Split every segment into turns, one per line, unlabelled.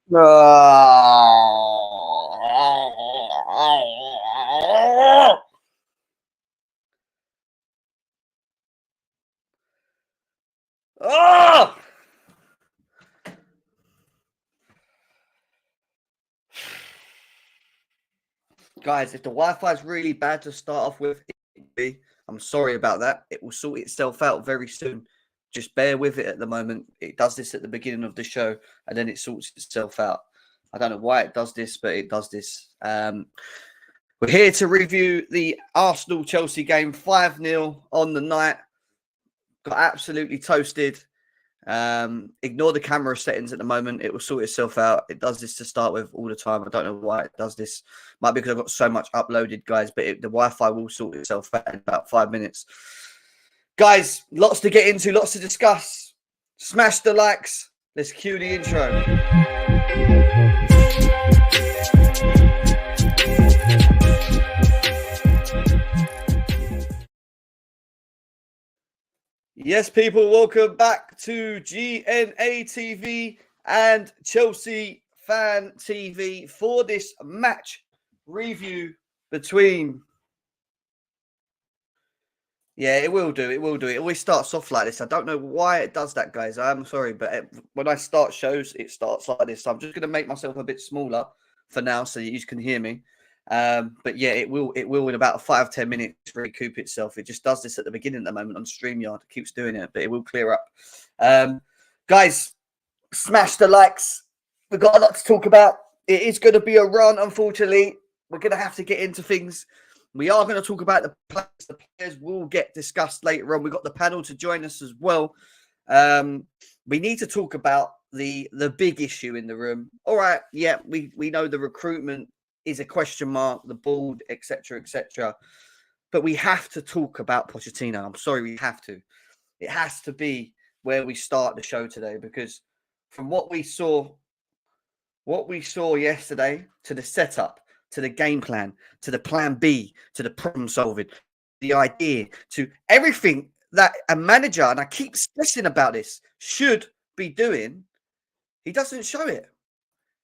Oh! Guys, if the Wi-Fi is really bad to start off with, I'm sorry about that. It will sort itself out very soon. Just bear with it at the moment. It does this at the beginning of the show, and then it sorts itself out. I don't know why it does this, but it does this. We're here to review the Arsenal-Chelsea game, 5-0 on the night. Got absolutely toasted. Ignore the camera settings at the moment. It will sort itself out. It does this to start with all the time. I don't know why it does this. Might be because I've got so much uploaded, guys, but the Wi-Fi will sort itself out in about 5 minutes. Guys, lots to get into, lots to discuss. Smash the likes. Let's cue the intro. Yes, people, welcome back to GNA TV and Chelsea Fan TV for this match review between... Yeah, it will do. It will do. It always starts off like this. I don't know why it does that, guys. I'm sorry, but when I start shows, it starts like this. So I'm just going to make myself a bit smaller for now so you can hear me. But yeah, it will in about 5-10 minutes recoup itself. It just does this at the beginning at the moment on StreamYard. It keeps doing it, but it will clear up. Guys, smash the likes. We've got a lot to talk about. It is going to be a run, unfortunately. We're going to have to get into things. We are going to talk about the players. The players will get discussed later on. We've got the panel to join us as well. We need to talk about the big issue in the room. All right, yeah, we know the recruitment is a question mark, the board, etc., etc. But we have to talk about Pochettino. I'm sorry, we have to. It has to be where we start the show today, because from what we saw yesterday to the setup, to the game plan, to the plan B, to the problem solving, the idea, to everything that a manager, and I keep stressing about this, should be doing, he doesn't show it.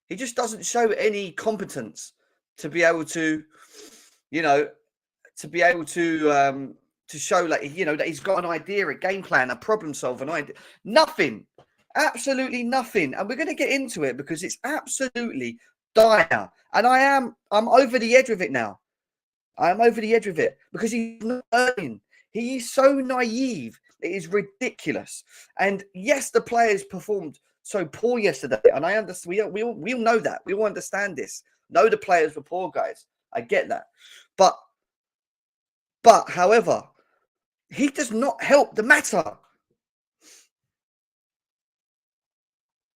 He just doesn't show any competence to be able to, to show, like, that he's got an idea, a game plan, a problem solving idea. Nothing. Absolutely nothing. And we're going to get into it because it's absolutely dire. And I'm over the edge with it now. I'm over the edge with it because he's not learning. He is so naive. It is ridiculous. And yes, the players performed so poor yesterday. And I understand. We all know that. We all understand this. No, the players were poor, guys. I get that. But however, he does not help the matter.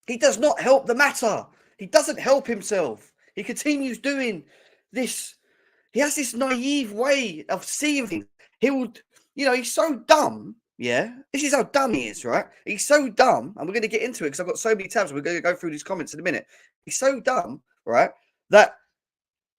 He does not help the matter. He doesn't help himself. He continues doing this. He has this naive way of seeing things. He would, he's so dumb. Yeah, this is how dumb he is, right? He's so dumb, and we're going to get into it because I've got so many tabs. We're going to go through these comments in a minute. He's so dumb, right, that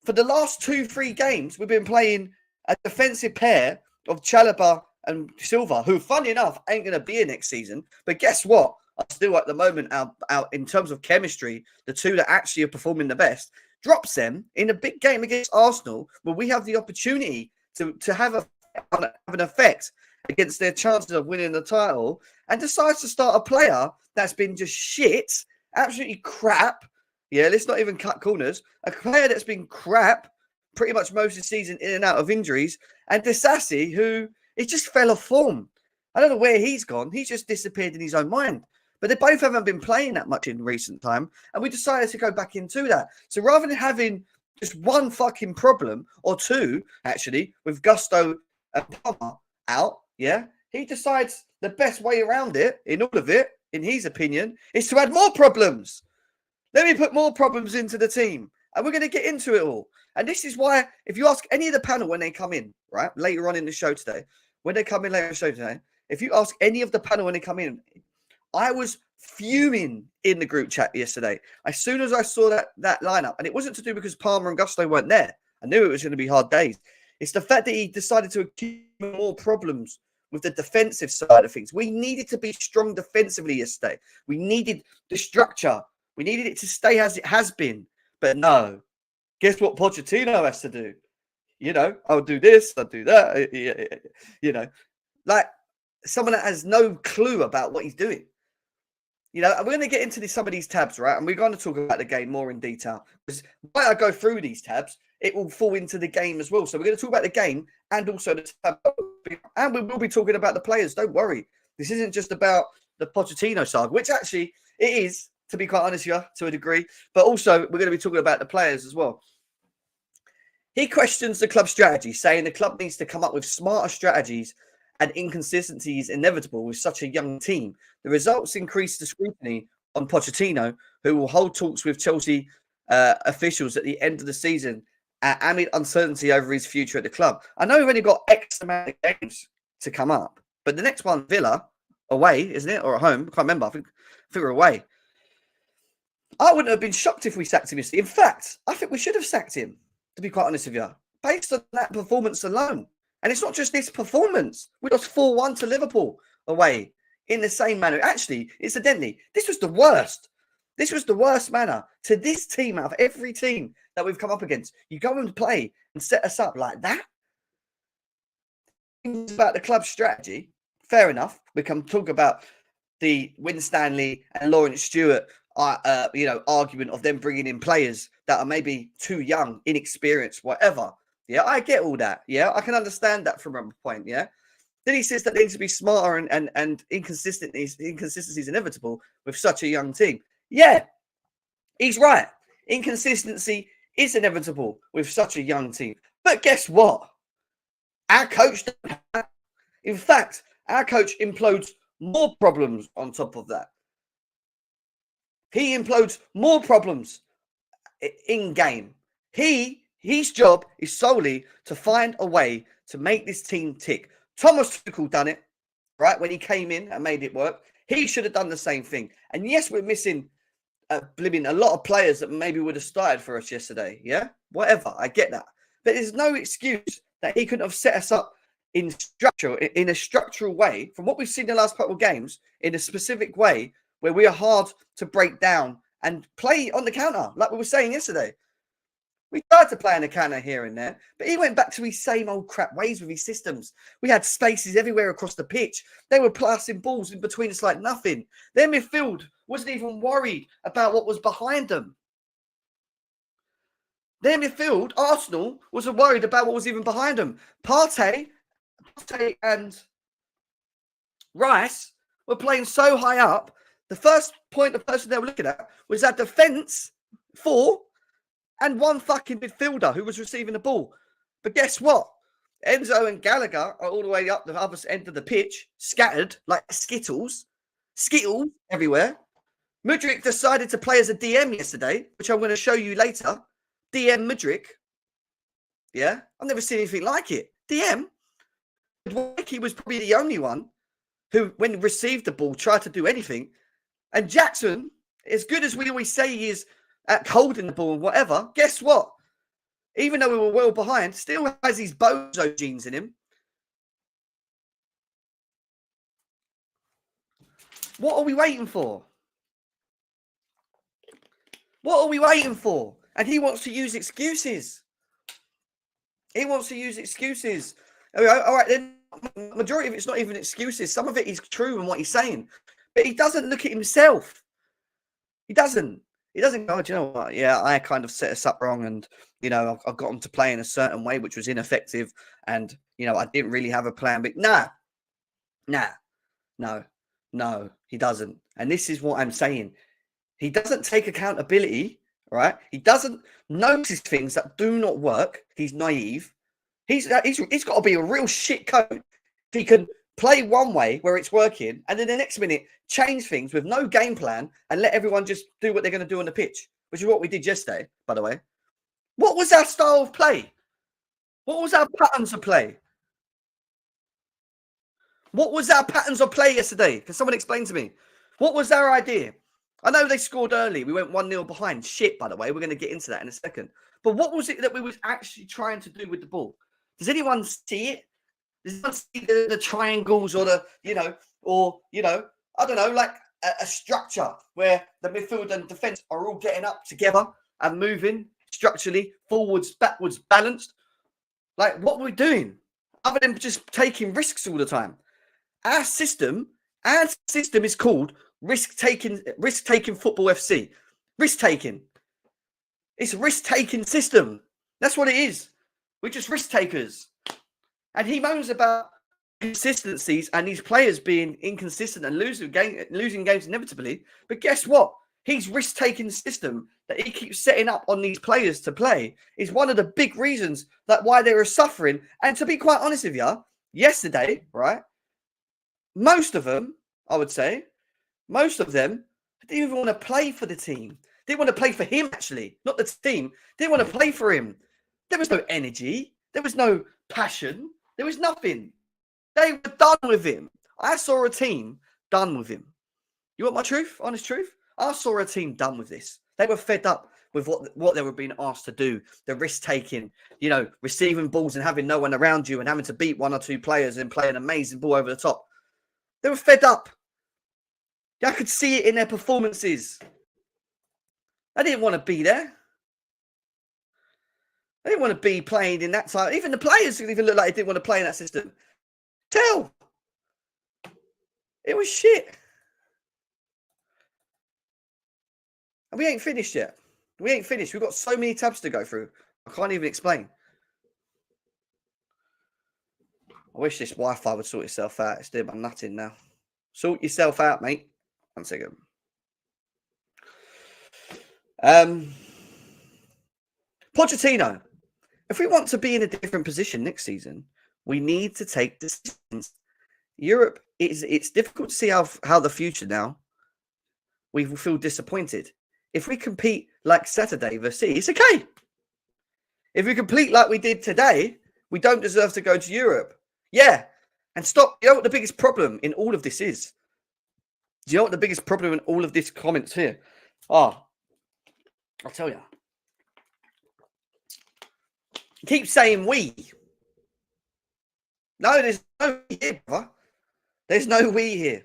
for the last 2-3 games, we've been playing a defensive pair of Chalobah and Silva, who, funny enough, ain't going to be here next season. But guess what? Still at the moment, out in terms of chemistry, the two that actually are performing the best, drops them in a big game against Arsenal, where we have the opportunity to have an effect against their chances of winning the title, and decides to start a player that's been just shit, absolutely crap. Yeah, let's not even cut corners. A player that's been crap pretty much most of the season, in and out of injuries, and Disgrace, who it just fell off form. I don't know where he's gone. He's just disappeared in his own mind. But they both haven't been playing that much in recent time, and we decided to go back into that. So rather than having just one fucking problem, or two, actually, with Gusto and Palmer out, yeah, he decides the best way around it, in all of it, in his opinion, is to add more problems. Let me put more problems into the team, and we're going to get into it all. And this is why, if you ask any of the panel when they come in, right, later on in the show today, if you ask any of the panel when they come in, I was fuming in the group chat yesterday. As soon as I saw that lineup, and it wasn't to do because Palmer and Gusto weren't there. I knew it was going to be hard days. It's the fact that he decided to accumulate more problems with the defensive side of things. We needed to be strong defensively yesterday. We needed the structure. We needed it to stay as it has been. But no, guess what Pochettino has to do? You know, I'll do this, I'll do that. You know, like someone that has no clue about what he's doing. You know, we're going to get into some of these tabs, right? And we're going to talk about the game more in detail. Because while I go through these tabs, it will fall into the game as well. So we're going to talk about the game and also the tab. And we will be talking about the players. Don't worry. This isn't just about the Pochettino saga, which actually it is, to be quite honest with you, to a degree. But also, we're going to be talking about the players as well. He questions the club strategy, saying the club needs to come up with smarter strategies and inconsistency is inevitable with such a young team. The results increase the scrutiny on Pochettino, who will hold talks with Chelsea officials at the end of the season amid uncertainty over his future at the club. I know we've only got X amount of games to come up, but the next one, Villa, away, isn't it? Or at home? I can't remember. I think we're away. I wouldn't have been shocked if we sacked him yesterday. In fact, I think we should have sacked him, to be quite honest with you, based on that performance alone. And it's not just this performance. We lost 4-1 to Liverpool away in the same manner. Actually, incidentally, this was the worst. This was the worst manner to this team out of every team that we've come up against. You go and play and set us up like that. About the club strategy, fair enough. We can talk about the Winstanley and Lawrence Stewart argument of them bringing in players that are maybe too young, inexperienced, whatever. Yeah, I get all that. Yeah, I can understand that from a point. Yeah. Then he says that they need to be smarter and inconsistency is inevitable with such a young team. Yeah, he's right. Inconsistency is inevitable with such a young team. But guess what? Our coach, in fact, our coach implodes more problems on top of that. He implodes more problems in game. His job is solely to find a way to make this team tick. Thomas Tuchel done it, right, when he came in and made it work. He should have done the same thing. And yes, we're missing a lot of players that maybe would have started for us yesterday. Yeah, whatever. I get that. But there's no excuse that he couldn't have set us up in a structural way, from what we've seen in the last couple of games, in a specific way where we are hard to break down and play on the counter, like we were saying yesterday. We tried to play on the counter here and there, but he went back to his same old crap ways with his systems. We had spaces everywhere across the pitch. They were passing balls in between us like nothing. Their midfield wasn't even worried about what was behind them. Their midfield, Arsenal, wasn't worried about what was even behind them. Partey and Rice were playing so high up. The first point the person they were looking at was that defence 4 and one fucking midfielder who was receiving the ball. But guess what? Enzo and Gallagher are all the way up the other end of the pitch, scattered like Skittles everywhere. Mudryk decided to play as a DM yesterday, which I'm going to show you later. DM Mudryk. Yeah, I've never seen anything like it. DM. He was probably the only one who, when he received the ball, tried to do anything. And Jackson, as good as we always say he is at holding the ball and whatever, guess what? Even though we were well behind, still has these bozo genes in him. What are we waiting for? What are we waiting for? And he wants to use excuses. He wants to use excuses. All right, then majority of it's not even excuses. Some of it is true in what he's saying. But he doesn't look at himself. He doesn't. He doesn't go, do you know what? Yeah, I kind of set us up wrong, and you know, I got him to play in a certain way, which was ineffective, and you know, I didn't really have a plan. But no, he doesn't. And this is what I'm saying. He doesn't take accountability, right? He doesn't notice things that do not work. He's naive. He's got to be a real shit coach if he can play one way where it's working, and then the next minute change things with no game plan and let everyone just do what they're going to do on the pitch, which is what we did yesterday, by the way. What was our style of play? What was our patterns of play? What was our patterns of play yesterday? Can someone explain to me? What was our idea? I know they scored early. We went 1-0 behind. Shit, by the way. We're going to get into that in a second. But what was it that we were actually trying to do with the ball? Does anyone see it? Does anyone see the triangles or I don't know, like a structure where the midfield and defence are all getting up together and moving structurally, forwards, backwards, balanced. Like, what are we doing? Other than just taking risks all the time. Our system is called risk-taking football FC. Risk-taking. It's a risk-taking system. That's what it is. We're just risk-takers. And he moans about consistencies and these players being inconsistent and losing games inevitably. But guess what? His risk-taking system that he keeps setting up on these players to play is one of the big reasons that why they were suffering. And to be quite honest with you, yesterday, right, most of them, I would say, most of them didn't even want to play for the team. They didn't want to play for him, actually, not the team. They didn't want to play for him. There was no energy. There was no passion. There was nothing. They were done with him. I saw a team done with him. You want my truth? Honest truth? I saw a team done with this. They were fed up with what they were being asked to do. The risk-taking, you know, receiving balls and having no one around you and having to beat one or two players and play an amazing ball over the top. They were fed up. I could see it in their performances. They didn't want to be there. They didn't want to be playing in that side. Even the players even looked like they didn't want to play in that system. Tell. It was shit. And we ain't finished yet. We ain't finished. We've got so many tabs to go through. I can't even explain. I wish this Wi-Fi would sort itself out. It's doing my nutting now. Sort yourself out, mate. 1 second. Pochettino. If we want to be in a different position next season, we need to take decisions. Europe, it's difficult to see how the future now. We will feel disappointed. If we compete like Saturday versus City, it's okay. If we compete like we did today, we don't deserve to go to Europe. Yeah. And stop. You know what the biggest problem in all of this is? Do you know what the biggest problem in all of this comments here? Oh, I'll tell you. Keep saying we. No, there's no we here, brother. There's no we here.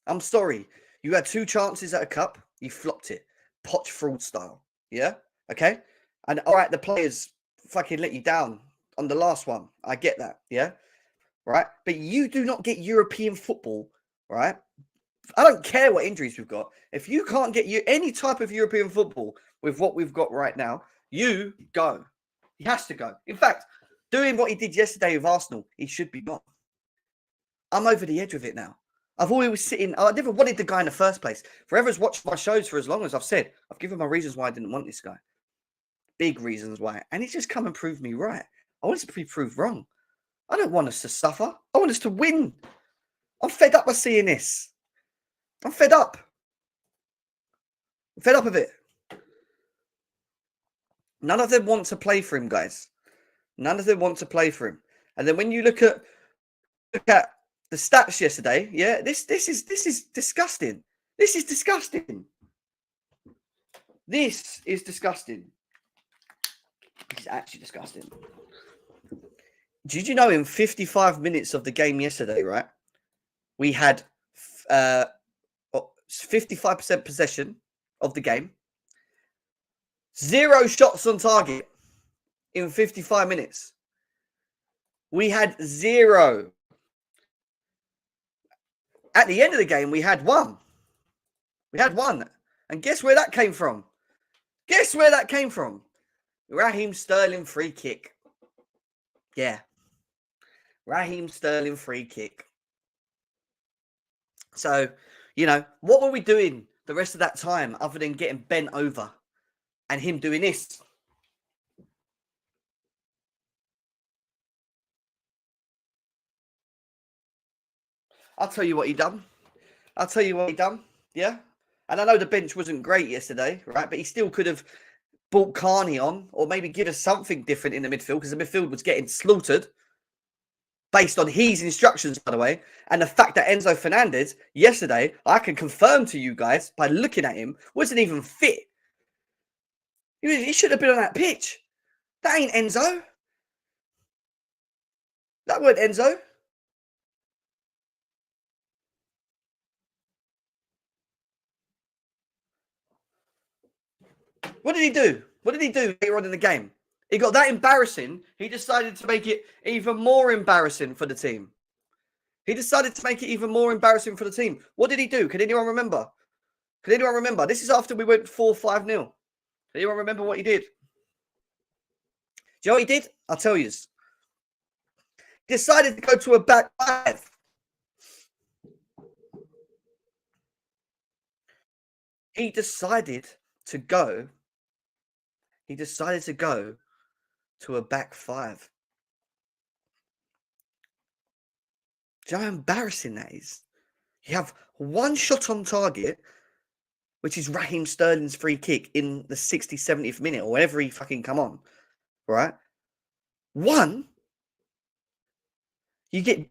I'm sorry. You had 2 chances at a cup. You flopped it. Poch fraud style. Yeah? Okay? And all right, the players fucking let you down on the last one. I get that. Yeah? Right? But you do not get European football, right? I don't care what injuries we've got. If you can't get you any type of European football with what we've got right now, you go. He has to go. In fact, doing what he did yesterday with Arsenal, he should be gone. I'm over the edge with it now. I've always sitting. I never wanted the guy in the first place. Forever's watched my shows for as long as I've said. I've given my reasons why I didn't want this guy. Big reasons why. And he's just come and proved me right. I want us to be proved wrong. I don't want us to suffer. I want us to win. I'm fed up with seeing this. I'm fed up. I'm fed up of it. None of them want to play for him, guys. None of them want to play for him. And then when you look at the stats yesterday, yeah, this is disgusting. This is disgusting. This is disgusting. This is actually disgusting. Did you know in 55 minutes of the game yesterday, right? We had 55% possession of the game. 0 shots on target in 55 minutes. We had 0. At the end of the game, we had 1. We had 1. And guess where that came from? Guess where that came from? Raheem Sterling free kick. Yeah. Raheem Sterling free kick. So, you know, what were we doing the rest of that time other than getting bent over and him doing this? I'll tell you what he done. I'll tell you what he done. Yeah. And I know the bench wasn't great yesterday, right? But he still could have brought Carney on or maybe give us something different in the midfield because the midfield was getting slaughtered based on his instructions, by the way. And the fact that Enzo Fernandez yesterday, I can confirm to you guys by looking at him, wasn't even fit. He should have been on that pitch. That ain't Enzo. That weren't Enzo. What did he do? What did he do later on in the game? He got that embarrassing. He decided to make it even more embarrassing for the team. He decided to make it even more embarrassing for the team. What did he do? Can anyone remember? Can anyone remember? This is after we went 4-5-0. Can anyone remember what he did? Do you know what he did? I'll tell you. He decided to go to a back five. He decided to go to a back five. Do you know how embarrassing that is? You have one shot on target, which is Raheem Sterling's free kick in the 60th, 70th minute, or whenever he fucking come on, right? One, you get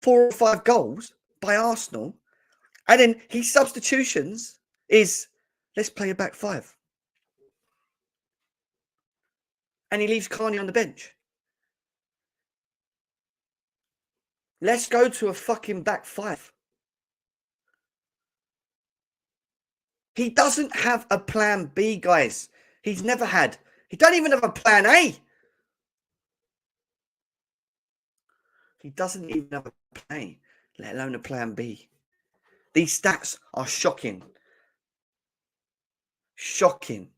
4 or 5 goals by Arsenal, and then his substitutions is, let's play a back five. And he leaves Carney on the bench. Let's go to a fucking back five. He doesn't have a plan B, guys. He's never had. He don't even have a plan A. He doesn't even have a plan A, let alone a plan B. These stats are shocking. Shocking.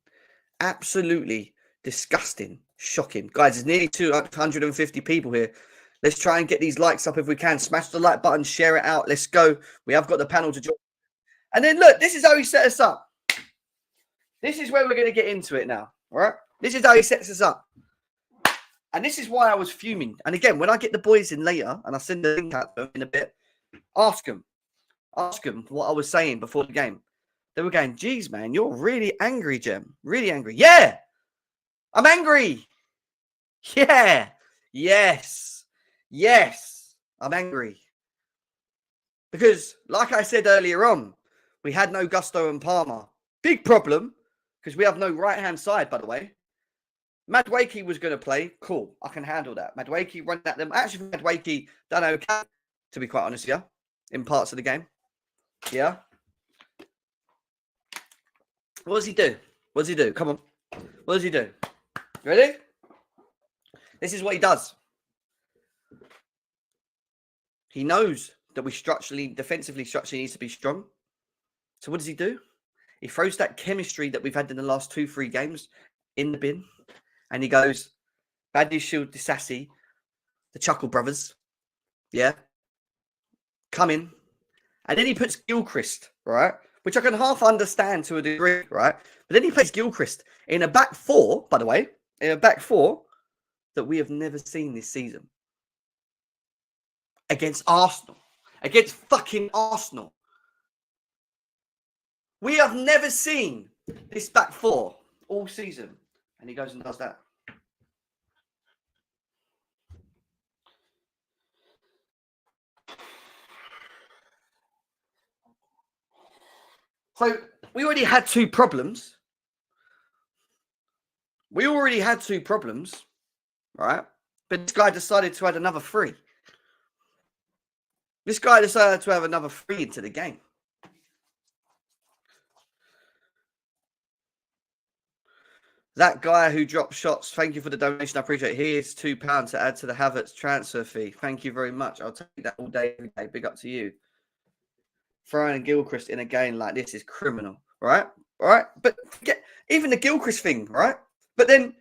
Absolutely disgusting. Shocking. Guys, there's nearly 250 people here. Let's try and get these likes up if we can. Smash the like button, share it out. Let's go. We have got the panel to join. And then look, this is how he set us up. This is where we're going to get into it now. All right? This is how he sets us up. And this is why I was fuming. And again, when I get the boys in later, and I'll send the link out to them in a bit, ask them what I was saying before the game. They were going, geez, man, you're really angry, Jem. Really angry. Yeah, I'm angry. Yeah. Yes, I'm angry. Because, like I said earlier on, we had no Gusto and Palmer. Big problem, because we have no right-hand side, by the way. Mudryk was going to play. Cool, I can handle that. Mudryk running at them. Actually, Mudryk done okay, to be quite honest, yeah, in parts of the game. Yeah. What does he do? What does he do? Come on. What does he do? Ready? This is what he does. He knows that we defensively structurally needs to be strong. So what does he do? He throws that chemistry that we've had in the last 2-3 games in the bin. And he goes, Badiashile, Disassi, the Chuckle brothers. Yeah. Come in. And then he puts Gilchrist, right? Which I can half understand to a degree, right? But then he plays Gilchrist in a back four, by the way, in a back four that we have never seen this season. Against Arsenal. Against fucking Arsenal. We have never seen this back four all season. And he goes and does that. So we already had 2 problems. Right? But this guy decided to add another 3. This guy decided to have another 3 into the game. That guy who dropped shots, thank you for the donation. I appreciate it. Here's £2 to add to the Havertz transfer fee. Thank you very much. I'll take that all day, every day. Big up to you. Throwing Gilchrist in a game like this is criminal, right? All right. But forget even the Gilchrist thing, right? But then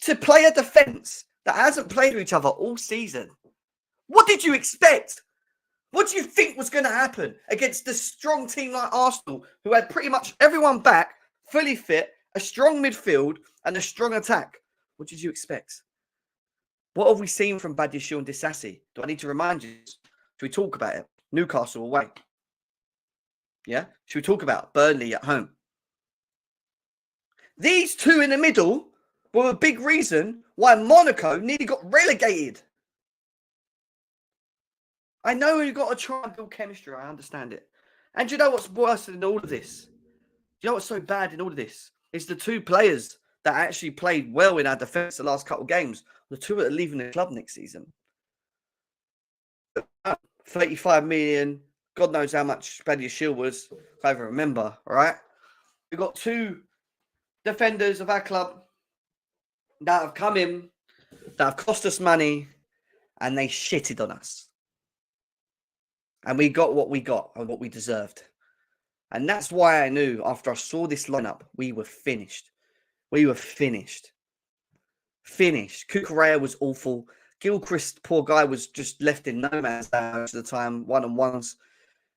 to play a defence that hasn't played with each other all season, what did you expect? What do you think was going to happen against a strong team like Arsenal, who had pretty much everyone back, fully fit, a strong midfield, and a strong attack? What did you expect? What have we seen from Badiashile and Disassi? Do I need to remind you? Should we talk about it? Newcastle away. Yeah? Should we talk about Burnley at home? These 2 in the middle were a big reason why Monaco nearly got relegated. I know you've got to try and build chemistry. I understand it. And do you know what's worse than all of this? Do you know what's so bad in all of this? It's the 2 players that actually played well in our defence the last couple of games. The 2 that are leaving the club next season. 35 million. God knows how much Badiashile was. I can't even remember. All right. We've got 2 defenders of our club that have come in, that have cost us money, and they shitted on us. And we got what we got and what we deserved. And that's why I knew after I saw this lineup, we were finished. We were finished. Finished. Kukurea was awful. Gilchrist, poor guy, was just left in no man's land most of the time, one-on-ones.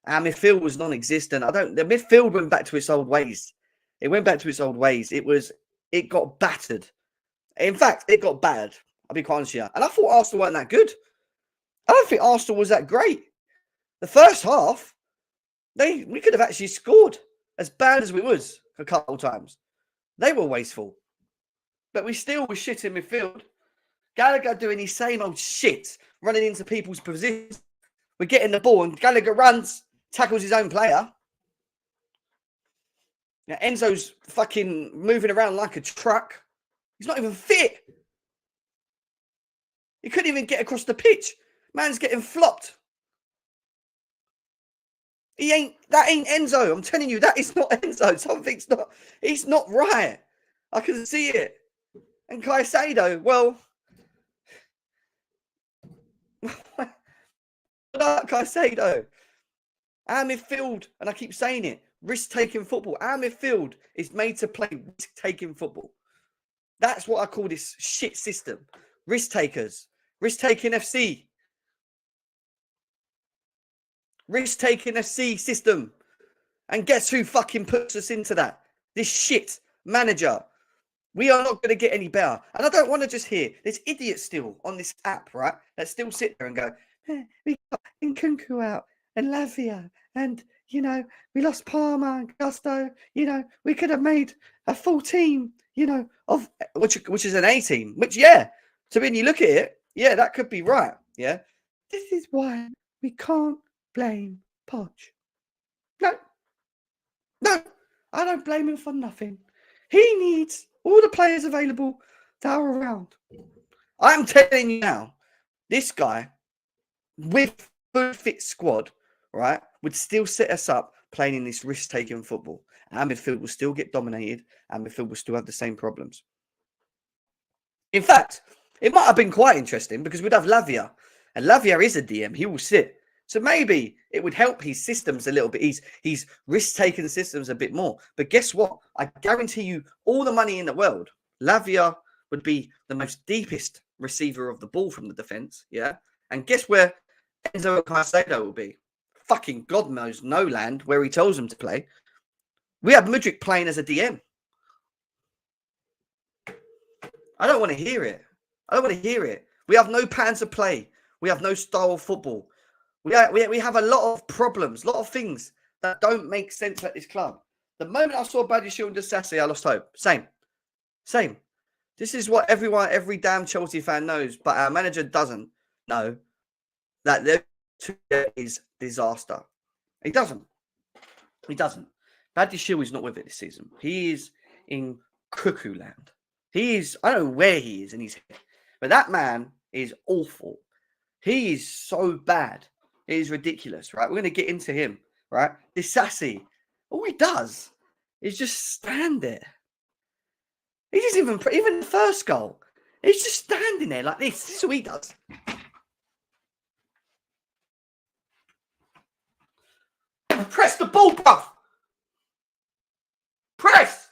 Our midfield was non-existent. The midfield went back to its old ways. It went back to its old ways. It got battered. In fact, it got bad. I'll be quite honest with you. And I thought Arsenal weren't that good. I don't think Arsenal was that great. The first half, we could have actually scored as bad as we was a couple of times. They were wasteful. But we still were shit in midfield. Gallagher doing his same old shit, running into people's positions. We're getting the ball and Gallagher runs, tackles his own player. Now, Enzo's fucking moving around like a truck. He's not even fit. He couldn't even get across the pitch. Man's getting flopped. That ain't Enzo. I'm telling you, that is not Enzo. He's not right. I can see it. And Caicedo, well, Caicedo. Our midfield, and I keep saying it, risk-taking football. Our midfield is made to play risk-taking football. That's what I call this shit system. Risk-takers. Risk-taking FC. Risk-taking FC system. And guess who fucking puts us into that? This shit manager. We are not going to get any better. And I don't want to just hear there's idiots still on this app, right? That still sit there and go, we got Nkunku out and Lavia. And, you know, we lost Palmer and Gusto. You know, we could have made a full team, you know, of which is an A team. Which, yeah. So when you look at it, yeah, that could be right. Yeah. This is why we can't blame Poch. No, I don't blame him for nothing. He needs all the players available that are around. I'm telling you now, this guy with a fit squad, right, would still set us up playing in this risk-taking football. Our midfield will still get dominated. Our midfield will still have the same problems. In fact, it might have been quite interesting because we'd have Lavia. And Lavia is a DM. He will sit. So maybe it would help his systems a little bit. He's risk-taking systems a bit more. But guess what? I guarantee you all the money in the world. Lavia would be the most deepest receiver of the ball from the defence. Yeah. And guess where Enzo Caicedo will be? Fucking God knows no land where he tells him to play. We have Mudryk playing as a DM. I don't want to hear it. We have no plan to play. We have no style of football. We have a lot of problems, a lot of things that don't make sense at this club. The moment I saw Badiashile and Disgrace, I lost hope. Same. This is what every damn Chelsea fan knows, but our manager doesn't know that there is disaster. He doesn't. Badiashile is not with it this season. He is in cuckoo land. I don't know where he is in his head, but that man is awful. He is so bad. It is ridiculous, right? We're going to get into him, right? This Sassy, all he does is just stand there. He doesn't even the first goal. He's just standing there like this. This is what he does. Press the ball, bruv. Press.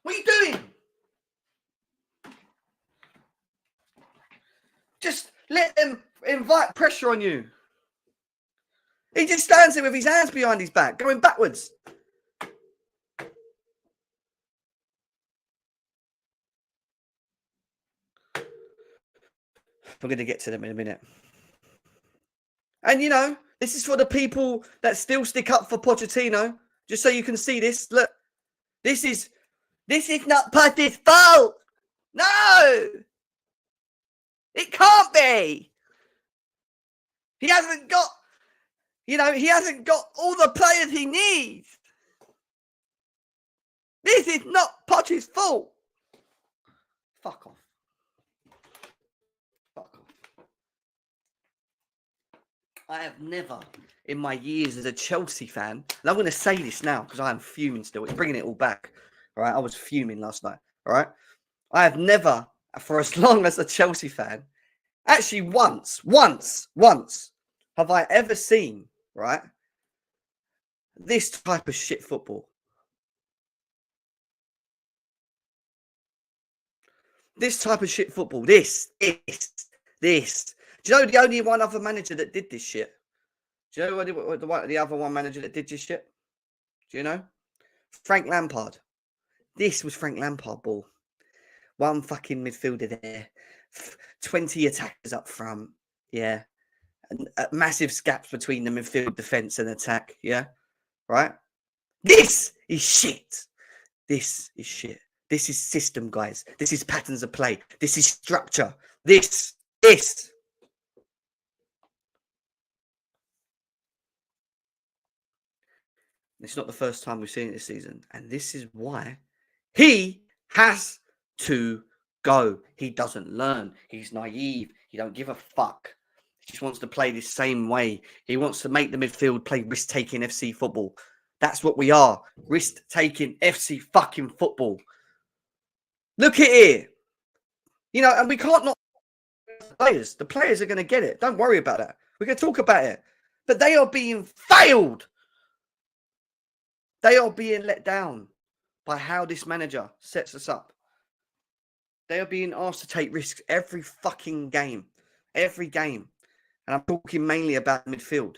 What are you doing? Just let them invite pressure on you. He just stands there with his hands behind his back, going backwards. We're going to get to them in a minute. And, you know, this is for the people that still stick up for Pochettino. Just so you can see this. Look, this is not Poch's fault. No! It can't be. He hasn't got all the players he needs. This is not Poch's fault. Fuck off. I have never in my years as a Chelsea fan, and I'm going to say this now because I am fuming still. It's bringing it all back. All right, I was fuming last night. All right, I have never, for as long as a Chelsea fan, actually once, have I ever seen, right, this type of shit football. This type of shit football. This. Do you know the only one other manager that did this shit? Do you know the other one manager that did this shit? Do you know? Frank Lampard. This was Frank Lampard ball. One fucking midfielder there. 20 attackers up front. Yeah. And massive gaps between the midfield, defence and attack. Yeah. Right? This is shit. This is shit. This is system, guys. This is patterns of play. This is structure. This. It's not the first time we've seen it this season. And this is why he has to go. He doesn't learn. He's naive. He don't give a fuck. He just wants to play the same way. He wants to make the midfield play risk-taking FC football. That's what we are. Risk-taking FC fucking football. Look at it. You know, and we can't not players. The players are going to get it. Don't worry about that. We're going to talk about it. But they are being failed. They are being let down by how this manager sets us up. They are being asked to take risks every fucking game. Every game. And I'm talking mainly about midfield.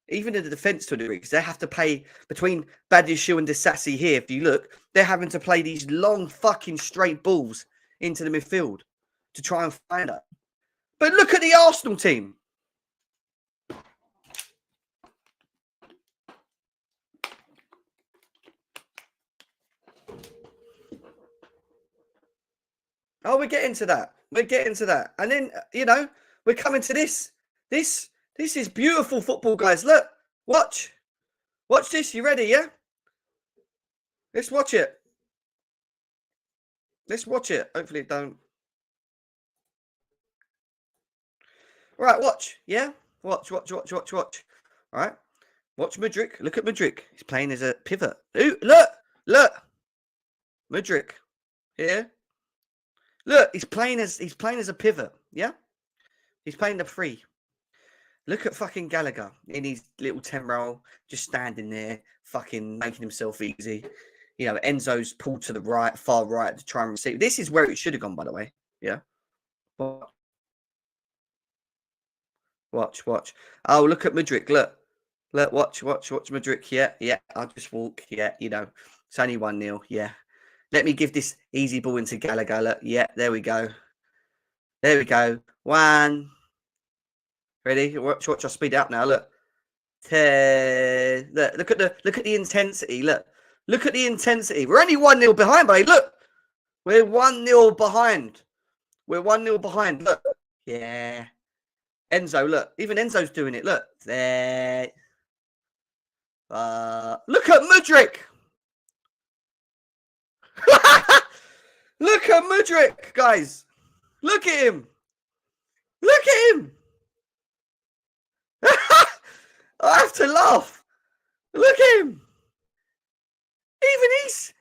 Even in the defence to a degree, because they have to play between Badiashile and Disassi here. If you look, they're having to play these long fucking straight balls into the midfield to try and find it. But look at the Arsenal team. Oh, we're getting to that. We're getting to that. And then, you know, we're coming to this. This is beautiful football, guys. Look, watch. Watch this. You ready, yeah? Let's watch it. Let's watch it. Hopefully it don't. Right, watch. Yeah? Watch. All right. Watch Mudryk. Look at Mudryk. He's playing as a pivot. Ooh, look. Mudryk. Here. Look, he's playing as a pivot. Yeah? He's playing the free. Look at fucking Gallagher in his little 10 roll, just standing there, fucking making himself easy. You know, Enzo's pulled to the right, far right to try and receive. This is where it should have gone, by the way. Yeah. Watch. Oh, look at Mudryk. Look, watch Mudryk. Yeah. I'll just walk. Yeah, you know, it's only 1-0. Yeah. Let me give this easy ball into Gallagher. Look, yeah, there we go. One. Ready? Watch. I'll speed it up now. Look. 10. Look at the intensity. Look at the intensity. We're only 1-0 behind, buddy. Look. We're 1-0 behind. Look. Yeah. Enzo, look. Even Enzo's doing it. Look. There. Look at Mudryk. Look at Mudryk, guys. Look at him. I have to laugh. Look at him. Even he's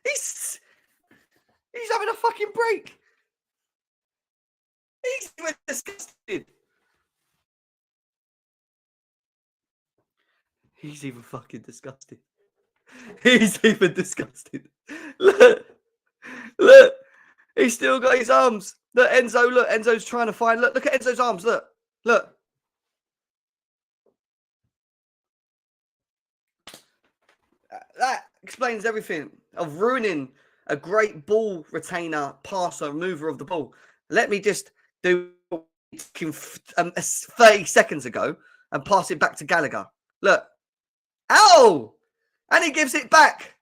having a fucking break. He's even disgusted. He's even fucking disgusted. Look. He's still got his arms. Look, Enzo, look. Enzo's trying to find. Look at Enzo's arms. Look. That explains everything of ruining a great ball retainer, passer, mover of the ball. Let me just do 30 seconds ago and pass it back to Gallagher. Look. Ow! And he gives it back.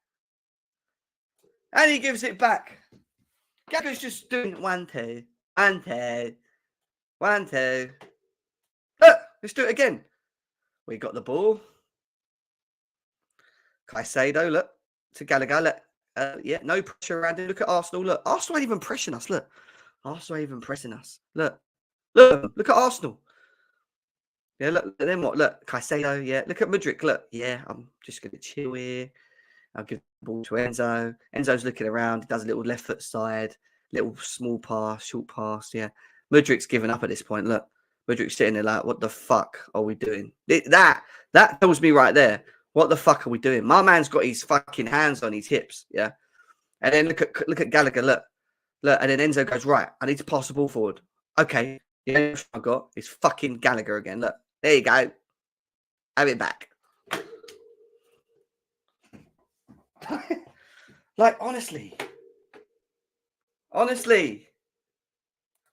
Gallagher's just doing 1-2. 1-2. Look, let's do it again. We got the ball. Caicedo, look. To Gallagher, look. Yeah, no pressure around it. Look at Arsenal. Look, Arsenal ain't even pressing us. Look. Look at Arsenal. Yeah, look, then what? Look, Caicedo, yeah. Look at Mudryk, look. Yeah, I'm just going to chill here. I'll give the ball to Enzo. Enzo's looking around. He does a little left foot side, little small pass, short pass. Yeah. Mudryk's given up at this point. Look, Mudryk's sitting there like, what the fuck are we doing? That tells me right there. What the fuck are we doing? My man's got his fucking hands on his hips. Yeah. And then look at Gallagher. Look. And then Enzo goes, right, I need to pass the ball forward. Okay. Yeah, I've got is fucking Gallagher again. Look. There you go. Have it back. Like, honestly,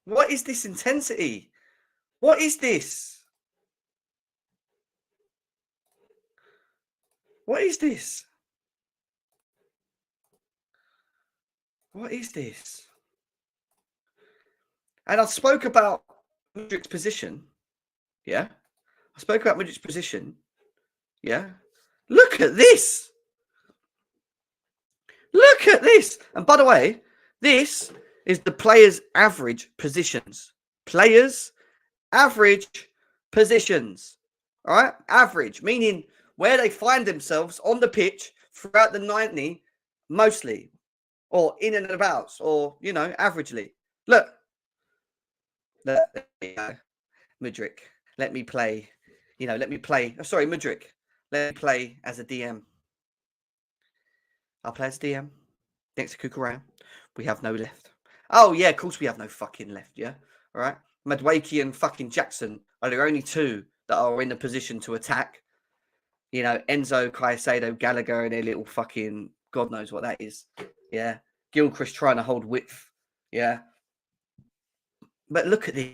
what is this intensity? What is this? What is this? What is this? And I spoke about Mudryk's position. Yeah. I spoke about Mudryk's position. Yeah. Look at this. Look at this. And by the way, this is the players' average positions. Players' average positions. All right? Average, meaning where they find themselves on the pitch throughout the 90, mostly, or in and about, or, you know, averagely. Look. There you go. Mudryk, let me play. You know, let me play. Oh, sorry, Mudryk. Let me play as a DM. I'll play as DM. Next to Kukuran. We have no left. Oh, yeah, of course we have no fucking left, yeah? All right? Mudryk and fucking Jackson are the only two that are in a position to attack. You know, Enzo, Caicedo, Gallagher, and their little fucking... God knows what that is. Yeah? Gilchrist trying to hold width. Yeah? But look at this.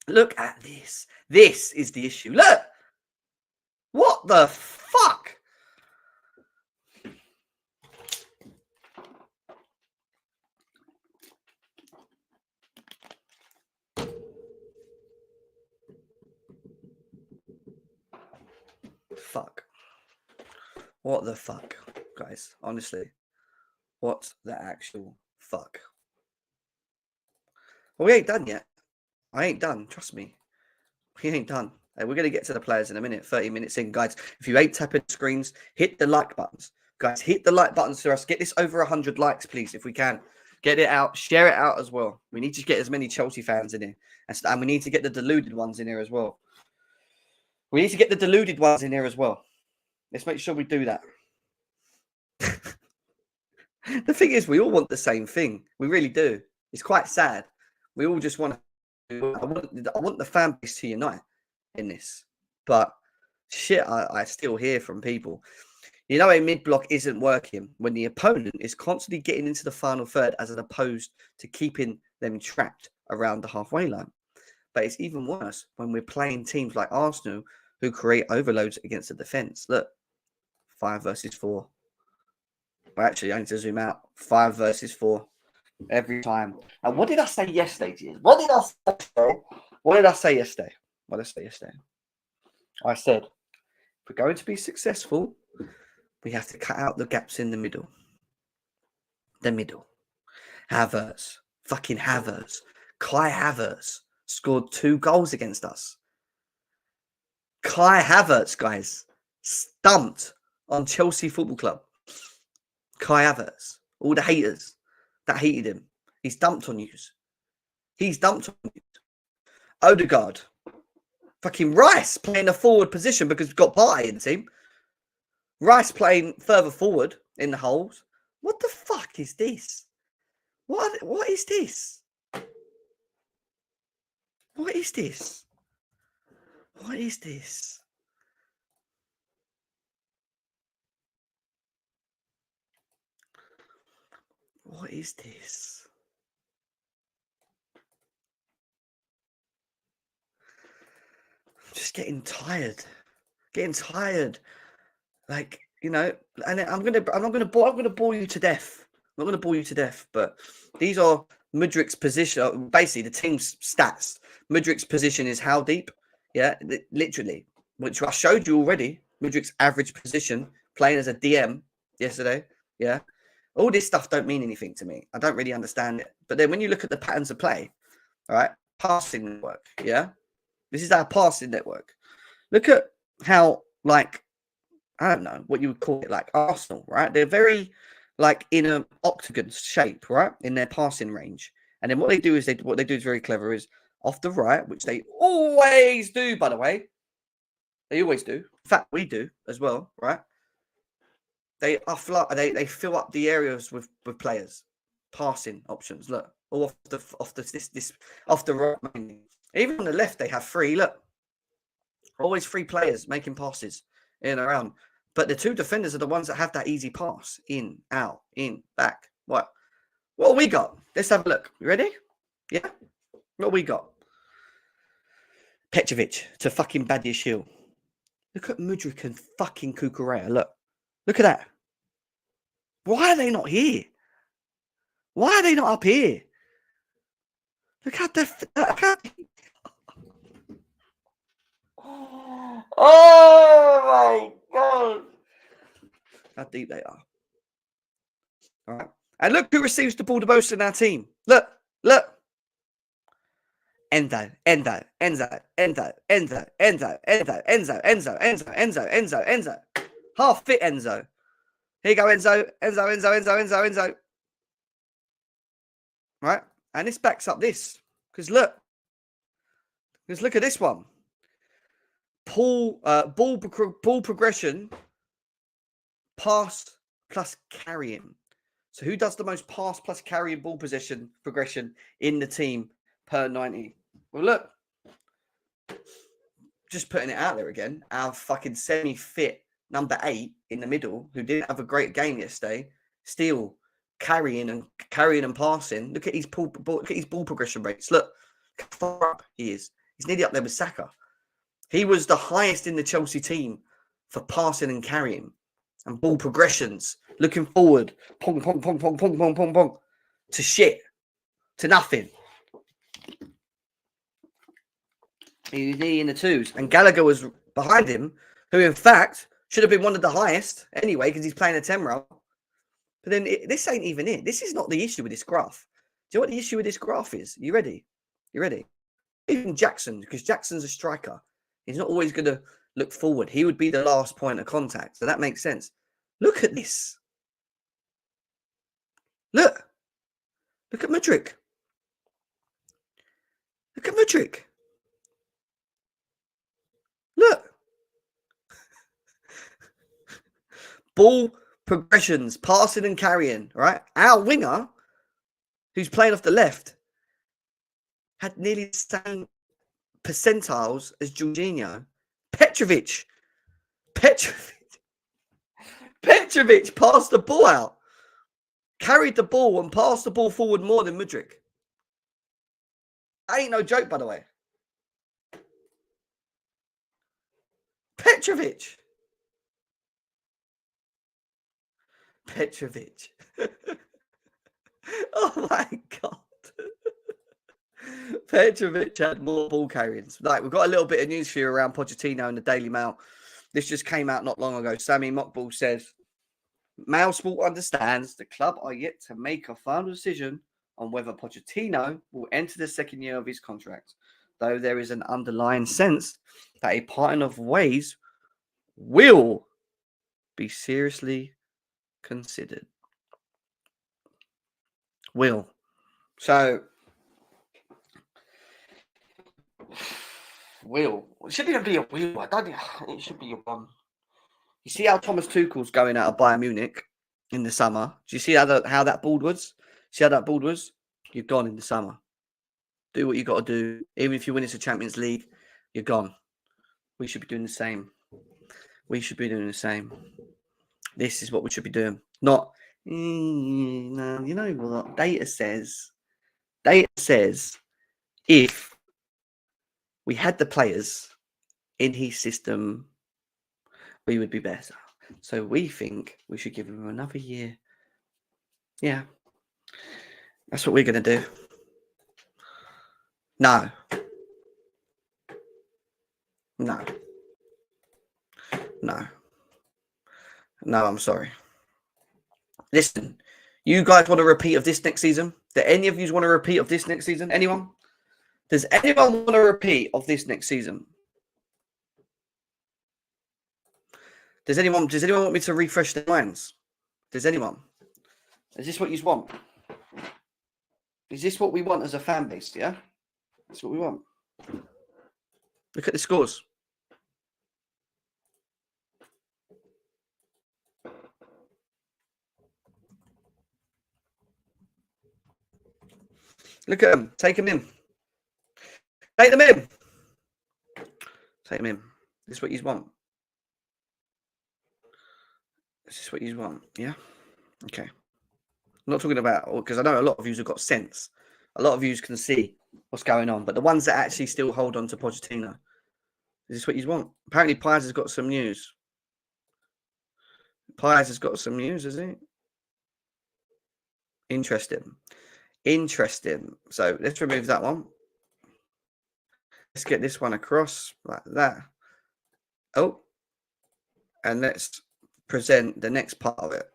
Look at this. This is the issue. Look! What the fuck? Fuck. What the fuck, guys? Honestly. What the actual fuck? Well, we ain't done yet. I ain't done. Trust me. We ain't done. We're going to get to the players in a minute. 30 minutes in, guys. If you ain't tapping screens, hit the like buttons. Guys, hit the like buttons for us. Get this over 100 likes, please, if we can. Get it out. Share it out as well. We need to get as many Chelsea fans in here. And we need to get the deluded ones in here as well. We need to get the deluded ones in here as well. Let's make sure we do that. The thing is, we all want the same thing. We really do. It's quite sad. We all just want to... I want the fan base to unite in this. But shit, I still hear from people. You know, a mid-block isn't working when the opponent is constantly getting into the final third as opposed to keeping them trapped around the halfway line. But it's even worse when we're playing teams like Arsenal who create overloads against the defence. Look, 5 versus 4. Well, actually, I need to zoom out. 5 versus 4 every time. And what did I say yesterday, G? What did I say yesterday? I said, if we're going to be successful, we have to cut out the gaps in the middle. Havertz. Fucking Havertz. Kai Havertz scored 2 goals against us. Kai Havertz, guys, stumped on Chelsea Football Club. Kai Havertz. All the haters that hated him. He's dumped on you. Odegaard. Fucking Rice playing a forward position because we've got Partey in the team. Rice playing further forward in the holes. What the fuck is this? What is this? What is this? What is this? What is this? I'm just getting tired. Like, you know, and I'm gonna bore you to death. I'm not gonna bore you to death, but these are Mudryk's position. Basically, the team's stats. Mudryk's position is how deep? Yeah, literally, which I showed you already. Mudryk's average position playing as a DM yesterday. Yeah, all this stuff don't mean anything to me. I don't really understand it. But then when you look at the patterns of play, all right, passing work. Yeah, This is our passing network. Look at how, like, I don't know what you would call it, like Arsenal, right? They're very, like, in an octagon shape, right? In their passing range. And then what they do is, what they do is very clever, is off the right, which they always do, by the way. They always do. In fact, we do as well, right? They fill up the areas with players, passing options. Look, all off the right. Mainly. Even on the left, they have three. Look, always three players making passes in and around. But the two defenders are the ones that have that easy pass in, out, in, back. What we got? Let's have a look. You ready? Yeah. What we got? Petrovic to fucking Badia's Hill. Look at Mudryk and fucking Kukurea. Look at that. Why are they not here? Why are they not up here? Look how oh my God. How deep they are. All right. And look who receives the ball the most in our team. Look. Enzo. Half fit Enzo. Here you go, Enzo. Right? And this backs up this. Because look at this one. Ball progression, pass plus carrying. So who does the most pass plus carrying ball possession progression in the team per 90? Well, look. Just putting it out there again. Our fucking semi-fit number 8 in the middle, who didn't have a great game yesterday, still carrying and passing. Look at his ball progression rates. Look how far up he is. He's nearly up there with Saka. He was the highest in the Chelsea team for passing and carrying and ball progressions. Looking forward, pong, pong, pong, pong, pong, pong, pong, pong, to shit, to nothing. He was in the twos, and Gallagher was behind him, who in fact should have been one of the highest anyway because he's playing a 10 role. But then this ain't even it. This is not the issue with this graph. Do you know what the issue with this graph is? You ready? Even Jackson, because Jackson's a striker. He's not always going to look forward. He would be the last point of contact. So that makes sense. Look at this. Look at Mudryk. Look. Ball progressions, passing and carrying, right? Our winger, who's playing off the left, had nearly the same percentiles as Jorginho. Petrovic passed the ball out, carried the ball and passed the ball forward more than Mudryk. Ain't no joke, by the way. Petrovic. Oh my God. Petrovic had more ball carryings. Like, we've got a little bit of news for you around Pochettino in the Daily Mail. This just came out not long ago. Sammy Mockball says, Mail Sport understands the club are yet to make a final decision on whether Pochettino will enter the second year of his contract, though there is an underlying sense that a parting of ways will be seriously considered. Will. So, will. It shouldn't even be a will. I don't think it should be a one. You see how Thomas Tuchel's going out of Bayern Munich in the summer? Do you see how that board was? See how that board was? You're gone in the summer. Do what you got to do. Even if you win the Champions League, you're gone. We should be doing the same. This is what we should be doing. Not, no, you know what? Data says if we had the players in his system, we would be better. So we think we should give him another year. Yeah. That's what we're going to do. No, I'm sorry. Listen, you guys want a repeat of this next season? Do any of you want a repeat of this next season? Anyone? Does anyone want a repeat of this next season? Does anyone want me to refresh their minds? Does anyone? Is this what you want? Is this what we want as a fan base? Yeah, that's what we want. Look at the scores. Look at them. Take them in. Take them in. Take them in. This is what you want. This is what you want. Yeah. Okay. I'm not talking about, because I know a lot of you have got sense. A lot of you can see what's going on, but the ones that actually still hold on to Pochettino, is this what you want? Apparently, Pies has got some news. Pies has got some news, has he? Interesting. Interesting. So let's remove that one. Let's get this one across like that. Oh, and let's present the next part of it.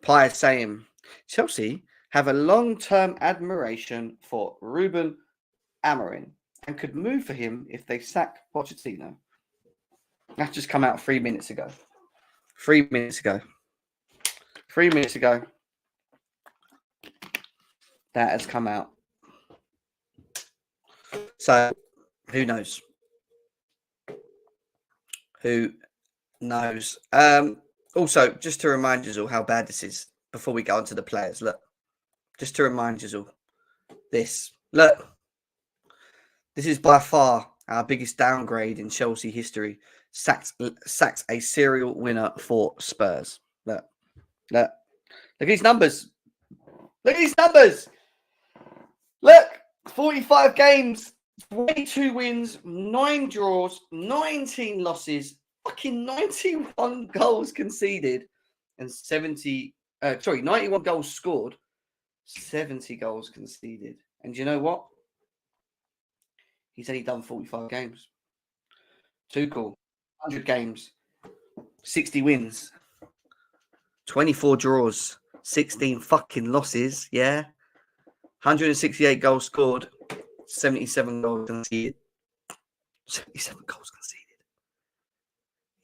Pies saying Chelsea have a long-term admiration for Ruben Amorim and could move for him if they sack Pochettino. That's just come out 3 minutes ago. 3 minutes ago. 3 minutes ago. That has come out. So, who knows? Who knows? Also, just to remind you all how bad this is before we go on to the players. Look, just to remind you all this. Look, this is by far our biggest downgrade in Chelsea history. Sacked a serial winner for Spurs. Look at these numbers. Look at these numbers. Look, 45 games, 22 wins, 9 draws, 19 losses, fucking 91 goals conceded, and 91 goals scored, 70 goals conceded. And you know what? He's only done 45 games. Tuchel, 100 games, 60 wins, 24 draws, 16 fucking losses, yeah? 168 goals scored, 77 goals conceded. 77 goals conceded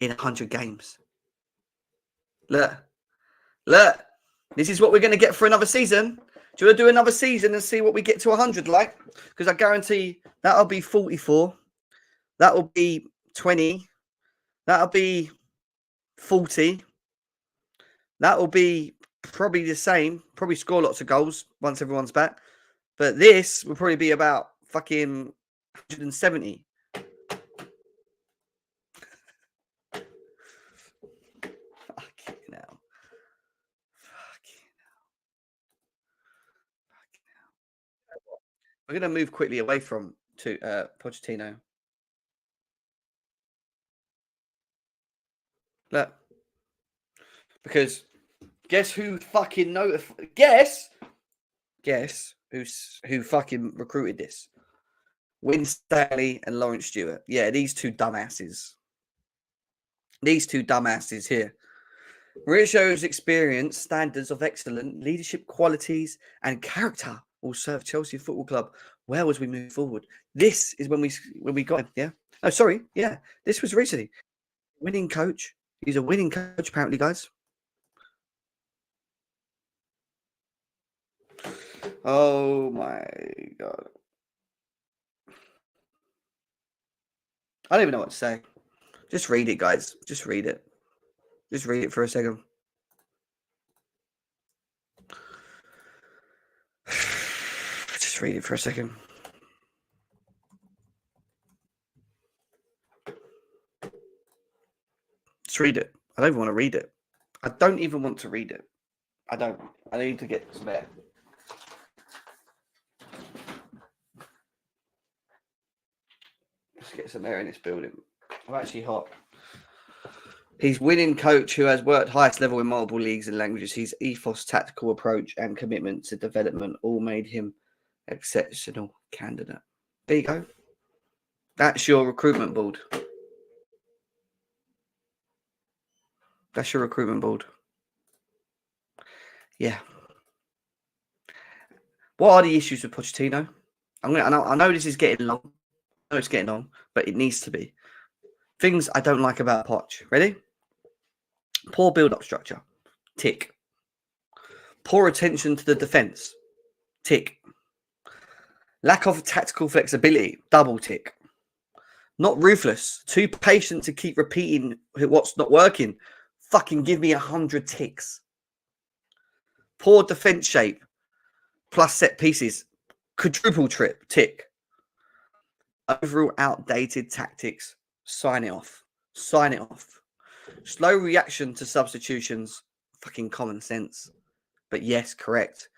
in 100 games. Look, this is what we're going to get for another season. Do you want to do another season and see what we get to 100 like? Because I guarantee that'll be 44. That'll be 20. That'll be 40. That'll be probably the same. Probably score lots of goals once everyone's back. But this will probably be about fucking 170. Fucking hell. We're going to move quickly away from Pochettino. Look. Because guess who fucking Guess who fucking recruited this? Win Stanley and Lawrence Stewart. Yeah, these two dumbasses. These two dumbasses here. Mauricio's experience, standards of excellent leadership qualities, and character will serve Chelsea Football Club well as we move forward. This is when we got him. Yeah. Oh, sorry. Yeah. This was recently. Winning coach. He's a winning coach, apparently, guys. Oh my God. I don't even know what to say. Just read it, guys. Just read it. Just read it for a second. Just read it for a second. Just read it. I don't even want to read it. I don't even want to read it. I don't. I need to get some air. Let's get some air in this building. I'm actually hot. He's winning coach who has worked highest level in multiple leagues and languages. His ethos, tactical approach, and commitment to development all made him exceptional candidate. There you go. That's your recruitment board. That's your recruitment board. Yeah. What are the issues with Pochettino? I know this is getting long. I know it's getting long, but it needs to be. Things I don't like about Poch. Ready? Poor build-up structure. Tick. Poor attention to the defence. Tick. Lack of tactical flexibility. Double tick. Not ruthless. Too patient to keep repeating what's not working. Fucking give me 100 ticks. Poor defence shape. Plus set pieces. Quadruple trip. Tick. Overall outdated tactics. Sign it off. Sign it off. Slow reaction to substitutions. Fucking common sense. But yes, correct.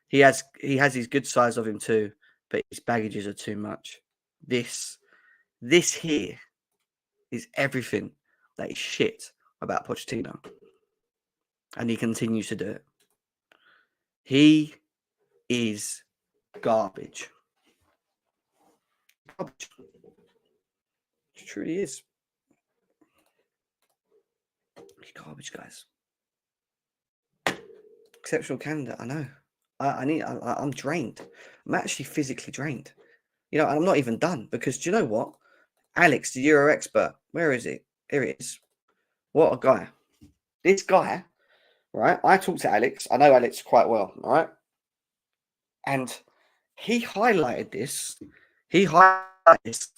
He has his good sides of him too, but his baggages are too much. This here is everything that is shit about Pochettino. And he continues to do it. He is garbage. Garbage. It truly is. He's garbage, guys. Exceptional candidate, I know. I'm drained. I'm actually physically drained. You know, I'm not even done because do you know what? Alex, the Euro expert, where is it? Here it is. What a guy. This guy, right? I talked to Alex. I know Alex quite well, all right? And he highlighted this. He highlighted this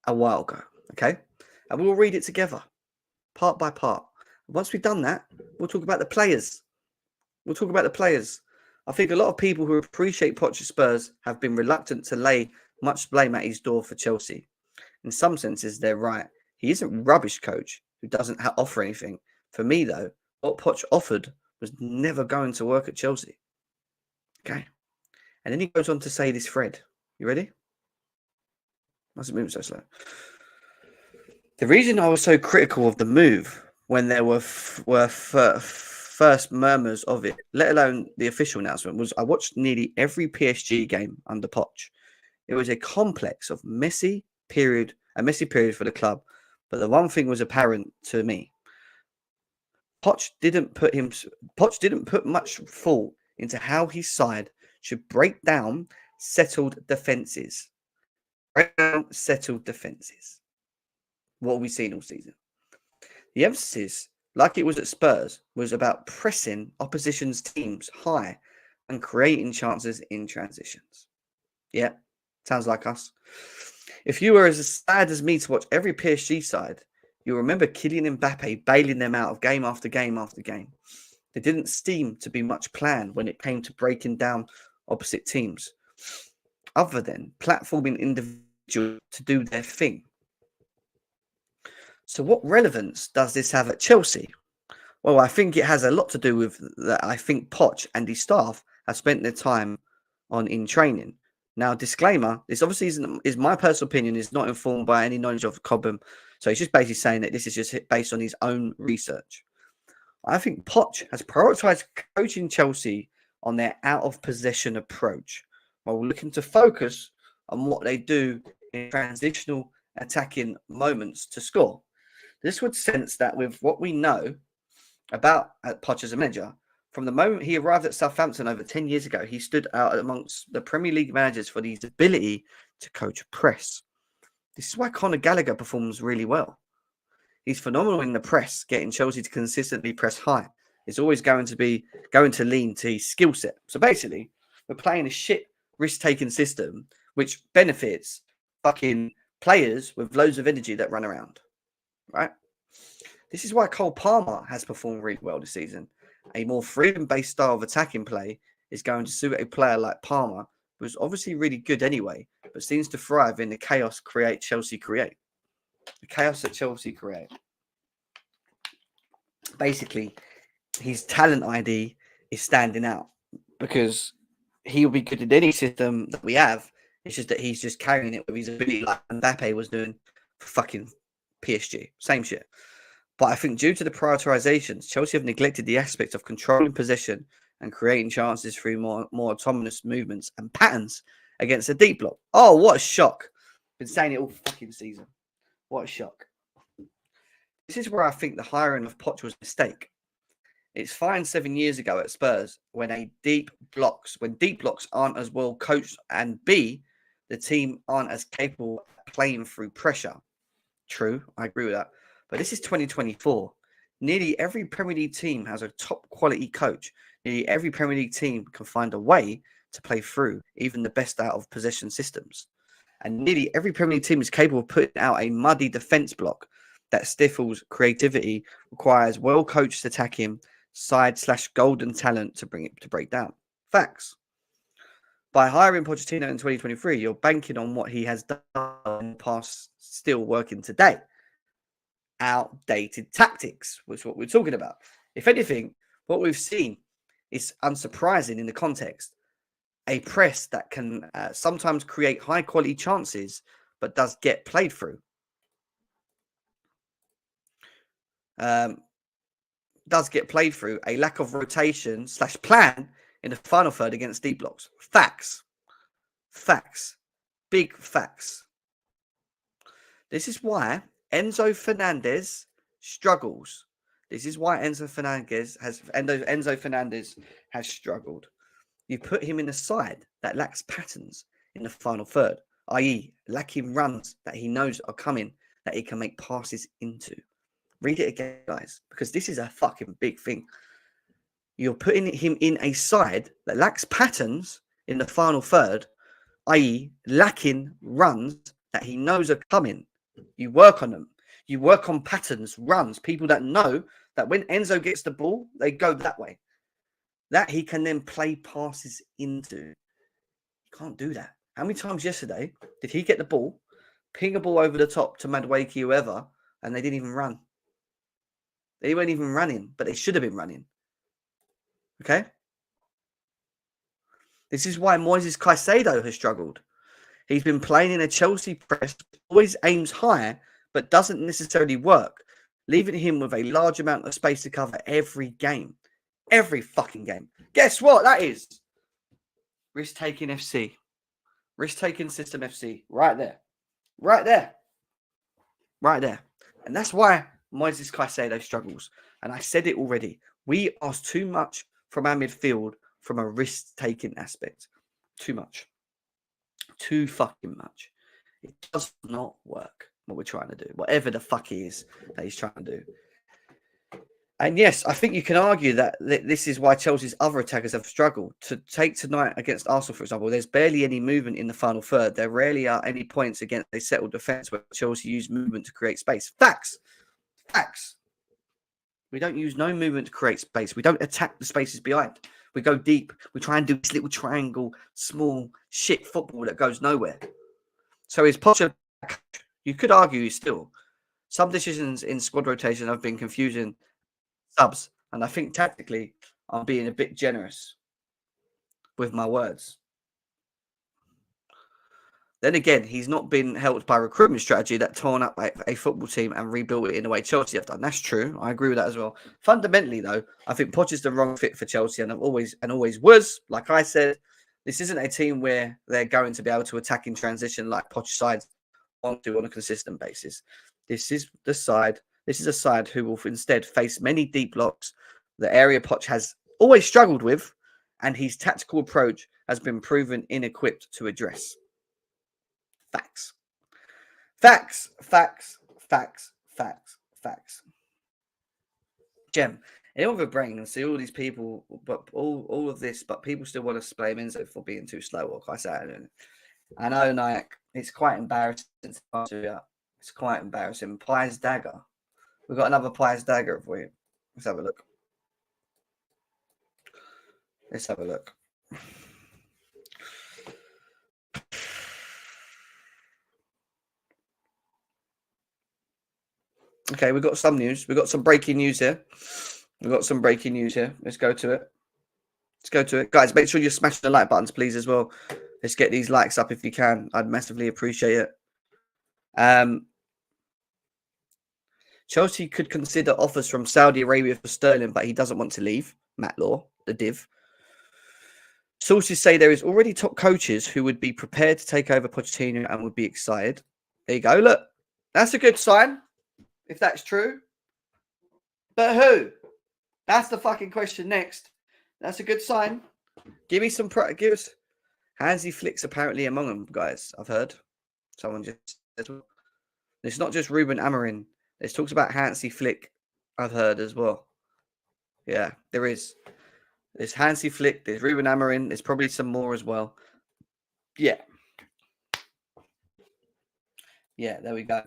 a while ago, okay? And we'll read it together, part by part. Once we've done that, we'll talk about the players. We'll talk about the players. I think a lot of people who appreciate Poch at Spurs have been reluctant to lay much blame at his door for Chelsea. In some senses, they're right. He isn't a rubbish coach who doesn't offer anything. For me, though, what Poch offered was never going to work at Chelsea. Okay. And then he goes on to say this thread. You ready? Must have moved so slow. The reason I was so critical of the move when there were first murmurs of it, let alone the official announcement, was I watched nearly every PSG game under Poch. It was a complex of messy period for the club. But the one thing was apparent to me. Poch didn't put much thought into how his side should break down settled defences. What have we seen all season? The emphasis, like it was at Spurs, was about pressing opposition's teams high and creating chances in transitions. Yeah, sounds like us. If you were as sad as me to watch every PSG side, you'll remember Kylian Mbappe bailing them out of game after game after game. There didn't seem to be much plan when it came to breaking down opposite teams, other than platforming individuals to do their thing. So what relevance does this have at Chelsea? Well, I think it has a lot to do with that. I think Poch and his staff have spent their time in training. Now, disclaimer, this obviously is my personal opinion, is not informed by any knowledge of Cobham. So he's just basically saying that this is just based on his own research. I think Poch has prioritised coaching Chelsea on their out-of-possession approach while looking to focus on what they do in transitional attacking moments to score. This would sense that with what we know about Poch as a manager, from the moment he arrived at Southampton over 10 years ago, he stood out amongst the Premier League managers for his ability to coach press. This is why Conor Gallagher performs really well. He's phenomenal in the press, getting Chelsea to consistently press high. It's always going to lean to his skill set. So basically, we're playing a shit risk-taking system which benefits fucking players with loads of energy that run around, right? This is why Cole Palmer has performed really well this season. A more freedom-based style of attacking play is going to suit a player like Palmer, who's obviously really good anyway, but seems to thrive in the chaos Chelsea create. The chaos that Chelsea create. Basically, his talent ID is standing out because he'll be good in any system that we have. It's just that he's just carrying it with his ability like Mbappe was doing for fucking PSG. Same shit. But I think due to the prioritizations, Chelsea have neglected the aspect of controlling possession and creating chances through more autonomous movements and patterns against a deep block. Oh, what a shock. Been saying it all fucking season. What a shock. This is where I think the hiring of Poch was a mistake. It's fine 7 years ago at Spurs when deep blocks aren't as well coached, and B, the team aren't as capable of playing through pressure. True, I agree with that. But this is 2024. Nearly every Premier League team has a top quality coach. Nearly every Premier League team can find a way to play through even the best out of possession systems. And nearly every Premier League team is capable of putting out a muddy defence block that stifles creativity, requires well-coached attacking side/golden talent to break down. Facts. By hiring Pochettino in 2023, you're banking on what he has done in the past, still working today. Outdated tactics, which is what we're talking about. If anything, what we've seen is unsurprising in the context. A press that can sometimes create high-quality chances, but does get played through. A lack of rotation/plan in the final third against deep blocks. Facts. Big facts. This is why Enzo Fernandez struggles. Enzo Fernandez has struggled. You put him in a side that lacks patterns in the final third, i.e. lacking runs that he knows are coming, that he can make passes into. Read it again, guys, because this is a fucking big thing. You're putting him in a side that lacks patterns in the final third, i.e. lacking runs that he knows are coming. You work on them. You work on patterns, runs, people that know that when Enzo gets the ball, they go that way. That he can then play passes into. You can't do that. How many times yesterday did he get the ball, ping a ball over the top to Mudryk, whoever, and they didn't even run? They weren't even running, but they should have been running. Okay? This is why Moises Caicedo has struggled. He's been playing in a Chelsea press, always aims high, but doesn't necessarily work, leaving him with a large amount of space to cover every game. Every fucking game. Guess what that is? Risk-taking FC. Risk-taking system FC. Right there. Right there. Right there. And that's why Moises Caicedo struggles. And I said it already. We ask too much from our midfield from a risk-taking aspect. Too much. Too fucking much. It does not work, what we're trying to do. Whatever the fuck he is that he's trying to do. And yes, I think you can argue that this is why Chelsea's other attackers have struggled. To take tonight against Arsenal, for example, there's barely any movement in the final third. There rarely are any points against a settled defence where Chelsea use movement to create space. Facts. We don't use no movement to create space. We don't attack the spaces behind. We go deep. We try and do this little triangle, small shit football that goes nowhere. So is Pochettino? You could argue he's still. Some decisions in squad rotation have been confusing subs, and I think tactically I'm being a bit generous with my words. Then again, he's not been helped by recruitment strategy that torn up a football team and rebuilt it in the way Chelsea have done. That's true. I agree with that as well. Fundamentally, though, I think Poch is the wrong fit for Chelsea, and always was. Like I said, this isn't a team where they're going to be able to attack in transition like Poch sides want to on a consistent basis. This is a side who will instead face many deep blocks, the area Poch has always struggled with, and his tactical approach has been proven inequipped to address. Facts. Gem, anyone with a brain and see all these people, but all of this, but people still want to blame Enzo for being too slow. Or I say, I know, Nike. It's quite embarrassing. It's quite embarrassing. Pies Dagger. We've got another Pies Dagger for you. Let's have a look. Okay, we've got some news. We've got some breaking news here. Let's go to it. Guys, make sure you smash the like buttons, please, as well. Let's get these likes up if you can. I'd massively appreciate it. Chelsea could consider offers from Saudi Arabia for Sterling, but he doesn't want to leave. Matt Law, the div. Sources say there is already top coaches who would be prepared to take over Pochettino and would be excited. There you go. Look, that's a good sign, if that's true. But who? That's the fucking question next. That's a good sign. Give me some. Give us. Hansi Flick's apparently among them, guys. I've heard. Someone just said. It's not just Ruben Amorim. There's talks about Hansi Flick. I've heard as well. Yeah, there is. There's Hansi Flick. There's Ruben Amorim. There's probably some more as well. Yeah. Yeah, there we go.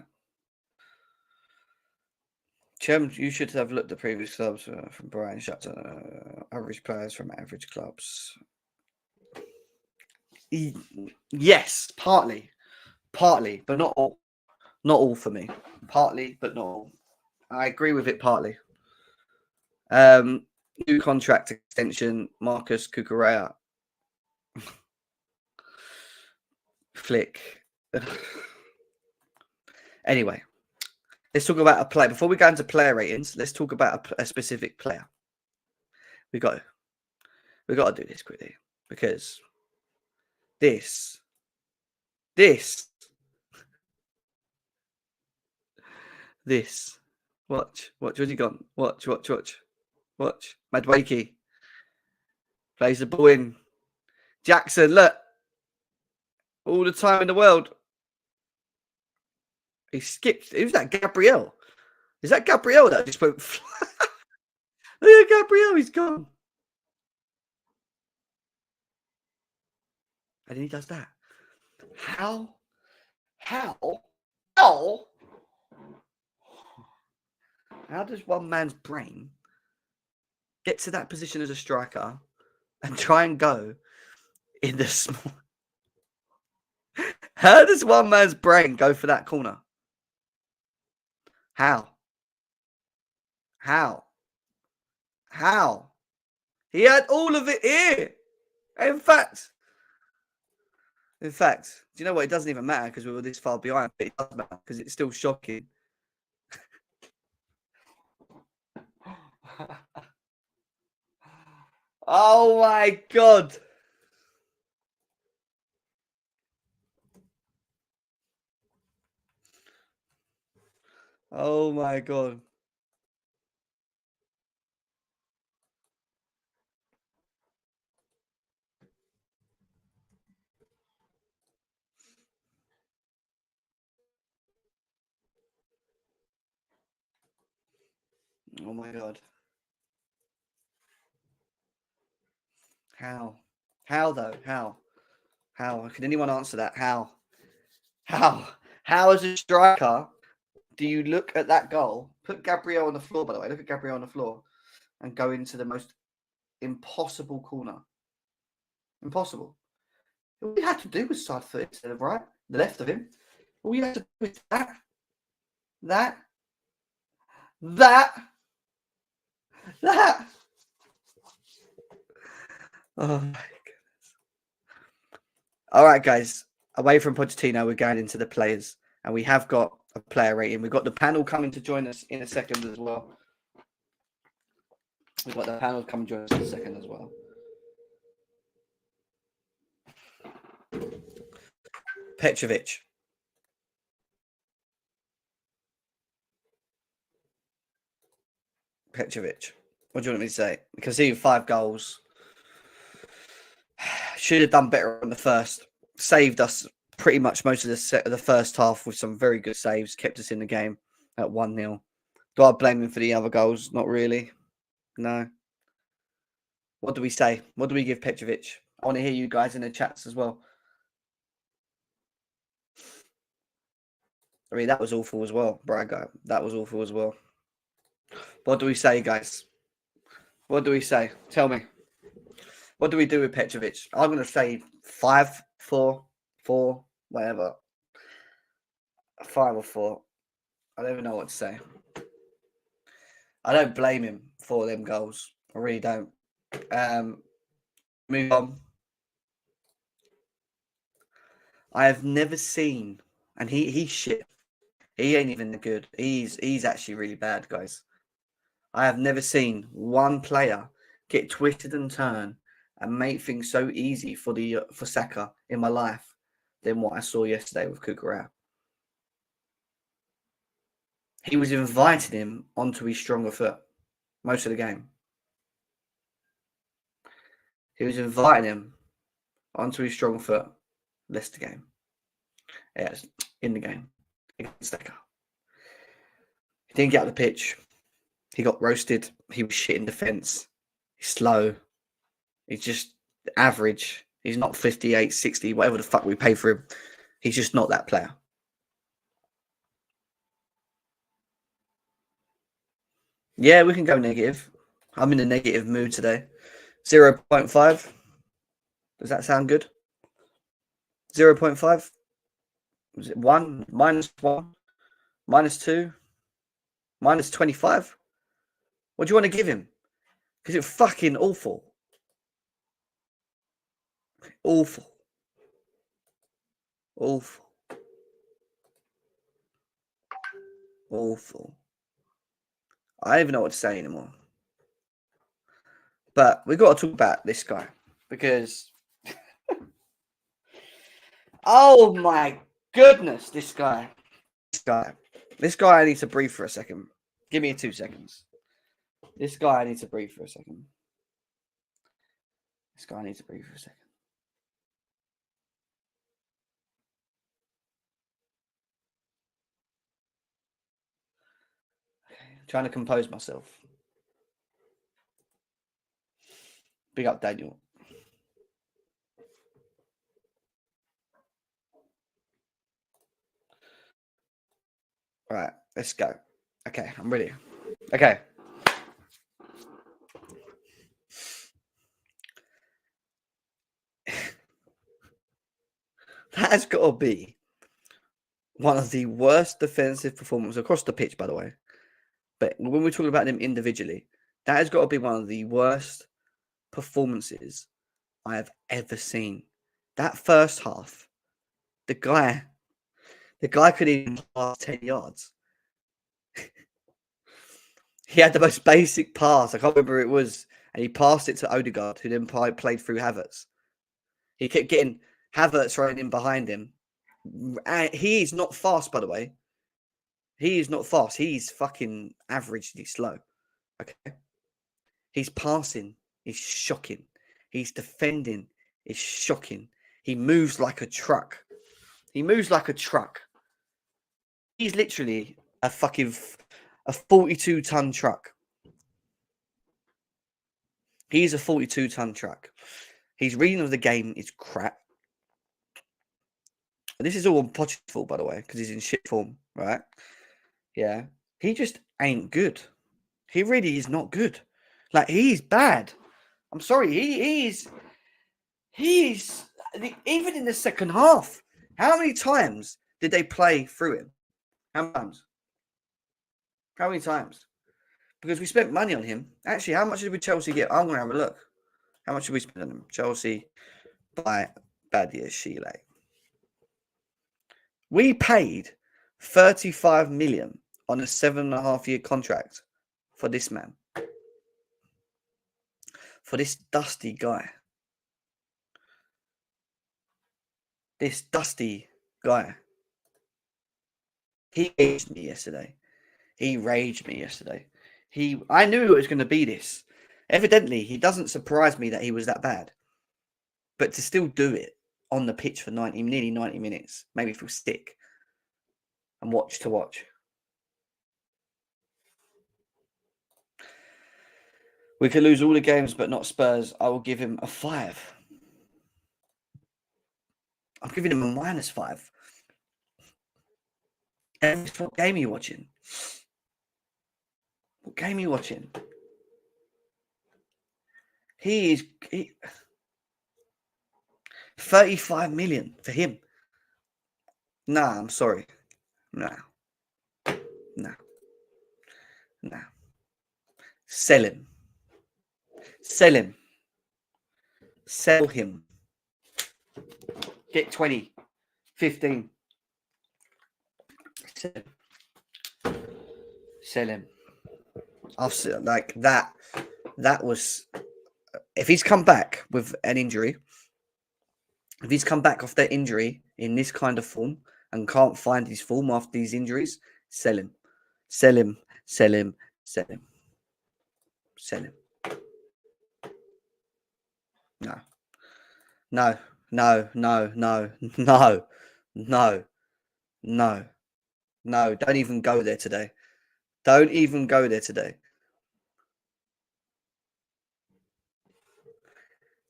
Chem, you should have looked at previous clubs from Brian Shutter. Average players from average clubs. Yes, partly, but not all. Not all for me. Partly, but not all. I agree with it partly. New contract extension, Marcus Cucurella. Flick. Anyway, let's talk about a player. Before we go into player ratings, let's talk about a specific player. We got to do this quickly because this. Watch. Where's he gone? Watch. Mudryk plays the ball in. Jackson, look. All the time in the world. He skipped. Who's that? Gabriel. Is that Gabriel that just went? Look at Gabriel. He's gone. And then he does that. How does one man's brain get to that position as a striker and try and go in the small? How does one man's brain go for that corner? How? He had all of it here. In fact, do you know what? It doesn't even matter because we were this far behind, but it does matter because it's still shocking. Oh my God. Oh my God. Oh my God. How? How though? How? Can anyone answer that? How? How as a striker do you look at that goal? Put Gabriel on the floor, by the way. Look at Gabriel on the floor and go into the most impossible corner. Impossible. All you had to do was side foot instead of right, the left of him. All you had to do was that. Oh my goodness. All right, guys. Away from Pochettino, we're going into the players. And we have got a player rating. We've got the panel coming to join us in a second as well. We've got the panel coming to join us in a second as well. Petrovic. What do you want me to say? Because he had 5 goals. Should have done better on the first. Saved us pretty much most of the first half with some very good saves. Kept us in the game at 1-0. Do I blame him for the other goals? Not really. No. What do we say? What do we give Petrovic? I want to hear you guys in the chats as well. I mean, that was awful as well, Braga. That was awful as well. What do we say, guys? What do we say? Tell me. What do we do with Petrovic? I'm going to say 5, 4, 4, whatever. 5 or 4. I don't even know what to say. I don't blame him for them goals. I really don't. Move on. I have never seen, and he's shit. He ain't even good. He's actually really bad, guys. I have never seen one player get twisted and turned and make things so easy for Saka in my life than what I saw yesterday with Cucurella. He was inviting him onto his stronger foot most of the game. He was inviting him onto his strong foot. Leicester game. Yes, in the game against Stacker. He didn't get out the pitch. He got roasted. He was shit in defence. He's slow. He's just average. He's not 58, 60, whatever the fuck we pay for him. He's just not that player. Yeah, we can go negative. I'm in a negative mood today. 0.5. Does that sound good? 0.5? Was it 1? -1? -2? -25? What do you want to give him? Because it's fucking awful. Awful. Awful. Awful. I don't even know what to say anymore. But we've got to talk about this guy. Because... oh my goodness, this guy. This guy I need to breathe for a second. Give me 2 seconds. This guy I need to breathe for a second. This guy I need to breathe for a second. Okay, I'm trying to compose myself. Big up, Daniel. All right, let's go. Okay, I'm ready. Okay. That has got to be one of the worst defensive performances across the pitch, by the way. But when we're talking about them individually, that has got to be one of the worst performances I have ever seen. That first half, the guy couldn't even pass 10 yards. He had the most basic pass. I can't remember who it was. And he passed it to Odegaard, who then played through Havertz. He kept getting Havertz running in behind him. He is not fast, by the way. He is not fast. He's fucking averagely slow. Okay. He's passing. He's shocking. He's defending. He's shocking. He moves like a truck. He moves like a truck. He's literally a 42-ton truck. He's a 42-ton truck. His reading of the game is crap. This is all on Pochettino's fault, by the way, because he's in shit form, right? Yeah. He just ain't good. He really is not good. Like, he's bad. I'm sorry. He's even in the second half. How many times did they play through him? How many times? How many times? Because we spent money on him. Actually, how much did we Chelsea get? I'm going to have a look. How much did we spend on him? Chelsea by Badia Chile. We paid 35 million on a 7.5-year contract for this man. For this dusty guy. This dusty guy. He raged me yesterday. I knew it was going to be this. Evidently, he doesn't surprise me that he was that bad. But to still do it on the pitch for nearly 90 minutes, maybe feel sick and watch. We could lose all the games, but not Spurs. I will give him a 5. I'm giving him a -5. And what game are you watching? What game are you watching? He is 35 million for him. Nah, I'm sorry. Nah. Sell him. Sell him. Get 20, 15. Sell him. Like that. That was. If he's come back with an injury, if he's come back off that injury in this kind of form and can't find his form after these injuries, sell him. Sell him. No. No, no, no, no, no, no, no, no. Don't even go there today. Don't even go there today.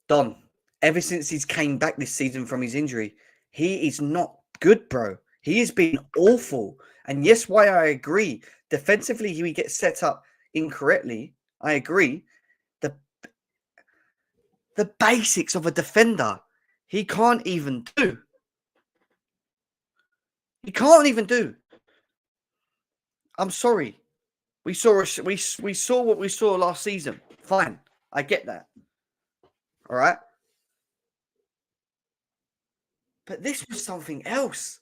Don, ever since he's came back this season from his injury, he is not good, bro. He has been awful. And yes, why I agree. Defensively, he gets set up incorrectly. I agree. The the basics of a defender, he can't even do. He can't even do. I'm sorry. We saw what we saw last season. Fine. I get that. All right. But this was something else.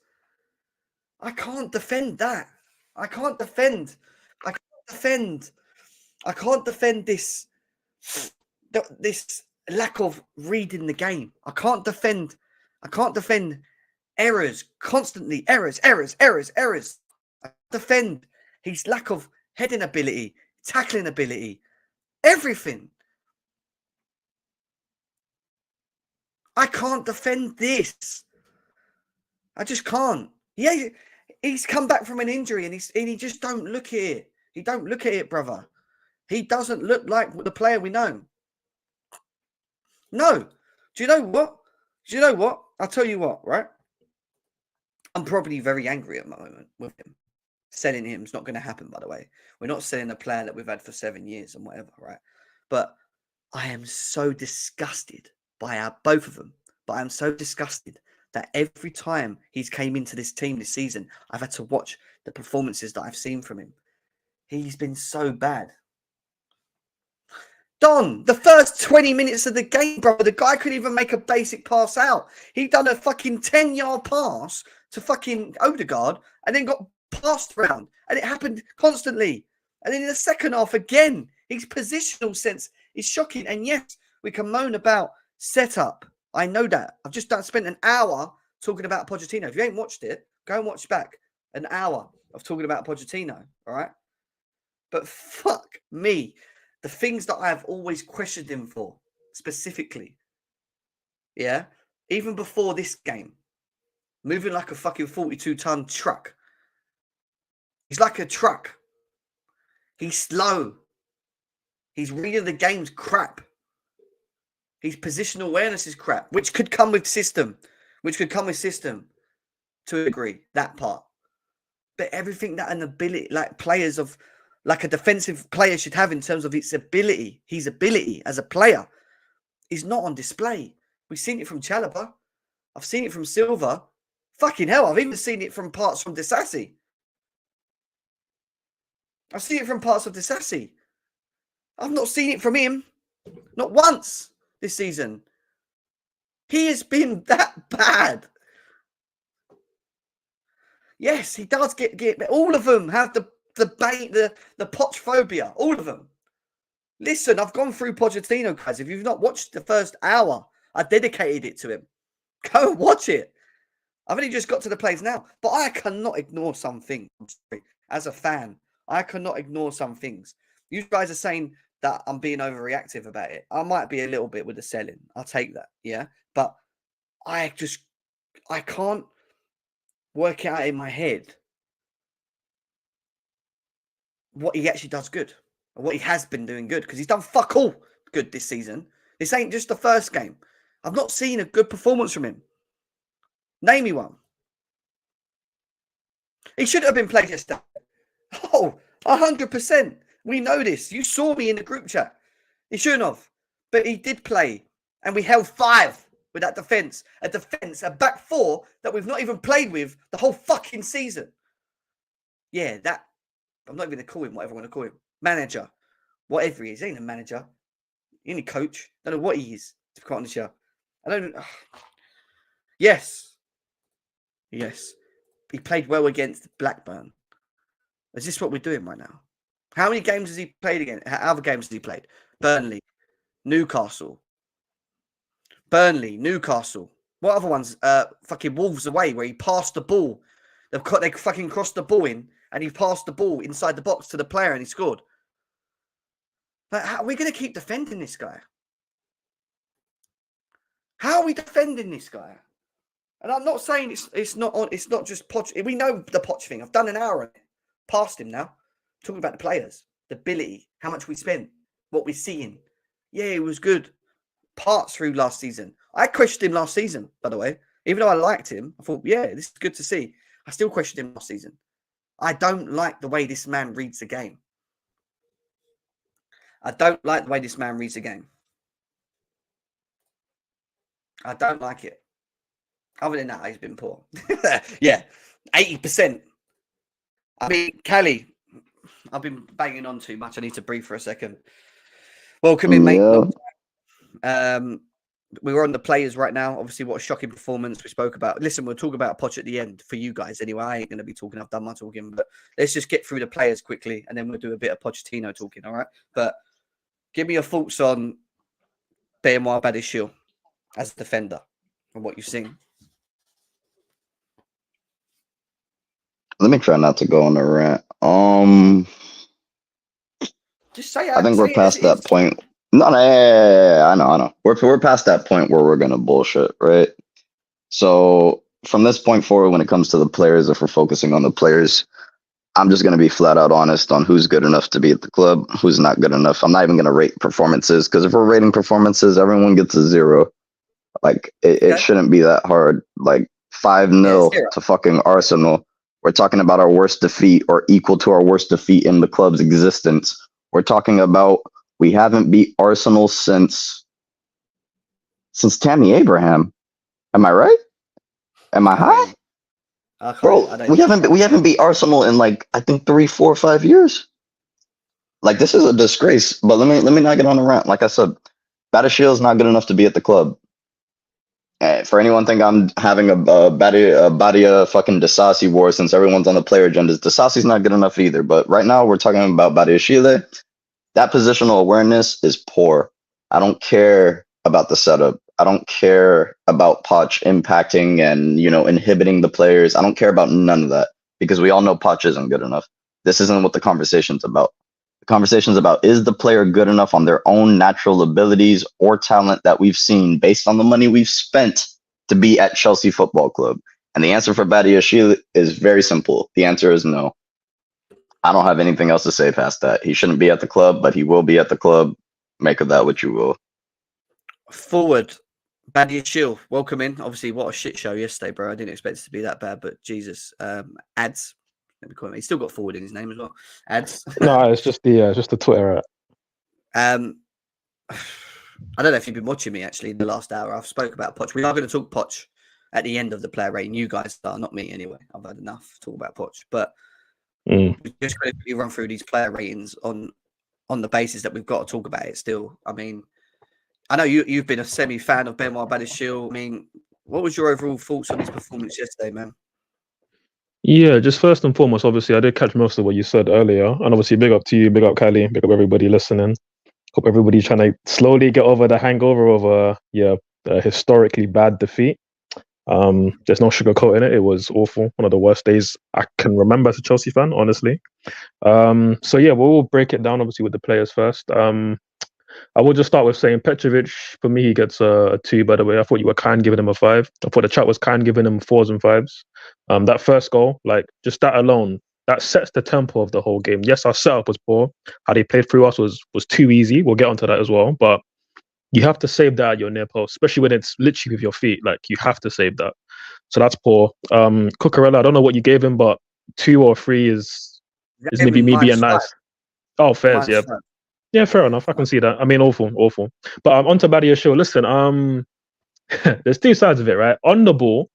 I can't defend that. I can't defend. I can't defend. I can't defend this lack of reading the game. I can't defend errors constantly. Errors. I defend his lack of heading ability, tackling ability, everything. I can't defend this. I just can't. Yeah, he's come back from an injury and he just don't look at it. He don't look at it, brother. He doesn't look like the player we know. No. Do you know what? I'll tell you what, right? I'm probably very angry at the moment with him. Selling him is not going to happen, by the way. We're not selling a player that we've had for 7 years and whatever, right? But I am so disgusted by both of them. But I'm so disgusted that every time he's came into this team this season, I've had to watch the performances that I've seen from him. He's been so bad. Don, the first 20 minutes of the game, bro, the guy couldn't even make a basic pass out. He done a fucking 10-yard pass to fucking Odegaard and then got passed around. And it happened constantly. And then in the second half, again, his positional sense is shocking. And yes, we can moan about setup. I know that. I've just spent an hour talking about Pochettino. If you ain't watched it, go and watch back an hour of talking about Pochettino, all right? But fuck me. The things that I've always questioned him for, specifically, yeah, even before this game, moving like a fucking 42-ton truck. He's like a truck. He's slow. He's reading the game's crap. His positional awareness is crap, which could come with system. To a degree, that part. But everything that an ability, like players of, like a defensive player should have in terms of his ability as a player, is not on display. We've seen it from Chalobah. I've seen it from Silva. Fucking hell, I've even seen it from parts from Disassi. I've seen it from parts of Disassi. I've not seen it from him. Not once this season. He has been that bad. Yes, he does get all of them have the Poch phobia. All of them. Listen, I've gone through Pochettino, guys. If you've not watched the first hour, I dedicated it to him. Go and watch it. I've only just got to the plays now. But I cannot ignore some things. As a fan, I cannot ignore some things. You guys are saying that I'm being overreactive about it. I might be a little bit with the selling. I'll take that. Yeah. But I can't work out in my head what he actually does good. What he has been doing good, because he's done fuck all good this season. This ain't just the first game. I've not seen a good performance from him. Name me one. He should have been played yesterday. Oh, 100%. We know this. You saw me in the group chat. He shouldn't have. But he did play. And we held 5 with that defence. A back 4 that we've not even played with the whole fucking season. Yeah, that. I'm not even going to call him whatever I want to call him. Manager. Whatever he is. He ain't a manager. He ain't a coach. Don't know what he is, to be quite honest. I don't. Yes. He played well against Blackburn. Is this what we're doing right now? How many games has he played again? How other games has he played? Burnley. Newcastle. What other ones? Fucking Wolves away, where he passed the ball. They fucking crossed the ball in, and he passed the ball inside the box to the player, and he scored. Like, how are we going to keep defending this guy? How are we defending this guy? And I'm not saying it's not just Poch. We know the Poch thing. I've done an hour on it. Past him now. Talking about the players, the ability, how much we spent, what we're seeing. Yeah, it was good. Parts through last season. I questioned him last season, by the way. Even though I liked him, I thought, yeah, this is good to see. I still questioned him last season. I don't like the way this man reads the game. I don't like the way this man reads the game. I don't like it. Other than that, he's been poor. Yeah, 80%. I mean, Callie, I've been banging on too much. I need to breathe for a second. Welcome in, mate. We were on the players right now. Obviously, what a shocking performance we spoke about. Listen, we'll talk about Poch at the end for you guys anyway. I ain't going to be talking. I've done my talking. But let's just get through the players quickly, and then we'll do a bit of Pochettino talking, all right? But give me your thoughts on Benoit Badiashile as a defender and what you've seen.
Let me try not to go on a rant.
Just say
I think we're past that point. No, I know. We're past that point where we're gonna bullshit, right? So from this point forward, when it comes to the players, if we're focusing on the players, I'm just gonna be flat out honest on who's good enough to be at the club, who's not good enough. I'm not even gonna rate performances, because if we're rating performances, everyone gets a 0. Like it shouldn't be that hard. Like 5-0 to fucking Arsenal. We're talking about our worst defeat or equal to our worst defeat in the club's existence. We're talking about we haven't beat Arsenal since Tammy Abraham. Am I right? Am I high? Bro, we haven't beat Arsenal in like I think 3, 4, 5 years. Like this is a disgrace. But let me not get on a rant. Like I said, Badiashile is not good enough to be at the club. For anyone think I'm having a Badia fucking Disasi war since everyone's on the player agendas, Disasi's not good enough either. But right now we're talking about Badiashile. That positional awareness is poor. I don't care about the setup. I don't care about Poch impacting and inhibiting the players. I don't care about none of that because we all know Poch isn't good enough. This isn't what the conversation's about. The conversation's about, is the player good enough on their own natural abilities or talent that we've seen based on the money we've spent to be at Chelsea Football Club? And the answer for Badiashile is very simple. The answer is no. I don't have anything else to say past that. He shouldn't be at the club, but he will be at the club. Make of that what you will.
Forward, Badiashile, welcome in. Obviously, what a shit show yesterday, bro. I didn't expect it to be that bad, but Jesus. Ads. Let me call him. He's still got forward in his name as well. Ads.
No, it's just the Twitter.
I don't know if you've been watching me actually in the last hour. I've spoke about Poch. We are going to talk Poch at the end of the player rating. You guys are, not me anyway. I've had enough to talk about Poch, but we're just going to run through these player ratings on the basis that we've got to talk about it still. I mean, I know you've been a semi-fan of Benoit Badiashile. I mean, what was your overall thoughts on his performance yesterday, man?
Yeah, just first and foremost, obviously, I did catch most of what you said earlier. And obviously, big up to you, big up Callie, big up everybody listening. Hope everybody's trying to slowly get over the hangover of a historically bad defeat. There's no sugarcoating it. It was awful. One of the worst days I can remember as a Chelsea fan, honestly. So yeah, we'll break it down, obviously, with the players first. I will just start with saying Petrovic, for me, he gets a 2, by the way. I thought you were kind giving him a 5. I thought the chat was kind giving him 4s and 5s. That first goal, like, just that alone, that sets the tempo of the whole game. Yes, our setup was poor. How they played through us was too easy. We'll get onto that as well. But you have to save that at your near post, especially when it's literally with your feet. Like, you have to save that. So that's poor. Cucurella, I don't know what you gave him, but 2 or 3 is maybe me being nice. Oh, fairs, yeah. 5. Yeah, fair enough. I can see that. I mean, awful. But on to Badiashile. Listen, there's 2 sides of it, right? On the ball,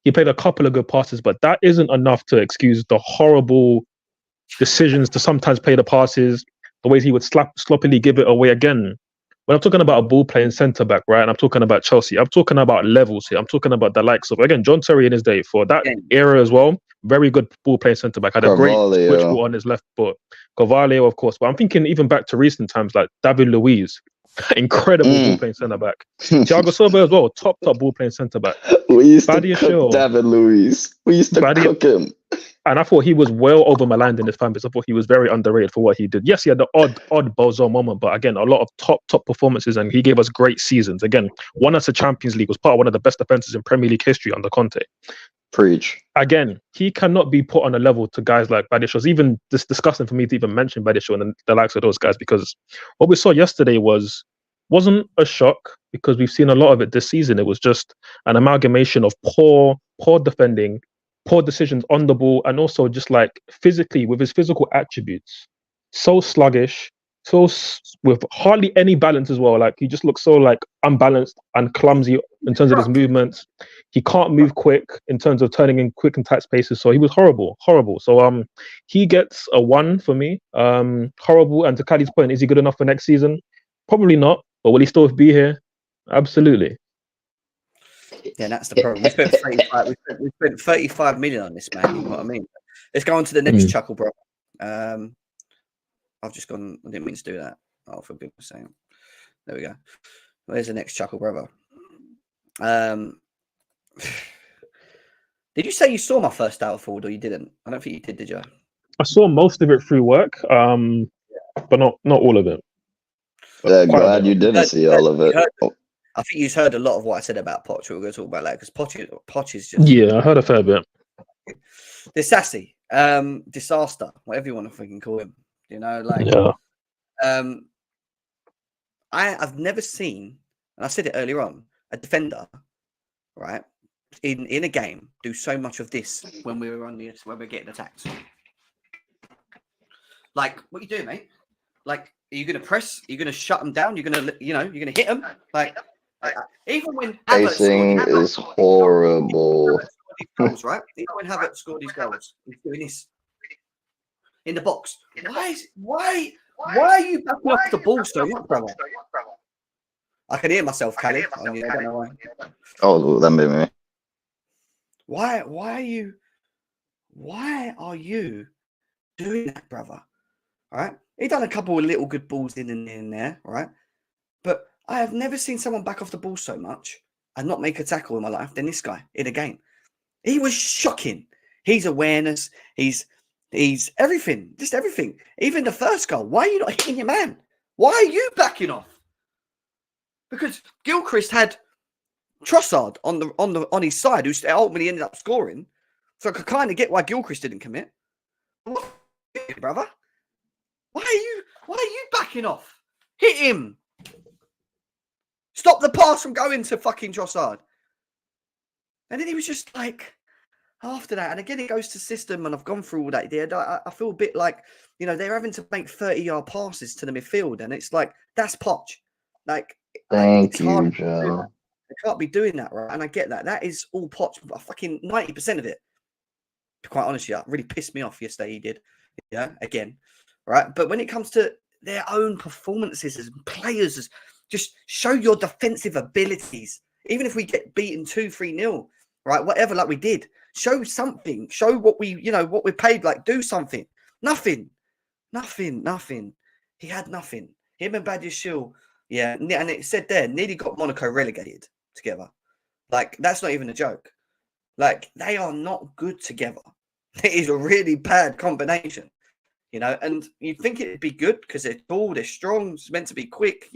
he played a couple of good passes, but that isn't enough to excuse the horrible decisions to sometimes play the passes, the ways he would sloppily give it away again. When I'm talking about a ball playing centre back, right, and I'm talking about Chelsea, I'm talking about levels here. I'm talking about the likes of, again, John Terry in his day for that era as well. Very good ball playing centre back. Had a great switch ball on his left foot. Carvalho, of course, but I'm thinking even back to recent times like David Luiz. Incredible ball playing centre back. Thiago Silva as well, top ball playing centre back.
We used to
Badiashile.
cook David Luiz. We used to cook him.
And I thought he was well over maligned in his fan base. I thought he was very underrated for what he did. Yes, he had the odd bozo moment, but again, a lot of top performances, and he gave us great seasons. Again, won us a Champions League, was part of one of the best defenses in Premier League history under Conte.
Preach.
Again, he cannot be put on a level to guys like Badiashile. It's even disgusting for me to even mention Badiashile and the likes of those guys, because what we saw yesterday wasn't a shock, because we've seen a lot of it this season. It was just an amalgamation of poor defending, poor decisions on the ball, and also just like physically, with his physical attributes, so sluggish, with hardly any balance as well. Like, he just looks so like unbalanced and clumsy in terms of his movements. He can't move quick in terms of turning in quick and tight spaces. So he was horrible. So he gets a 1 for me. Horrible. And to Callie's point, is he good enough for next season? Probably not. But will he still be here? Absolutely.
Yeah, that's the problem. We spent 35 million on this, man. You know what I mean? Let's go on to the next chuckle, bro. I've just gone. I didn't mean to do that. Oh, for goodness sake. There we go. Where's the next chuckle, brother? Did you say you saw my first outfield, or you didn't? I don't think you did you?
I saw most of it through work, but not all of it.
Yeah, glad you didn't see all of it.
I think you've heard a lot of what I said about Poch. We're going to talk about that, because Poch is just...
Yeah, I heard a fair bit.
They're sassy. Disaster, whatever you want to freaking call him. You know, like...
Yeah.
I've never seen, and I said it earlier on, a defender, right, in a game do so much of this when when we're getting attacked. Like, what are you doing, mate? Like, are you going to press? Are you going to shut them down? You're going to, you're going to hit them? Like even when
Havertz is horrible.
Goals, right? Even when Havertz scored these goals, he's doing this in the box. Why are you backing off the ball so much, brother? I can hear myself, Callie. I don't know why.
Oh, that made me.
Why are you doing that, brother? All right. He done a couple of little good balls in there, right? But I have never seen someone back off the ball so much and not make a tackle in my life than this guy in a game. He was shocking. His awareness, he's everything, just everything. Even the first goal. Why are you not hitting your man? Why are you backing off? Because Gilchrist had Trossard on his side, who ultimately ended up scoring. So I could kind of get why Gilchrist didn't commit. What, brother? Why are you backing off? Hit him. Stop the pass from going to fucking Trossard. And then he was just like, after that, and again, it goes to system, and I've gone through all that. I feel a bit like, they're having to make 30-yard passes to the midfield, and it's like, that's Poch. Like,
thank you, Joe.
They can't be doing that, right? And I get that. That is all Poch, fucking 90% of it. To be quite honest, yeah, really pissed me off yesterday. He did, again, right? But when it comes to their own performances as players, just show your defensive abilities. Even if we get beaten 2-3-0, right? Whatever, like we did. Show something. Show what what we're paid. Like, do something. Nothing. He had nothing. Him and Badiashile, yeah. And it said there, nearly got Monaco relegated together. Like, that's not even a joke. Like, they are not good together. It is a really bad combination, And you'd think it'd be good because they're tall, they're strong, it's meant to be quick,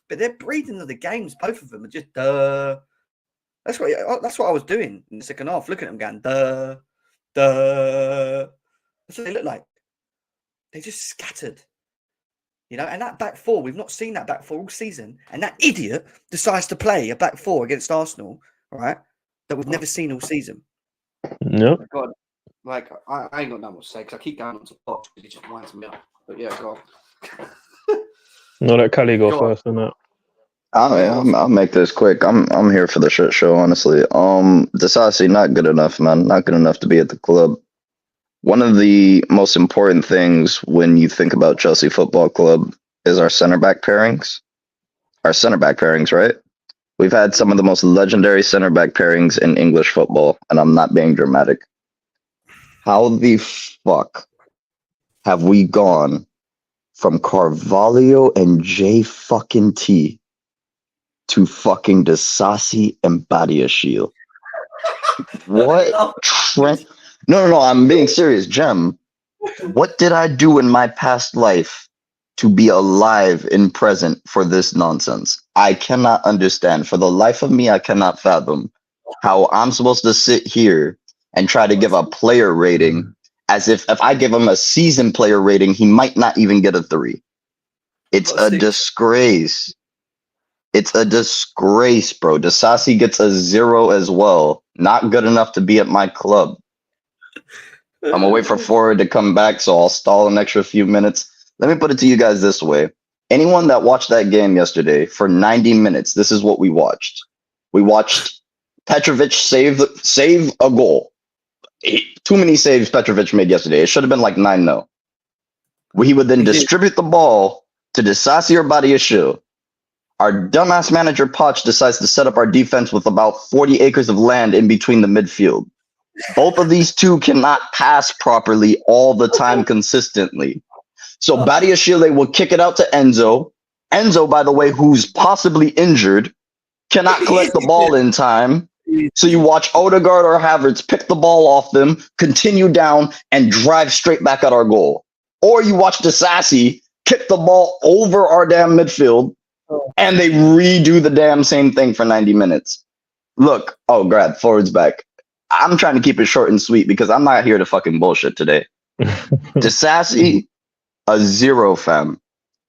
But they're breathing of the games. Both of them are just That's what I was doing in the second half, looking at them going, That's what they look like. They just scattered. And that back four, we've not seen that back four all season. And that idiot decides to play a back four against Arsenal, right? That we've never seen all season.
No.
Oh God, like, I ain't got nothing to say because I keep going on to Poch because he just winds me up. But yeah, go on.
No, let Callie go first on that.
I'll make this quick. I'm here for the shit show, honestly. Disasi, not good enough, man. Not good enough to be at the club. One of the most important things when you think about Chelsea Football Club is our center back pairings. Our center back pairings, right? We've had some of the most legendary center back pairings in English football, and I'm not being dramatic. How the fuck have we gone from Carvalho and J fucking T to fucking Disasi and Badiashile. What trend? No, I'm being serious, Gem. What did I do in my past life to be alive in present for this nonsense? I cannot understand. For the life of me, I cannot fathom how I'm supposed to sit here and try to give a player rating as if I give him a season player rating, he might not even get a 3. It's a disgrace. It's a disgrace, bro. Disasi gets a 0 as well. Not good enough to be at my club. I'm gonna wait for Forward to come back, so I'll stall an extra few minutes. Let me put it to you guys this way. Anyone that watched that game yesterday for 90 minutes, this is what we watched. We watched Petrovic save a goal. Too many saves Petrovic made yesterday. It should have been like 9-0. He would then distribute the ball to Disasi or Badiashile. Our dumbass manager Poch decides to set up our defense with about 40 acres of land in between the midfield. Both of these two cannot pass properly all the time consistently. So Badiashile will kick it out to Enzo. Enzo, by the way, who's possibly injured, cannot collect the ball in time. So you watch Odegaard or Havertz pick the ball off them, continue down, and drive straight back at our goal. Or you watch Disasi kick the ball over our damn midfield, and they redo the damn same thing for 90 minutes. Look, Grad, Forward's back. I'm trying to keep it short and sweet because I'm not here to fucking bullshit today. Disasi, a 0, fam.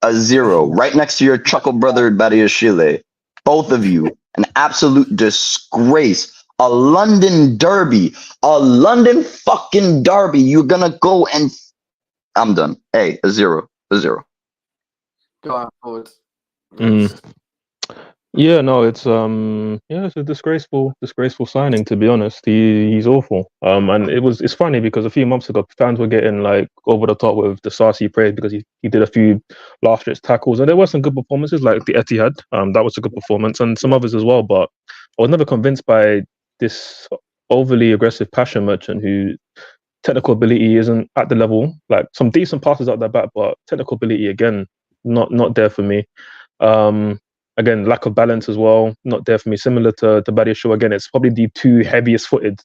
A 0. Right next to your chuckle brother, Badiashile. Both of you, an absolute disgrace. A London derby. A London fucking derby. You're gonna go and... I'm done. Hey, a 0. A 0.
Go on, Forward.
Yeah, no, it's a disgraceful signing, to be honest. He's awful. And it's funny because a few months ago fans were getting like over the top with Disasi praise because he did a few last stretch tackles, and there were some good performances like the Etihad. That was a good performance, and some others as well. But I was never convinced by this overly aggressive passion merchant who technical ability isn't at the level. Like some decent passes out the back, but technical ability again not there for me. Again, lack of balance as well, not there for me. Similar to Badiashile, again, it's probably the two heaviest footed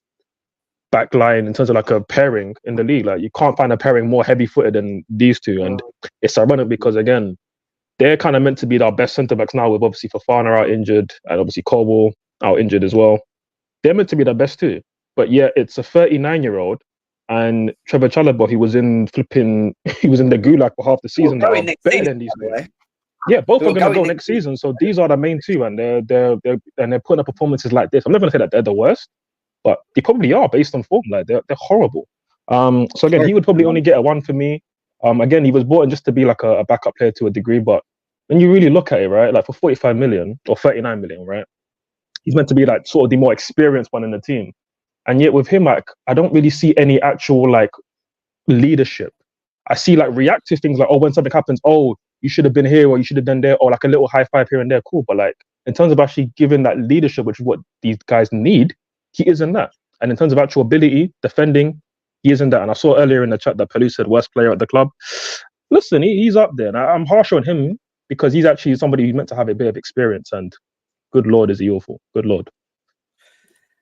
back line in terms of like a pairing in the league. Like you can't find a pairing more heavy footed than these two. And it's ironic because again, they're kind of meant to be our best centre backs now with obviously Fofana out injured and obviously Colwell out injured as well. They're meant to be the best too. But yeah, it's a 39-year-old and Trevor Chalobah, he was in the gulag for half the season now. Better than these guys. Yeah, both are going to go next season. So these are the main two, and they're putting up performances like this. I'm not going to say that they're the worst, but they probably are based on form. Like they're horrible. So again, he would probably only get a 1 for me. Again, he was brought in just to be like a backup player to a degree, but when you really look at it, right, like for 45 million or 39 million, right, he's meant to be like sort of the more experienced one in the team, and yet with him, like I don't really see any actual like leadership. I see like reactive things like, oh, when something happens, oh, you should have been here or you should have done there, or like a little high five here and there, cool. But like in terms of actually giving that leadership, which is what these guys need, he isn't that. And in terms of actual ability, defending, he isn't that. And I saw earlier in the chat that Pelu said worst player at the club. Listen, he's up there. And I'm harsh on him because he's actually somebody who's meant to have a bit of experience. And good Lord, is he awful. Good Lord.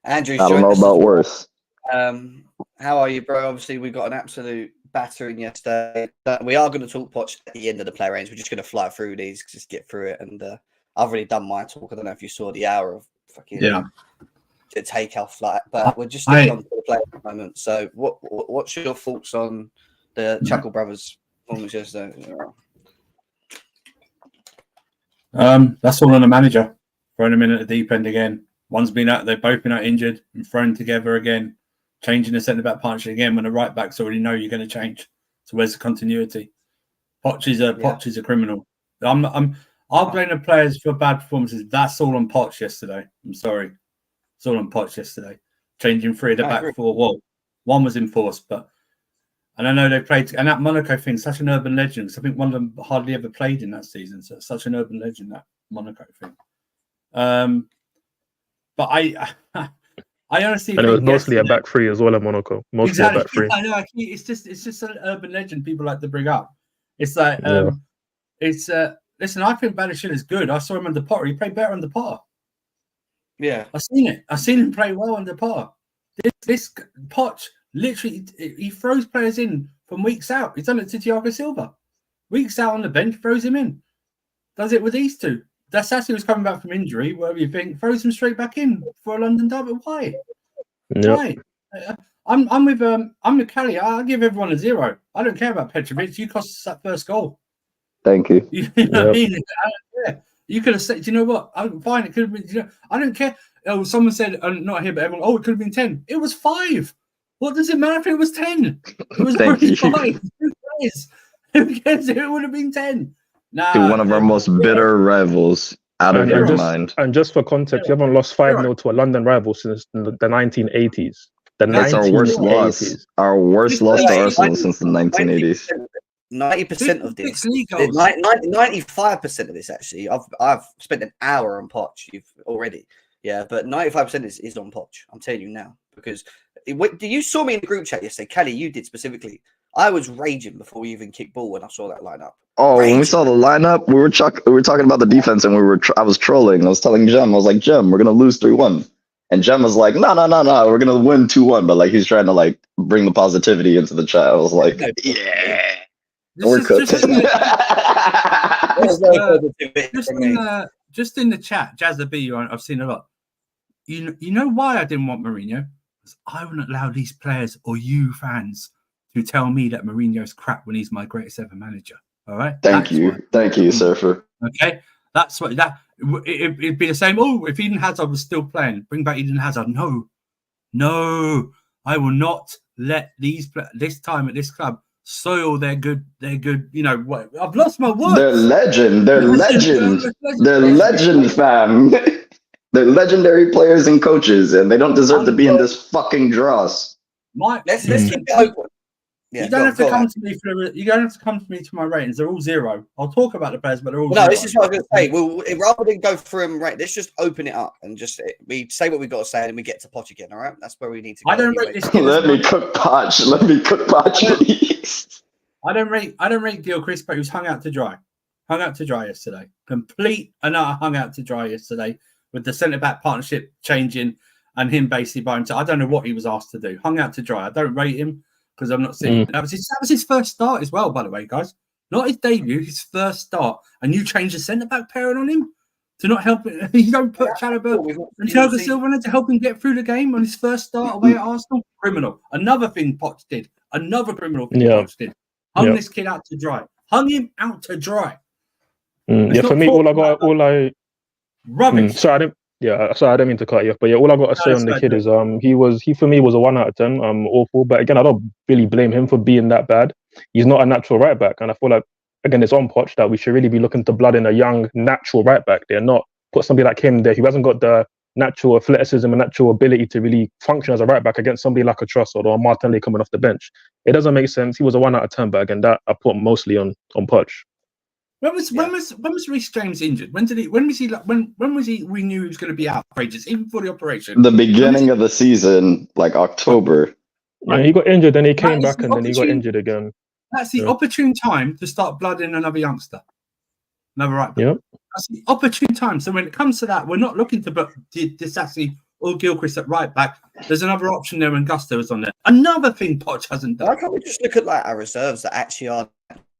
Andrew,
I don't know about worse.
How are you, bro? Obviously, we got an absolute battering yesterday. We are going to talk Poch at the end of the player range. We're just going to fly through these, just get through it. And I've already done my talk. I don't know if you saw the hour of fucking to take off, like, but we're just on to the player at the moment. So, what's your thoughts on the Chuckle Brothers performance yesterday?
That's all on the manager. Throwing them in at the deep end again. They've both been out injured and thrown together again. Changing the centre back partnership again when the right backs already know you're going to change. So where's the continuity? Poch is a criminal. I'll blame the players for bad performances. That's all on Poch yesterday. I'm sorry. It's all on Poch yesterday. Changing 3 at the back 4. Well, 1 was enforced, and I know they played, and that Monaco thing, such an urban legend. I think one of them hardly ever played in that season. So it's such an urban legend, that Monaco thing. But I honestly
and it was mostly a back 3 as well at Monaco. Mostly
exactly.
a back 3.
I know. It's just an urban legend people like to bring up. It's like listen, I think Badiashile is good. I saw him under Potter. He played better under Potter.
Yeah,
I've seen it. I've seen him play well under Potter. This Poch literally he throws players in from weeks out. He's done it to Thiago Silva. Weeks out on the bench, throws him in. Does it with these two. Dasasi was coming back from injury, whatever you think, throws him straight back in for a London derby. Why?
Yep.
Why? I'm with Callie. I give everyone a 0. I don't care about Petrovic. You cost us that first goal.
Thank you.
You know what I mean? You could have said, do you know what? I'm fine. It could have been. You know, I don't care. Oh, someone said, not here, but everyone. Oh, it could have been 10. It was 5. What does it matter if it was 10? It was already 5. Who cares? Who cares if it would have been 10? Nah,
To one of our most bitter rivals out of their mind.
And just for context, you haven't lost 5-0 to a London rival since the 1980s.
It's our worst loss. Our worst loss to Arsenal since the 1980s.
90% of this, 95% of this actually. I've spent an hour on Poch. You've already, but 95% is on Poch. I'm telling you now because you saw me in the group chat yesterday, Callie. You did specifically. I was raging before we even kicked ball when I saw that lineup.
Oh, when we saw the lineup, we were talking about the defense, and I was trolling. I was telling Jem, I was like, Jem, we're gonna lose 3-1, and Jem was like, no, we're gonna win 2-1. But like he's trying to like bring the positivity into the chat. I was like, yeah, we're cooked.
Just in the chat, Jazza B, I've seen a lot. You know why I didn't want Mourinho? Because I wouldn't allow these players or you fans to tell me that Mourinho's crap when he's my greatest ever manager. All right.
Thank you, Surfer.
Okay, that's what it'd be the same. Oh, if Eden Hazard was still playing, bring back Eden Hazard. No, I will not let this time at this club soil their good. You know what? I've lost my words.
They're legend, fam. They're legendary players and coaches, and they don't deserve to be in this fucking dross.
Let's keep it open. Yeah,
you don't have to come to me you don't have to come to me to my ratings. They're all 0. I'll talk about the players, but they're all 0.
No, this is what I was going to say. Well, rather than go through them, right, let's just open it up and just we say what we got to say, and then we get to Poch again. All right, that's where we need to go.
I don't rate this.
Let me cook Poch, please.
I don't rate Gilchrist, but he was hung out to dry yesterday. Complete and utter hung out to dry yesterday with the centre back partnership changing and him basically by himself. I don't know what he was asked to do. Hung out to dry. I don't rate him. Because I'm not seeing that was his first start as well, by the way, guys. Not his debut, his first start. And you change the centre back pairing on him to not help it. You don't put Chalobah and Thiago Silva in to help him get through the game on his first start away at Arsenal. Criminal. Another thing Poch did. Another criminal thing Poch did. Hung this kid out to dry. Hung him out to dry.
For me,
rubbish.
Sorry, I didn't mean to cut you off, but all I got to say on the kid is he for me was a 1 out of 10. Awful, but again, I don't really blame him for being that bad. He's not a natural right back, and I feel like again it's on Poch that we should really be looking to blood in a young natural right back. They're not put somebody like him there who hasn't got the natural athleticism and natural ability to really function as a right back against somebody like a Trossard or Martinelli coming off the bench. It doesn't make sense. He was a 1 out of 10, but again, that I put mostly on Poch.
When was Reece James injured? When was he? We knew he was going to be out for ages, even before the operation.
The beginning of the season, like October.
Yeah, he got injured, then he came back, and then he got injured again.
That's the opportune time to start blooding another youngster, another right back.
Yeah,
that's the opportune time. So when it comes to that, we're not looking to put Disassi or Gilchrist at right back. There's another option there when Gusto is on there. Another thing Poch hasn't done.
Why can't we just look at like our reserves that actually are?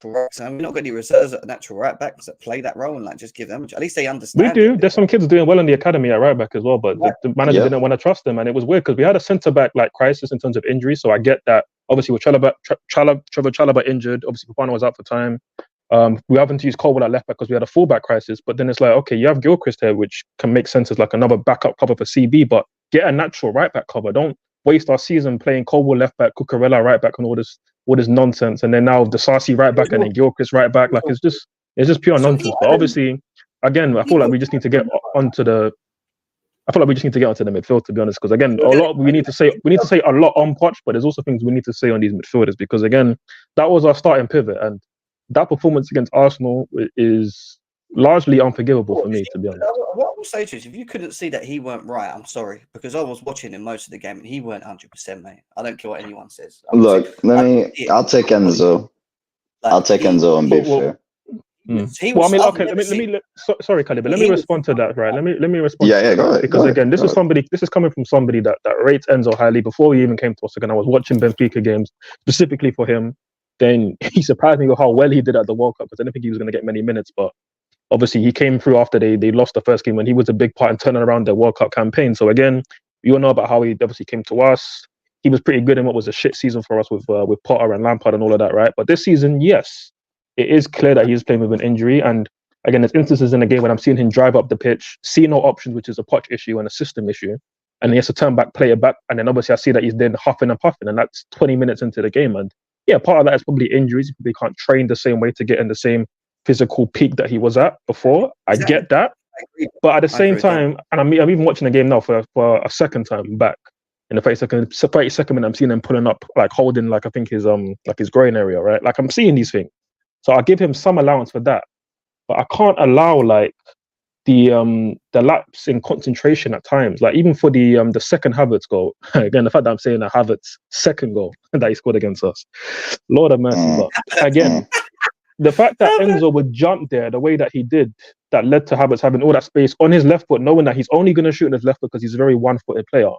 And we're not got any reserves at natural right backs that play that role and like just give them at least they understand.
We do. There's some kids doing well in the academy at right back as well, but the manager didn't want to trust them, and it was weird because we had a centre back like crisis in terms of injury. So I get that. Obviously, with Trevor Chalobah injured, obviously Fofana was out for time. We haven't used Colwell at left back because we had a fullback crisis. But then it's like, okay, you have Gilchrist here, which can make sense as like another backup cover for CB, but get a natural right back cover. Don't waste our season playing Colwell left back, Cucurella right back, and all this nonsense. And then now the Sarsi right back and then Gilchrist right back. Like it's just pure nonsense. But obviously, again, I feel like we just need to get onto the. I feel like we just need to get onto the midfield, to be honest, because again, we need to say a lot on Poch, but there's also things we need to say on these midfielders because again, that was our starting pivot, and that performance against Arsenal is largely unforgivable for me, to be honest.
What I will say to you is, if you couldn't see that he weren't right, I'm sorry, because I was watching him most of the game and he weren't 100%, mate. I don't care what anyone says.
Look, I'll take Enzo.
Like,
I'll take Enzo and be fair.
Well, I mean, okay. Sorry, Khalid, but let me respond to that, right? Let me respond.
Yeah, go ahead.
Because again, this is coming from somebody that rates Enzo highly. Before he even came to us again, I was watching Benfica games specifically for him. Then he surprised me with how well he did at the World Cup because I didn't think he was going to get many minutes. But obviously, he came through after they lost the first game when he was a big part in turning around their World Cup campaign. So again, you all know about how he obviously came to us. He was pretty good in what was a shit season for us with Potter and Lampard and all of that, right? But this season, yes, it is clear that he's playing with an injury. And again, there's instances in the game when I'm seeing him drive up the pitch, see no options, which is a Poch issue and a system issue. And he has to turn back, play it back. And then obviously I see that he's then huffing and puffing. And that's 20 minutes into the game. And yeah, part of that is probably injuries. He probably can't train the same way to get in the same physical peak that he was at before. I get that. But at the same time, and I'm even watching the game now for a second time back. In the 32nd minute, I'm seeing him pulling up, like holding, like I think his groin area, right? Like I'm seeing these things. So I give him some allowance for that. But I can't allow like the lapse in concentration at times. Like even for the second Havertz goal, again, the fact that I'm saying that Havertz second goal that he scored against us, Lord have mercy. But again, the fact that Enzo would jump there the way that he did, that led to Havertz having all that space on his left foot, knowing that he's only going to shoot in his left foot because he's a very one-footed player.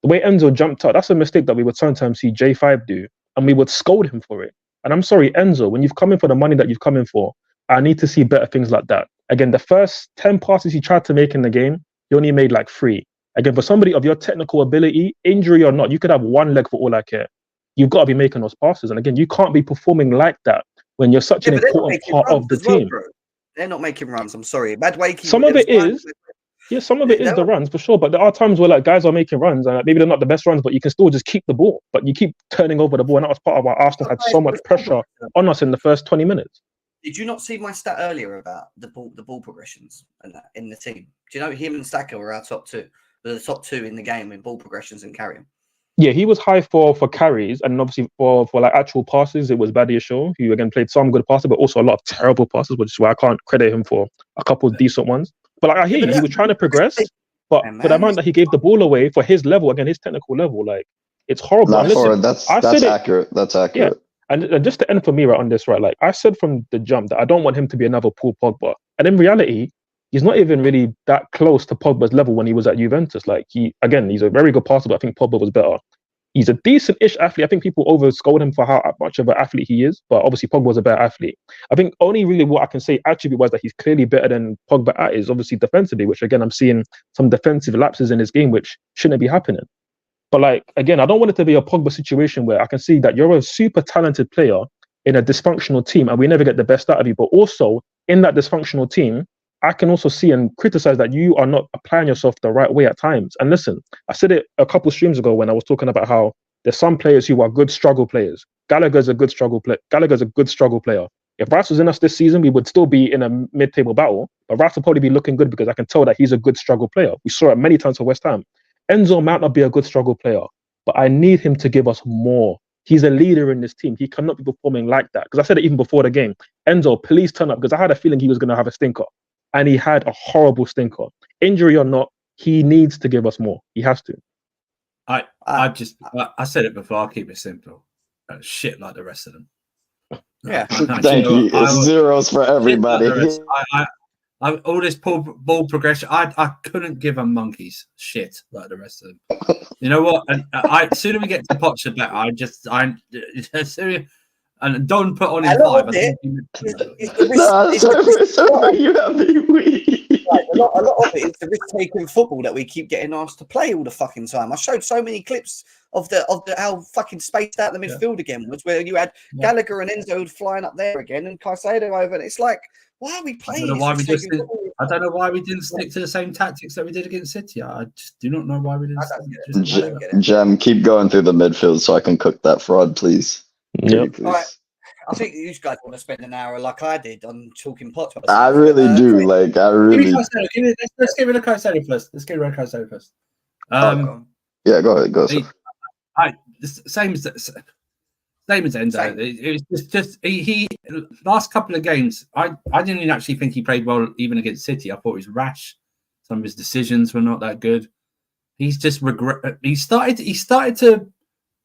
The way Enzo jumped out, that's a mistake that we would sometimes see J5 do, and we would scold him for it. And I'm sorry, Enzo, when you've come in for the money that you've come in for, I need to see better things like that. Again, the first 10 passes he tried to make in the game, he only made like 3. Again, for somebody of your technical ability, injury or not, you could have one leg for all I care. You've got to be making those passes. And again, you can't be performing like that when you're such an important part of the team.
They're not making runs, I'm sorry. Madwakey,
some of it is the runs for sure, but there are times where like guys are making runs and maybe they're not the best runs, but you can still just keep the ball. But you keep turning over the ball, and that was part of why Arsenal had so much pressure on us in the first 20 minutes.
Did you not see my stat earlier about the ball progressions and that in the team? Do you know him and Saka were our top two? Were the top two in the game in ball progressions and carrying?
Yeah, he was high for carries, and obviously for like actual passes, it was Badiashile, who again played some good passes, but also a lot of terrible passes, which is why I can't credit him for a couple of decent ones. But like I hear you, he was trying to progress, but for the amount that he gave the ball away for his level, again, his technical level, like it's horrible.
That's accurate. That's accurate.
Yeah. And just to end for me right on this, right? Like I said from the jump that I don't want him to be another Paul Pogba, and in reality, he's not even really that close to Pogba's level when he was at Juventus. Like he's a very good passer, but I think Pogba was better. He's a decent-ish athlete. I think people over-scold him for how much of an athlete he is, but obviously Pogba was a better athlete. I think only really what I can say attribute-wise that he's clearly better than Pogba at is obviously defensively, which again, I'm seeing some defensive lapses in his game, which shouldn't be happening. But like, again, I don't want it to be a Pogba situation where I can see that you're a super talented player in a dysfunctional team and we never get the best out of you. But also in that dysfunctional team, I can also see and criticize that you are not applying yourself the right way at times. And listen, I said it a couple of streams ago when I was talking about how there's some players who are good struggle players. Gallagher's a good struggle player. If Rice was in us this season, we would still be in a mid-table battle. But Rice will probably be looking good because I can tell that he's a good struggle player. We saw it many times for West Ham. Enzo might not be a good struggle player, but I need him to give us more. He's a leader in this team. He cannot be performing like that. Because I said it even before the game. Enzo, please turn up because I had a feeling he was going to have a stinker. And he had a horrible stinker. Injury or not, he needs to give us more. He has to.
I said it before. I'll keep it simple. Shit like the rest of them.
Yeah.
Thank you. It's zeros for everybody.
All this ball progression, I couldn't give a monkey's shit like the rest of them. You know what? And sooner we get to Pochettino, and Don put on his 5.
Sorry, you have me weak.
A lot of it is the risk-taking football that we keep getting asked to play all the fucking time. I showed so many clips of how fucking spaced out the midfield again was, where you had Gallagher and Enzo flying up there again, and Caicedo over, and it's like, why are we playing?
I don't know why we didn't stick to the same tactics that we did against City. I just do not know why we didn't.
Jem, keep going through the midfield so I can cook that fraud, please.
Yep.
All right. I think you guys want to spend an hour like I did on talking pot.
I really do. Like, I really.
Let's get rid of Caicedo first.
Yeah, go ahead.
Same as Enzo. It was just he last couple of games. I didn't actually think he played well even against City. I thought he was rash. Some of his decisions were not that good. He's just He started to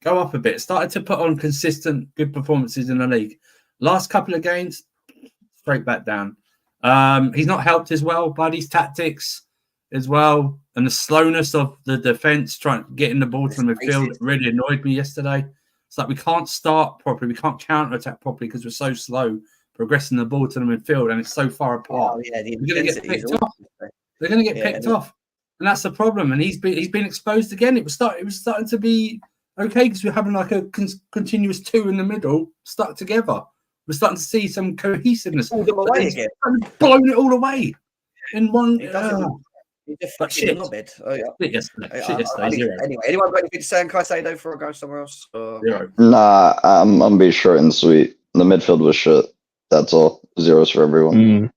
go up a bit. Started to put on consistent good performances in the league. Last couple of games, straight back down. He's not helped as well by these tactics as well. And the slowness of the defence trying to get in the ball to the midfield really annoyed me yesterday. It's like we can't start properly. We can't counter-attack properly because we're so slow progressing the ball to the midfield and it's so far apart.
Oh, yeah,
We're going to get picked off. They're going to get picked off. And that's the problem. And he's been exposed again. It was starting to be okay because we're having like a continuous two in the middle stuck together. We're starting to see some cohesiveness.
Pulled them away again.
Blown it all away in one.
But shit. Oh, yeah.
Shit yesterday, zero.
Anyway, anyone got anything to say on Caicedo before I go somewhere else?
Zero.
Nah, I'm gonna be short and sweet. The midfield was shit. That's all. Zeros for everyone.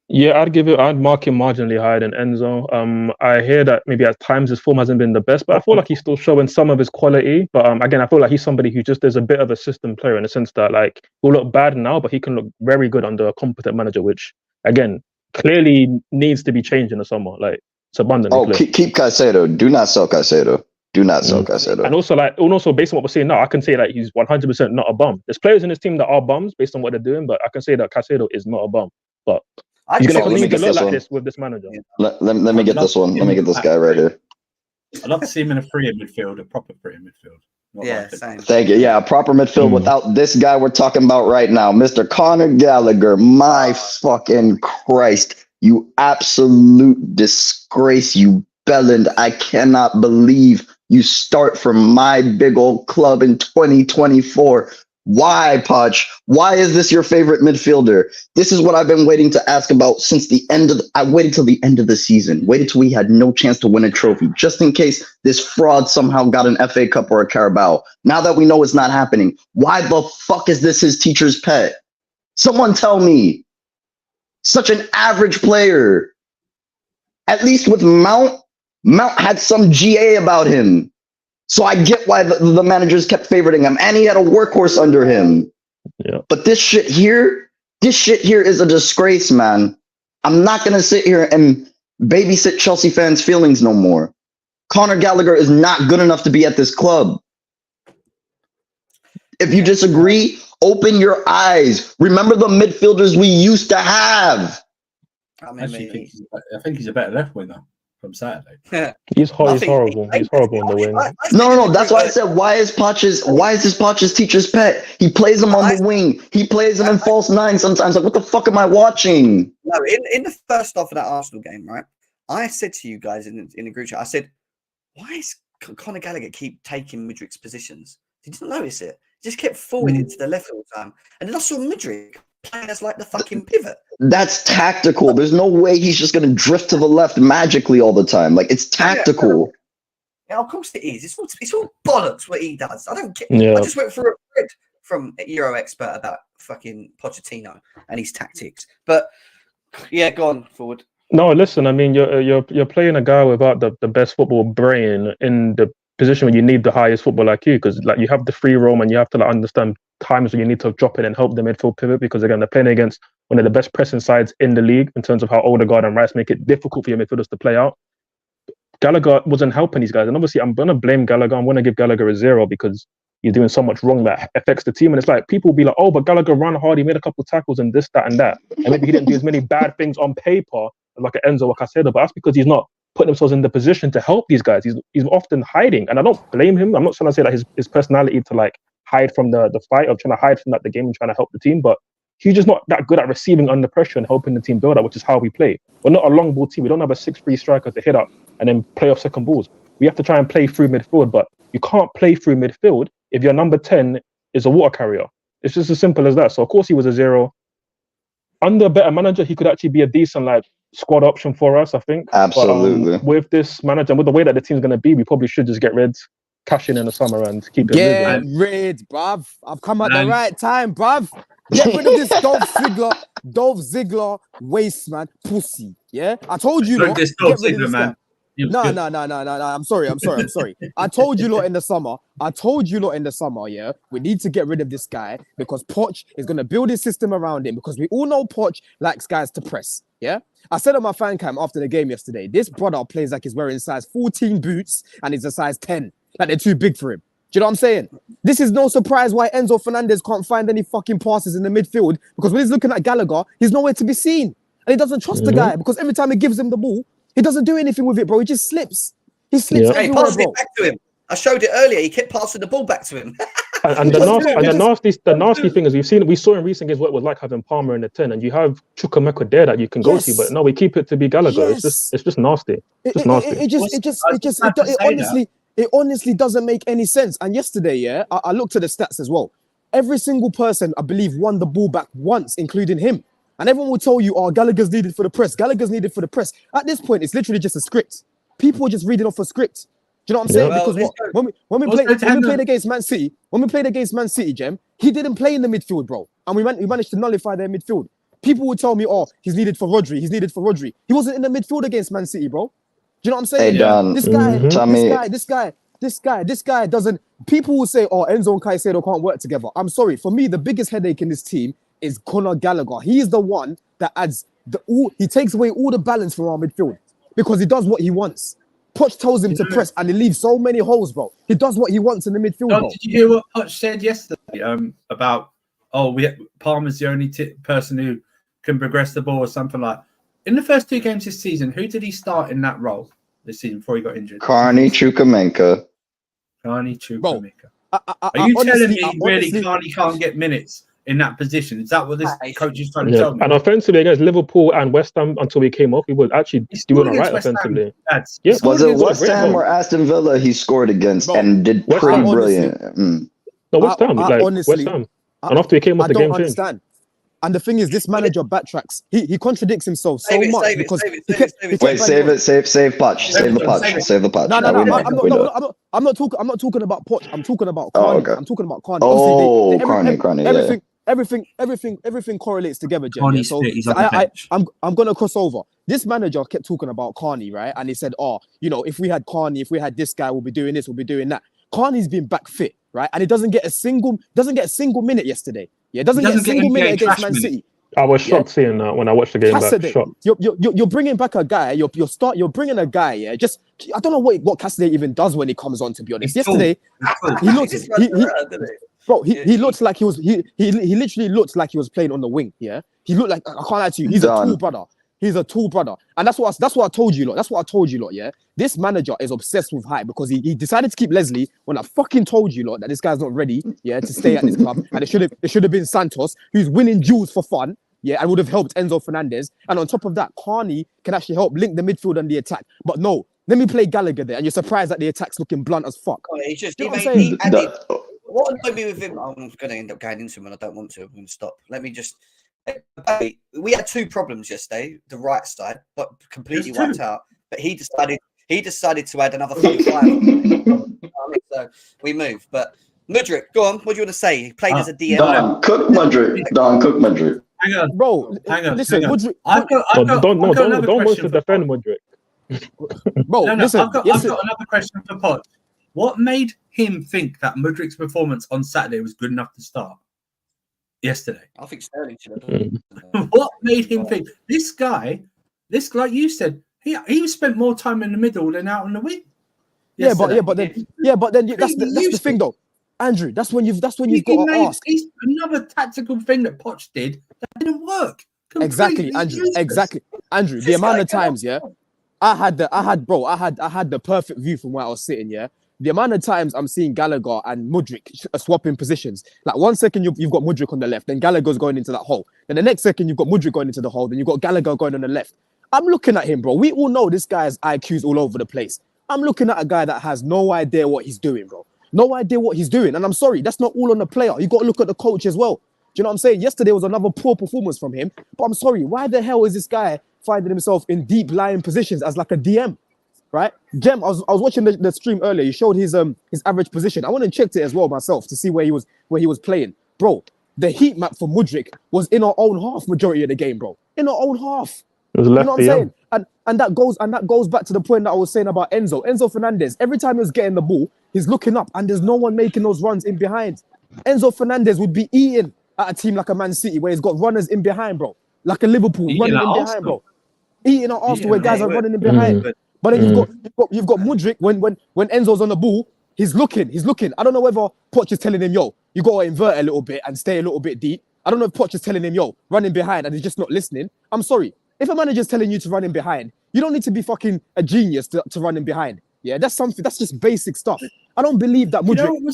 Yeah, I'd mark him marginally higher than Enzo. I hear that maybe at times his form hasn't been the best, but I feel like he's still showing some of his quality. But again, I feel like he's somebody who just is a bit of a system player in the sense that like he'll look bad now, but he can look very good under a competent manager, which again clearly needs to be changed in the summer. Like it's abundantly clear.
Keep Caicedo. Do not sell Caicedo. Do not sell Caicedo.
And also based on what we're seeing now, I can say that he's 100% not a bum. There's players in his team that are bums based on what they're doing, but I can say that Caicedo is not a bum. But he's going to continue to look like this with this manager.
Let me get this one. Let me get this guy right here.
I'd love to see him in a free midfield, a proper free midfield.
Yeah, same.
Thank you. Yeah, a proper midfield without this guy we're talking about right now, Mr. Conor Gallagher. My fucking Christ. You absolute disgrace, you bellend. I cannot believe you start from my big old club in 2024. Why, Poch? Why is this your favorite midfielder? This is what I've been waiting to ask about since the end of I waited till the end of the season. Waited till we had no chance to win a trophy, just in case this fraud somehow got an FA Cup or a Carabao. Now that we know it's not happening, why the fuck is this his teacher's pet? Someone tell me. Such an average player. At least with Mount had some GA about him. So I get why the managers kept favoriting him, and he had a workhorse under him.
Yeah.
But this shit here is a disgrace, man. I'm not gonna sit here and babysit Chelsea fans' feelings no more. Conor Gallagher is not good enough to be at this club. If you disagree, open your eyes. Remember the midfielders we used to have.
I think he's a better left winger from Saturday.
He's horrible. He's horrible in the wing.
No. That's why I said, why is this Poch's teacher's pet? He plays him on the wing. He plays him in false nine sometimes. Like, what the fuck am I watching?
No, in the first half of that Arsenal game, right? I said to you guys in the group chat, I said, why is Conor Gallagher keep taking Mudryk's positions? Did you notice it? He just kept falling into the left all the time. And then I saw Mudryk playing as like the fucking pivot. That's
tactical. There's no way he's just going to drift to the left magically all the time. Like, it's tactical.
Yeah, of course it is. It's all bollocks what he does. I don't get.
Yeah.
I just went through a thread from a Euro expert about fucking Pochettino and his tactics. But yeah, go on forward.
No, listen. I mean, you're playing a guy without the best football brain in the position where you need the highest football IQ, because like you have the free roam and you have to like understand times when you need to drop in and help the midfield pivot, because again they're playing against one of the best pressing sides in the league in terms of how Odegaard and Rice make it difficult for your midfielders to play out. Gallagher wasn't helping these guys, and obviously I'm gonna blame Gallagher. I'm gonna give Gallagher a 0 because he's doing so much wrong that affects the team. And it's like people will be like, oh, but Gallagher ran hard, he made a couple of tackles and this, that, and that, and maybe he didn't do as many bad things on paper like an Enzo or Caicedo, but that's because he's not putting themselves in the position to help these guys. He's often hiding, and I don't blame him. I'm not trying to say that his personality to like hide from the fight or trying to hide from the game and trying to help the team, but he's just not that good at receiving under pressure and helping the team build up, which is how we play. We're not a long ball team. We don't have a 6-3 striker to hit up and then play off second balls. We have to try and play through midfield, but you can't play through midfield if your number 10 is a water carrier. It's just as simple as that. So of course he was a 0. Under a better manager, he could actually be a decent like squad option for us, I think.
Absolutely.
But, with this manager and with the way that the team's going to be, we probably should just get rid, cash in the summer and keep it moving.
Get rid, bruv. I've come at the right time, bruv. Get rid of this Dolph Ziggler waste, man. Pussy. Yeah? I told you,
this Dolph Ziggler, man.
No. I'm sorry. I told you lot in the summer, yeah, we need to get rid of this guy because Poch is going to build his system around him, because we all know Poch likes guys to press, yeah? I said on my fan cam after the game yesterday, this brother plays like he's wearing size 14 boots and he's a size 10. Like they're too big for him. you know what I'm saying? This is no surprise why Enzo Fernandez can't find any fucking passes in the midfield, because when he's looking at Gallagher, he's nowhere to be seen. And he doesn't trust the guy, because every time he gives him the ball, he doesn't do anything with it, bro. He just slips. He slips
Hey,
everywhere,
passed
bro.
it back to him. I showed it earlier. He kept passing the ball back to him.
And the nasty thing is we saw in recent games what it was like having Palmer in the 10, and you have Chukwuemeka there that you can go to, but no, we keep it to be Gallagher.
Yes.
It's just nasty.
It honestly doesn't make any sense. And yesterday, I looked at the stats as well. Every single person, I believe, won the ball back once, including him. And everyone will tell you, oh, Gallagher's needed for the press. Gallagher's needed for the press. At this point, it's literally just a script. People are just reading off a script. Do you know what I'm saying?
Well,
because when we played against Man City, Jem, he didn't play in the midfield, bro. And we managed to nullify their midfield. People would tell me, oh, he's needed for Rodri. He wasn't in the midfield against Man City, bro. Do you know what I'm saying?
Hey, Don,
This guy doesn't. People will say, oh, Enzo and Caicedo can't work together. I'm sorry. For me, the biggest headache in this team is Conor Gallagher. He is the one that adds he takes away all the balance from our midfield because he does what he wants. Poch tells him to press and he leaves so many holes, bro. He does what he wants in the midfield, bro.
Did you hear what Poch said yesterday about, Palmer's the only person who can progress the ball or something like that? In the first 2 games this season, who did he start in that role this season before he got injured?
Carney Chukwuemeka.
Bro,
Are
you telling me really Carney can't get minutes in that position? Is that what this coach is trying to tell me?
And offensively against Liverpool and West Ham until he came off, he was actually doing all right offensively.
Was it West Ham or Aston Villa he scored against and did pretty brilliant?
No, West Ham. West Ham. And after he came off, the game changed.
And the thing is, this manager backtracks. He contradicts himself so much because
save Poch. Save the Poch.
No. I'm not talking about Poch. I'm talking about Carney.
Oh, okay.
I'm talking about Carney.
Oh, Carney.
Everything correlates together, Jen. So I'm gonna cross over. This manager kept talking about Carney, right? And he said, oh, if we had Carney, if we had this guy, we'll be doing this, we'll be doing that. Carney's been back fit, right? And he doesn't get a single minute yesterday. Yeah, doesn't get a single minute against Man City.
I was shocked seeing that when I watched the game back.
You're bringing back a guy. You're bringing a guy. Yeah, just I don't know what Cassidy even does when he comes on. To be honest, yesterday he looked like he was he literally looked like he was playing on the wing. Yeah, he looked like, I can't lie to you. He's a tall brother. He's a tall brother, and that's what I told you lot. Yeah, this manager is obsessed with hype because he decided to keep Leslie when I fucking told you lot that this guy's not ready. Yeah, to stay at this club, and it should have been Santos who's winning duels for fun. Yeah, and would have helped Enzo Fernandez. And on top of that, Carney can actually help link the midfield and the attack. But no, let me play Gallagher there, and you're surprised that the attack's looking blunt as fuck.
It's just
what I'm saying?
What annoyed me with him, I'm going to end up going into him and I don't want to. I'm going to stop. Let me just. We had 2 problems yesterday. The right side, but completely wiped out. But he decided to add another 45. So we move. But Mudryk, go on. What do you want to say? He played as a DM.
Don, cook Mudryk.
Hang on,
bro. Listen,
Mudryk.
Don't want to defend Mudryk.
Bro, listen.
I've got another question for Poch. What made him think that Mudryk's performance on Saturday was good enough to start yesterday?
I think Sterling should have.
What made him think this guy, like you said, he spent more time in the middle than out on the wing?
Yeah, but then that's the thing though, Andrew. That's when you've got to ask.
It's another tactical thing that Poch did that didn't work.
Exactly, Andrew. The amount of times, I had the perfect view from where I was sitting. Yeah, the amount of times I'm seeing Gallagher and Mudryk swapping positions. Like 1 second you've got Mudryk on the left, then Gallagher's going into that hole. Then the next second you've got Mudryk going into the hole, then you've got Gallagher going on the left. I'm looking at him, bro. We all know this guy's IQ's all over the place. I'm looking at a guy that has no idea what he's doing, bro. No idea what he's doing. And I'm sorry, that's not all on the player. You got to look at the coach as well. Do you know what I'm saying? Yesterday was another poor performance from him. But I'm sorry, why the hell is this guy finding himself in deep lying positions as like a DM? Right, Jem, I was watching the stream earlier. He showed his average position. I went and checked it as well myself to see where he was playing. Bro, the heat map for Mudryk was in our own half majority of the game, bro. In our own half.
It was left,
you know what I'm saying? And that goes back to the point that I was saying about Enzo Fernandez. Every time he was getting the ball, he's looking up and there's no one making those runs in behind. Enzo Fernandez would be eating at a team like a Man City where he's got runners in behind, bro. Like a Liverpool running in behind, bro. Eating at Arsenal where guys are running in behind. But then you've got Mudryk when Enzo's on the ball, He's looking. I don't know whether Poch is telling him, yo, you got to invert a little bit and stay a little bit deep. I don't know if Poch is telling him, yo, running behind, and he's just not listening. I'm sorry. If a manager's telling you to run in behind, you don't need to be fucking a genius to run in behind. Yeah, that's just basic stuff. I don't believe that Mudryk.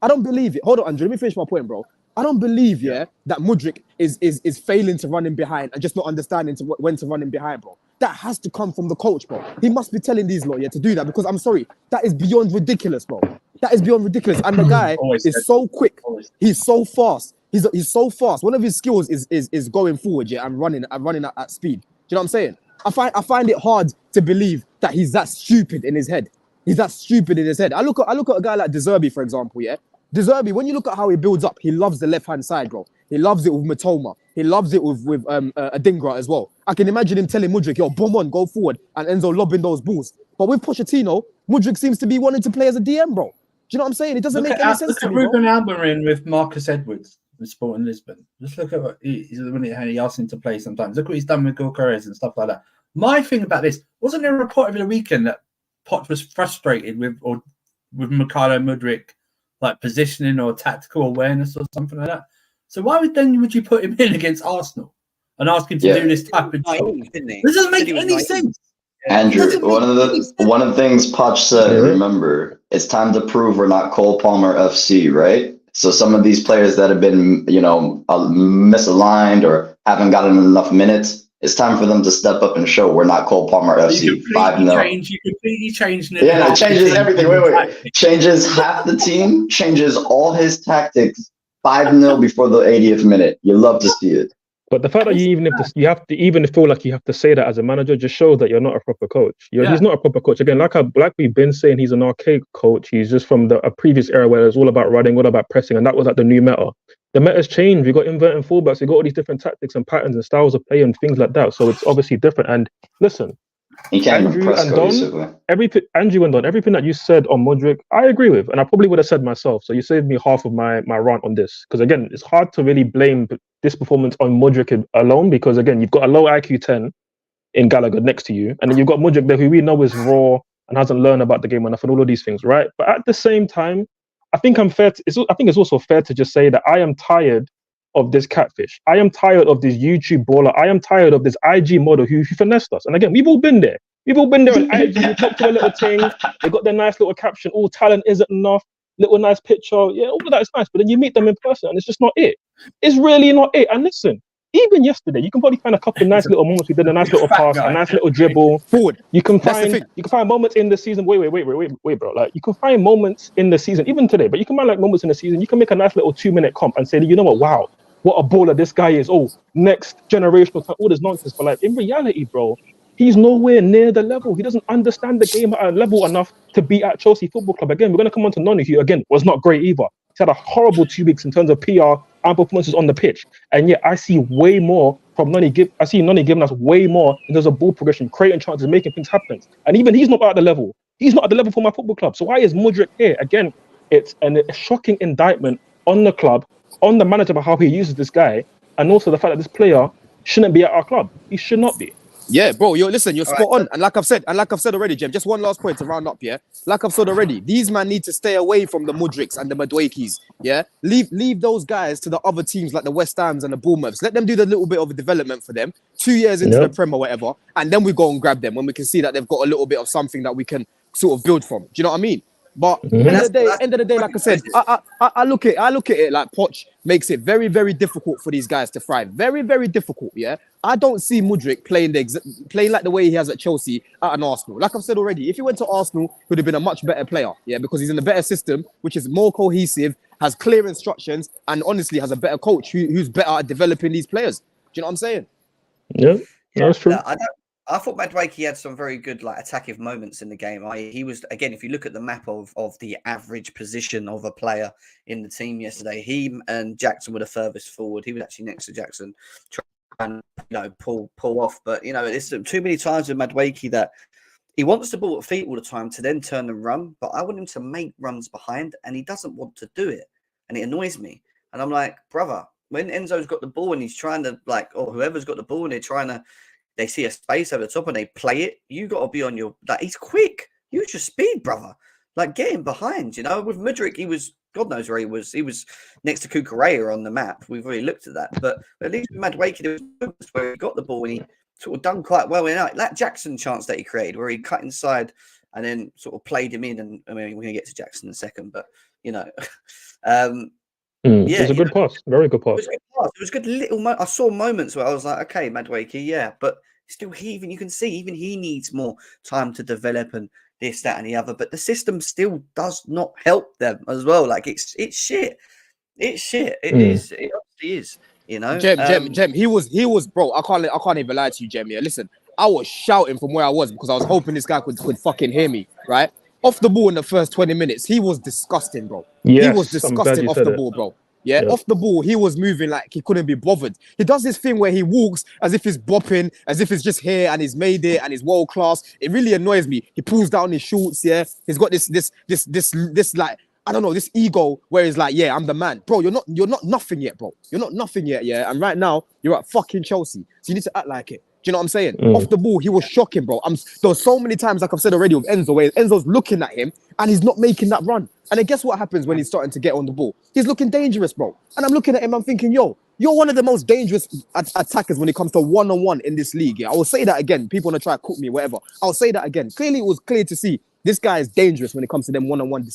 I don't believe it. Hold on, Andrew. Let me finish my point, bro. I don't believe, that Mudryk is failing to run in behind and just not understanding when to run in behind, bro. That has to come from the coach, bro. He must be telling these lot, to do that, because I'm sorry, that is beyond ridiculous, bro. That is beyond ridiculous. And the guy is so quick. He's so fast. He's so fast. One of his skills is going forward, and running at speed. Do you know what I'm saying? I find it hard to believe that he's that stupid in his head. He's that stupid in his head. I look at a guy like De Zerbi, for example, De Zerbi, when you look at how he builds up, he loves the left-hand side, bro. He loves it with Matoma. He loves it with Adingra as well. I can imagine him telling Mudryk, yo, bomb on, go forward, and Enzo lobbing those balls. But with Pochettino, Mudryk seems to be wanting to play as a DM, bro. Do you know what I'm saying? It doesn't make any sense to me,
Ruben Almiron with Marcus Edwards with Sporting Lisbon. Just look at what he asked him to play sometimes. Look what he's done with Gallagher and stuff like that. My thing about this, wasn't there a report over the weekend that Poch was frustrated with Mikhailo Mudryk, like positioning or tactical awareness or something like that? So why would you put him in against Arsenal and ask him to do this type of job? This doesn't make any sense.
Andrew, one of the things Poch said, remember, it's time to prove we're not Cole Palmer FC, right? So some of these players that have been, misaligned or haven't gotten enough minutes, it's time for them to step up and show we're not Cole Palmer FC. 5-0.
You completely changed it.
Yeah, it changes everything. Wait. Changes half the team, changes all his tactics. 5-0 before the 80th minute. You love to see it.
But the fact that you have to even feel like you have to say that as a manager just shows that you're not a proper coach. He's not a proper coach. Again, like we've been saying, he's an archaic coach. He's just from a previous era where it was all about running, all about pressing, and that was like the new meta. The meta's changed. We've got inverting fullbacks. We've got all these different tactics and patterns and styles of play and things like that. So it's obviously different. And listen, Andrew and Don, everything that you said on Mudryk, I agree with, and I probably would have said myself. So you saved me half of my rant on this, because again, it's hard to really blame this performance on Mudryk alone, because again, you've got a low IQ 10 in Gallagher next to you, and then you've got Mudryk there, who we know is raw and hasn't learned about the game enough, and all of these things, right? But at the same time, I think it's also fair to just say that I am tired of this catfish. I am tired of this YouTube baller. I am tired of this IG model who finessed us. And again, we've all been there. We've all been there on IG. We talk to a little thing. They got their nice little caption. All talent isn't enough. Little nice picture. Yeah, all of that is nice. But then you meet them in person and it's just not it. It's really not it. And listen, even yesterday, you can probably find a couple of nice little moments. We did a nice little pass, a nice little dribble. Forward. You can find moments in the season. Wait, bro. Like you can find moments in the season, even today. But you can find like moments in the season. You can make a nice little 2-minute comp and say, you know what? Wow, what a baller this guy is. Oh, next generational time. All this nonsense. But like in reality, bro, he's nowhere near the level. He doesn't understand the game at a level enough to be at Chelsea Football Club. Again, we're going to come on to Noni, who again was not great either. He's had a horrible 2 weeks in terms of PR and performances on the pitch. And yet I see way more from Noni. I see Noni giving us way more in terms of ball progression, creating chances, making things happen. And even he's not at the level. He's not at the level for my football club. So why is Mudryk here? Again, it's a shocking indictment on the club, on the manager about how he uses this guy, and also the fact that this player shouldn't be at our club. He should not be.
Yeah, bro, you're spot on. And like I've said already, Jem, just one last point to round up, yeah? Like I've said already, these men need to stay away from the Mudryks and the Madwakis, yeah? Leave those guys to the other teams like the West Hams and the Bournemouths. Let them do the little bit of a development for them, 2 years into the Prem or whatever, and then we go and grab them when we can see that they've got a little bit of something that we can sort of build from. Do you know what I mean? But end of the day, like I said, I look at it like Poch makes it very, very difficult for these guys to thrive. Very, very difficult. Yeah, I don't see Mudryk playing like the way he has at Chelsea at an Arsenal. Like I've said already, if he went to Arsenal, he would have been a much better player. Yeah, because he's in a better system, which is more cohesive, has clear instructions, and honestly has a better coach who's better at developing these players. Do you know what I'm saying?
Yeah, that's true.
I thought Mudryk had some very good attacking moments in the game. He was, again, if you look at the map of the average position of a player in the team yesterday, he and Jackson were the furthest forward. He was actually next to Jackson, trying pull off. But it's too many times with Mudryk that he wants the ball at feet all the time to then turn and run. But I want him to make runs behind, and he doesn't want to do it, and it annoys me. And I'm like, brother, when Enzo's got the ball and he's trying to or whoever's got the ball and they're trying to. They see a space over the top and they play it. You got to be on your. He's quick. Use your speed, brother. Like, get him behind, you know. With Mudryk, he was, God knows where he was. He was next to Kukurea on the map. We've already looked at that. But at least with Madueke, there was moments where he got the ball and he sort of done quite well in that Jackson chance that he created, where he cut inside and then sort of played him in. And I mean, we're going to get to Jackson in a second, but, you know.
It was a good pass. Very good pass.
It was good little I saw moments where I was like, okay, Madueke, yeah. But still, you can see even he needs more time to develop and this, that, and the other, but the system still does not help them as well. Like it's shit. It's shit. It is. It obviously is. You know,
Jem. He was, bro. I can't even lie to you, Jem. Yeah, listen, I was shouting from where I was because I was hoping this guy could fucking hear me. Right off the ball in the first 20 minutes, he was disgusting, bro. Yes, he was disgusting off the ball, bro. Yeah, off the ball, he was moving like he couldn't be bothered. He does this thing where he walks as if he's bopping, as if it's just here and he's made it and he's world class. It really annoys me. He pulls down his shorts, yeah. He's got this like, I don't know, this ego where he's like, yeah, I'm the man. Bro, you're not nothing yet, bro. You're not nothing yet, yeah. And right now, you're at fucking Chelsea. So you need to act like it. Do you know what I'm saying? Off the ball, he was shocking, bro. There was so many times, like I've said already with Enzo, where Enzo's looking at him and he's not making that run. And then guess what happens when he's starting to get on the ball? He's looking dangerous, bro. And I'm looking at him, I'm thinking, yo, you're one of the most dangerous attackers when it comes to one-on-one in this league. Yeah, I will say that again. People want to try to cook me, whatever. I'll say that again. Clearly, it was clear to see this guy is dangerous when it comes to them one-on-one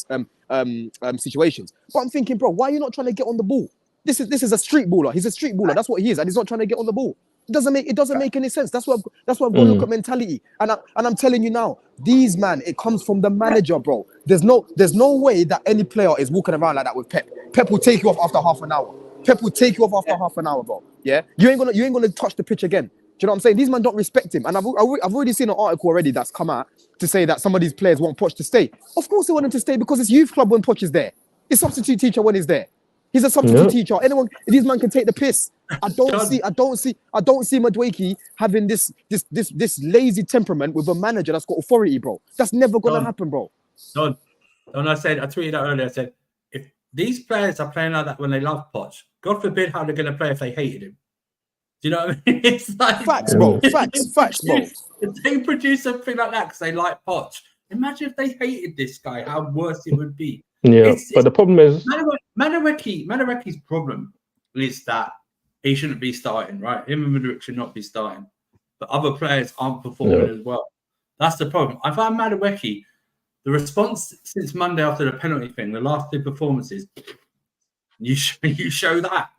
situations. But I'm thinking, bro, why are you not trying to get on the ball? This is a street baller. He's a street baller. That's what he is, and he's not trying to get on the ball. It doesn't make any sense. That's what I've got to look at mentality. And I'm telling you now, these man, it comes from the manager, bro. There's no way that any player is walking around like that with Pep. Pep will take you off after half an hour. Pep will take you off after half an hour, bro. Yeah, you ain't gonna touch the pitch again. Do you know what I'm saying? These men don't respect him. And I've already seen an article already that's come out to say that some of these players want Poch to stay. Of course they want him to stay because it's youth club when Poch is there. It's substitute teacher when he's there. He's a substitute teacher. These man can take the piss. I don't see Madueke having this lazy temperament with a manager that's got authority, bro. That's never gonna happen, bro.
Don, I tweeted that earlier. I said, if these players are playing like that when they love Poch, God forbid how they're gonna play if they hated him. Do you know what I mean? It's like
facts, bro. Facts, bro.
If they produce something like that because they like Poch, imagine if they hated this guy, how worse it would be.
Yeah, but the problem is
Madueke's problem is that he shouldn't be starting, right? Him and Mudryk should not be starting, but other players aren't performing as well. That's the problem. I found Madueke, the response since Monday after the penalty thing, the last two performances, you show that.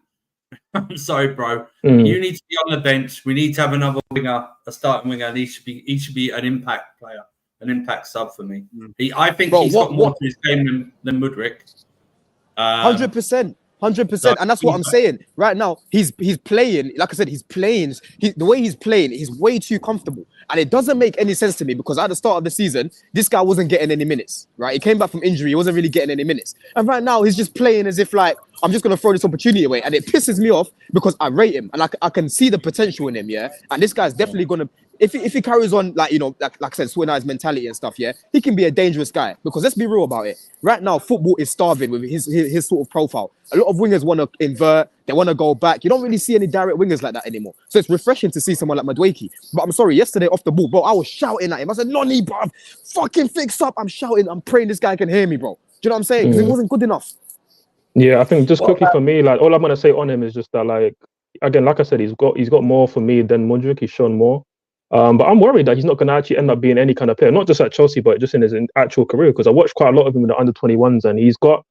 I'm sorry, bro. You need to be on the bench. We need to have another winger, a starting winger. And he should be an impact player. An impact sub for me. I think he's got more to his game than Mudryk.
100%. And that's what I'm saying. Right now, he's playing, like I said, the way he's playing, he's way too comfortable. And it doesn't make any sense to me because at the start of the season, this guy wasn't getting any minutes, right? He came back from injury. He wasn't really getting any minutes. And right now, he's just playing as if like, I'm just going to throw this opportunity away. And it pisses me off because I rate him and I can see the potential in him, yeah? And this guy's definitely going to, if he carries on, like, you know, like I said, sorting out his mentality and stuff, yeah, he can be a dangerous guy. Because let's be real about it. Right now, football is starving with his sort of profile. A lot of wingers want to invert. They want to go back. You don't really see any direct wingers like that anymore. So it's refreshing to see someone like Madueke. But I'm sorry, yesterday off the ball, bro, I was shouting at him. I said, Nonny, bro, fucking fix up. I'm shouting. I'm praying this guy can hear me, bro. Do you know what I'm saying? Because it wasn't good enough.
Yeah, I think just quickly for me, like all I'm gonna say on him is just that, like, again, like I said, he's got more for me than Mudryk. He's shown more. But I'm worried that he's not going to actually end up being any kind of player, not just at Chelsea, but just in his actual career. Because I watched quite a lot of him in the under-21s, and he's got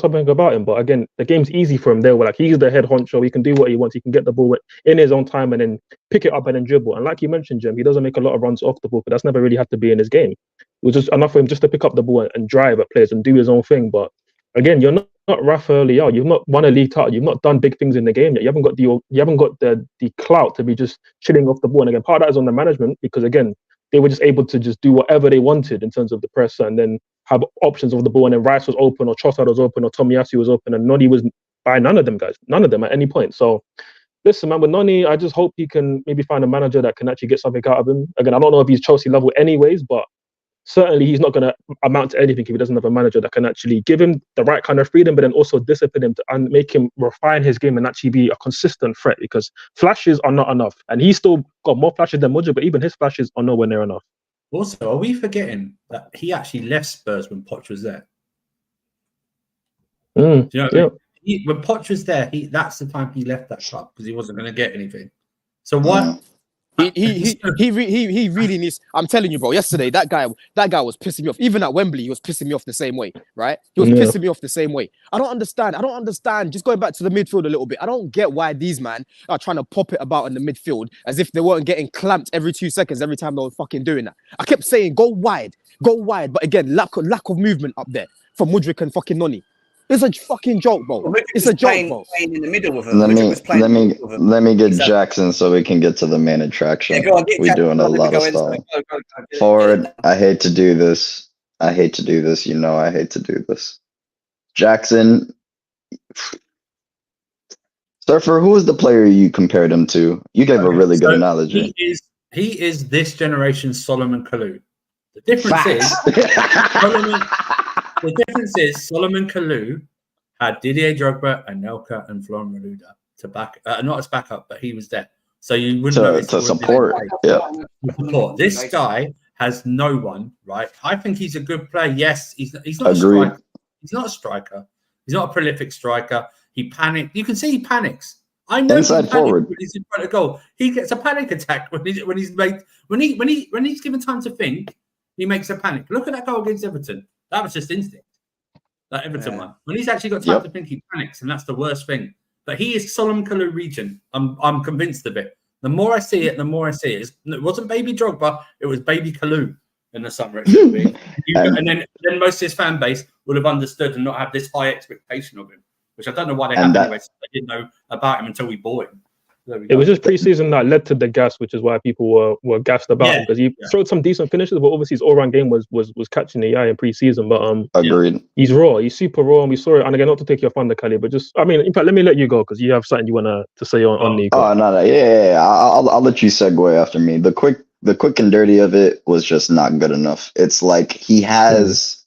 something about him. But again, the game's easy for him there. Where like he's the head honcho, he can do what he wants. He can get the ball in his own time and then pick it up and then dribble. And like you mentioned, Jim, he doesn't make a lot of runs off the ball, but that's never really had to be in his game. It was just enough for him just to pick up the ball and drive at players and do his own thing. But again, you're not Rafael Leao. You've not won a league title. You've not done big things in the game yet. You haven't got the clout to be just chilling off the ball. And again, part of that is on the management because again, they were just able to just do whatever they wanted in terms of the press and then have options of the ball. And then Rice was open, or Trossard was open, or Tomiyasu was open, and Noni was by none of them at any point. So listen, man, with Noni, I just hope he can maybe find a manager that can actually get something out of him. Again, I don't know if he's Chelsea level anyways, but certainly he's not going to amount to anything if he doesn't have a manager that can actually give him the right kind of freedom, but then also discipline him and make him refine his game and actually be a consistent threat, because flashes are not enough. And he's still got more flashes than Mudryk, but even his flashes are nowhere near enough.
Also, are we forgetting that he actually left Spurs when Poch was there? Do you know what I mean? When Poch was there, that's the time he left that club because he wasn't going to get anything. So what?
He really needs. I'm telling you, bro. Yesterday, that guy was pissing me off. Even at Wembley, he was pissing me off the same way, right? He was pissing me off the same way. I don't understand. Just going back to the midfield a little bit. I don't get why these man are trying to pop it about in the midfield as if they weren't getting clamped every 2 seconds every time they were fucking doing that. I kept saying go wide, but again, lack of movement up there from Mudryk and fucking Noni. It's a fucking joke, bro.
Well,
it's a joke, bro.
Playing in the middle with him.
Let me get Jackson so we can get to the main attraction.
Yeah,
We're doing a lot of stuff. Forward, I hate to do this. You know I hate to do this. Jackson, Surfer, who is the player you compared him to? You gave a really good analogy.
He is this generation's Solomon Kalou. The difference is Solomon Kalou had Didier Drogba, Anelka, and Florent Malouda to back, not as backup, but he was there. So you wouldn't
to support. Yeah.
Support. This guy has no one, right? I think he's a good player. Yes, he's not a striker. He's not a striker. He's not a prolific striker. He panics. You can see he panics. I know
inside forward
when he's in front of goal. He gets a panic attack when he's given time to think. He makes a panic. Look at that goal against Everton. That was just instinct. That Everton one. When he's actually got time to think, he panics, and that's the worst thing. But he is Solomon Kalou region. I'm convinced of it. The more I see it, It wasn't baby Drogba, it was baby Kalou in the summer. It should be. And then most of his fan base would have understood and not have this high expectation of him, which I don't know why they have anyway. So they didn't know about him until we bought him.
It was just preseason that led to the gas, which is why people were gassed about him, because he showed some decent finishes, but obviously his all-round game was catching the eye in preseason. But
agreed.
He's raw. He's super raw, and we saw it. And again, not to take your thunder, Kali, but just in fact, let me let you go because you have something you want to say on Nico.
Oh no, I'll let you segue after me. The quick and dirty of it was just not good enough. It's like he has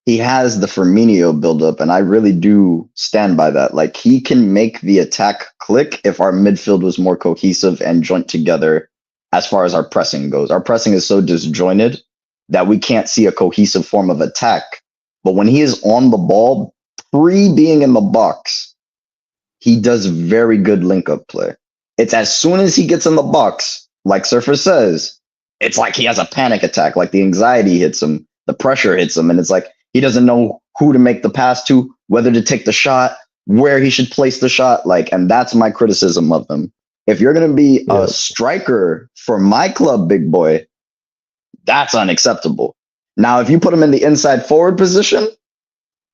the Firmino buildup, and I really do stand by that. Like, he can make the attack click if our midfield was more cohesive and joint together as far as our pressing goes. Our pressing is so disjointed that we can't see a cohesive form of attack. But when he is on the ball, being in the box, he does very good link-up play. It's as soon as he gets in the box, like Surfer says, it's like he has a panic attack, like the anxiety hits him, the pressure hits him, and it's like, he doesn't know who to make the pass to, whether to take the shot, where he should place the shot. And that's my criticism of him. If you're going to be a striker for my club, big boy, that's unacceptable. Now, if you put him in the inside forward position,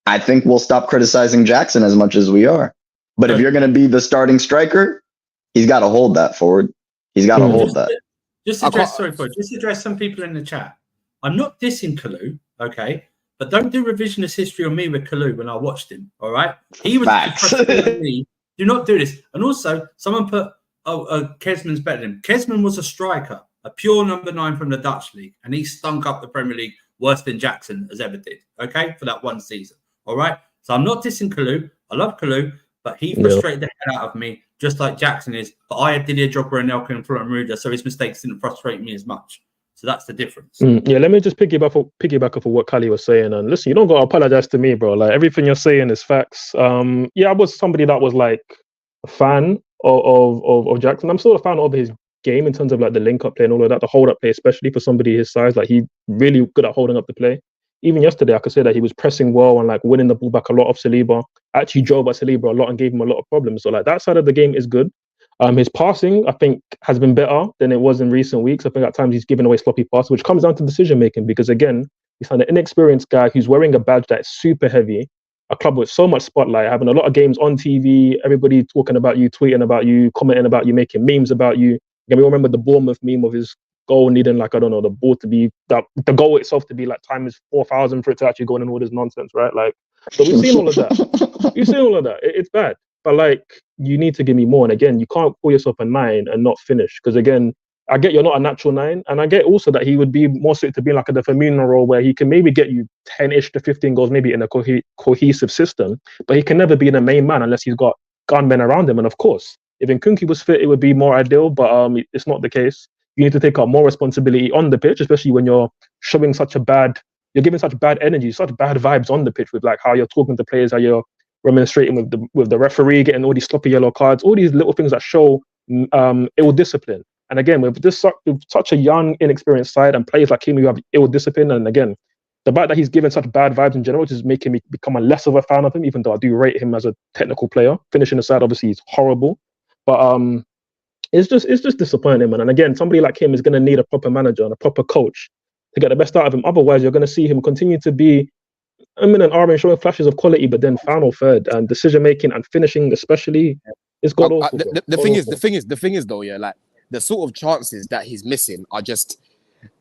I think we'll stop criticizing Jackson as much as we are. But if you're going to be the starting striker, he's got to hold that forward. He's got to hold that.
Just address some people in the chat. I'm not dissing Kalou, okay? But don't do revisionist history on me with Kalou when I watched him, all right? He was frustrating me. Do not do this. And also, someone put, Kesman's better than him. Kesman was a striker, a pure number 9 from the Dutch league, and he stunk up the Premier League worse than Jackson has ever did, okay, for that one season, all right? So I'm not dissing Kalou. I love Kalou, but he frustrated the hell out of me, just like Jackson is. But I had Didier Drogba and Anelka and Florent Malouda, so his mistakes didn't frustrate me as much. So that's the difference.
Let me just piggyback off of what Kali was saying. And listen, you don't got to apologize to me, bro. Like, everything you're saying is facts. I was somebody that was like a fan of Jackson. I'm still a fan of his game in terms of like the link-up play and all of that, the hold-up play, especially for somebody his size. Like, he really good at holding up the play. Even yesterday, I could say that he was pressing well and like winning the ball back a lot of Saliba. Actually drove at Saliba a lot and gave him a lot of problems. So like that side of the game is good. His passing, I think, has been better than it was in recent weeks. I think at times he's given away sloppy passes, which comes down to decision making because, again, he's an inexperienced guy who's wearing a badge that's super heavy, a club with so much spotlight, having a lot of games on TV, everybody talking about you, tweeting about you, commenting about you, making memes about you. Again, we all remember the Bournemouth meme of his goal needing, like, I don't know, the ball to be, the goal itself to be like times 4,000 for it to actually go in and all this nonsense, right? Like, so we've seen all of that. It's bad. But like, you need to give me more. And again, you can't call yourself a 9 and not finish. Because again, I get you're not a natural 9. And I get also that he would be more suited to be like a Firmino role where he can maybe get you 10-ish to 15 goals, maybe in a cohesive system. But he can never be the main man unless he's got gunmen around him. And of course, if Nkunku was fit, it would be more ideal. But it's not the case. you need to take up more responsibility on the pitch, especially when you're giving such bad energy, such bad vibes on the pitch with like how you're talking to players, how you're remonstrating with the referee, getting all these sloppy yellow cards, all these little things that show ill discipline. And again, with such a young, inexperienced side and players like him who have ill discipline, and again, the fact that he's given such bad vibes in general is making me become less of a fan of him, even though I do rate him as a technical player. Finishing the side, obviously, he's horrible. But it's just disappointing, man. And again, somebody like him is going to need a proper manager and a proper coach to get the best out of him. Otherwise, you're going to see him continue to be an orange, showing flashes of quality, but then final third and decision making and finishing, especially, is god awful.
The thing is though, yeah, like the sort of chances that he's missing are just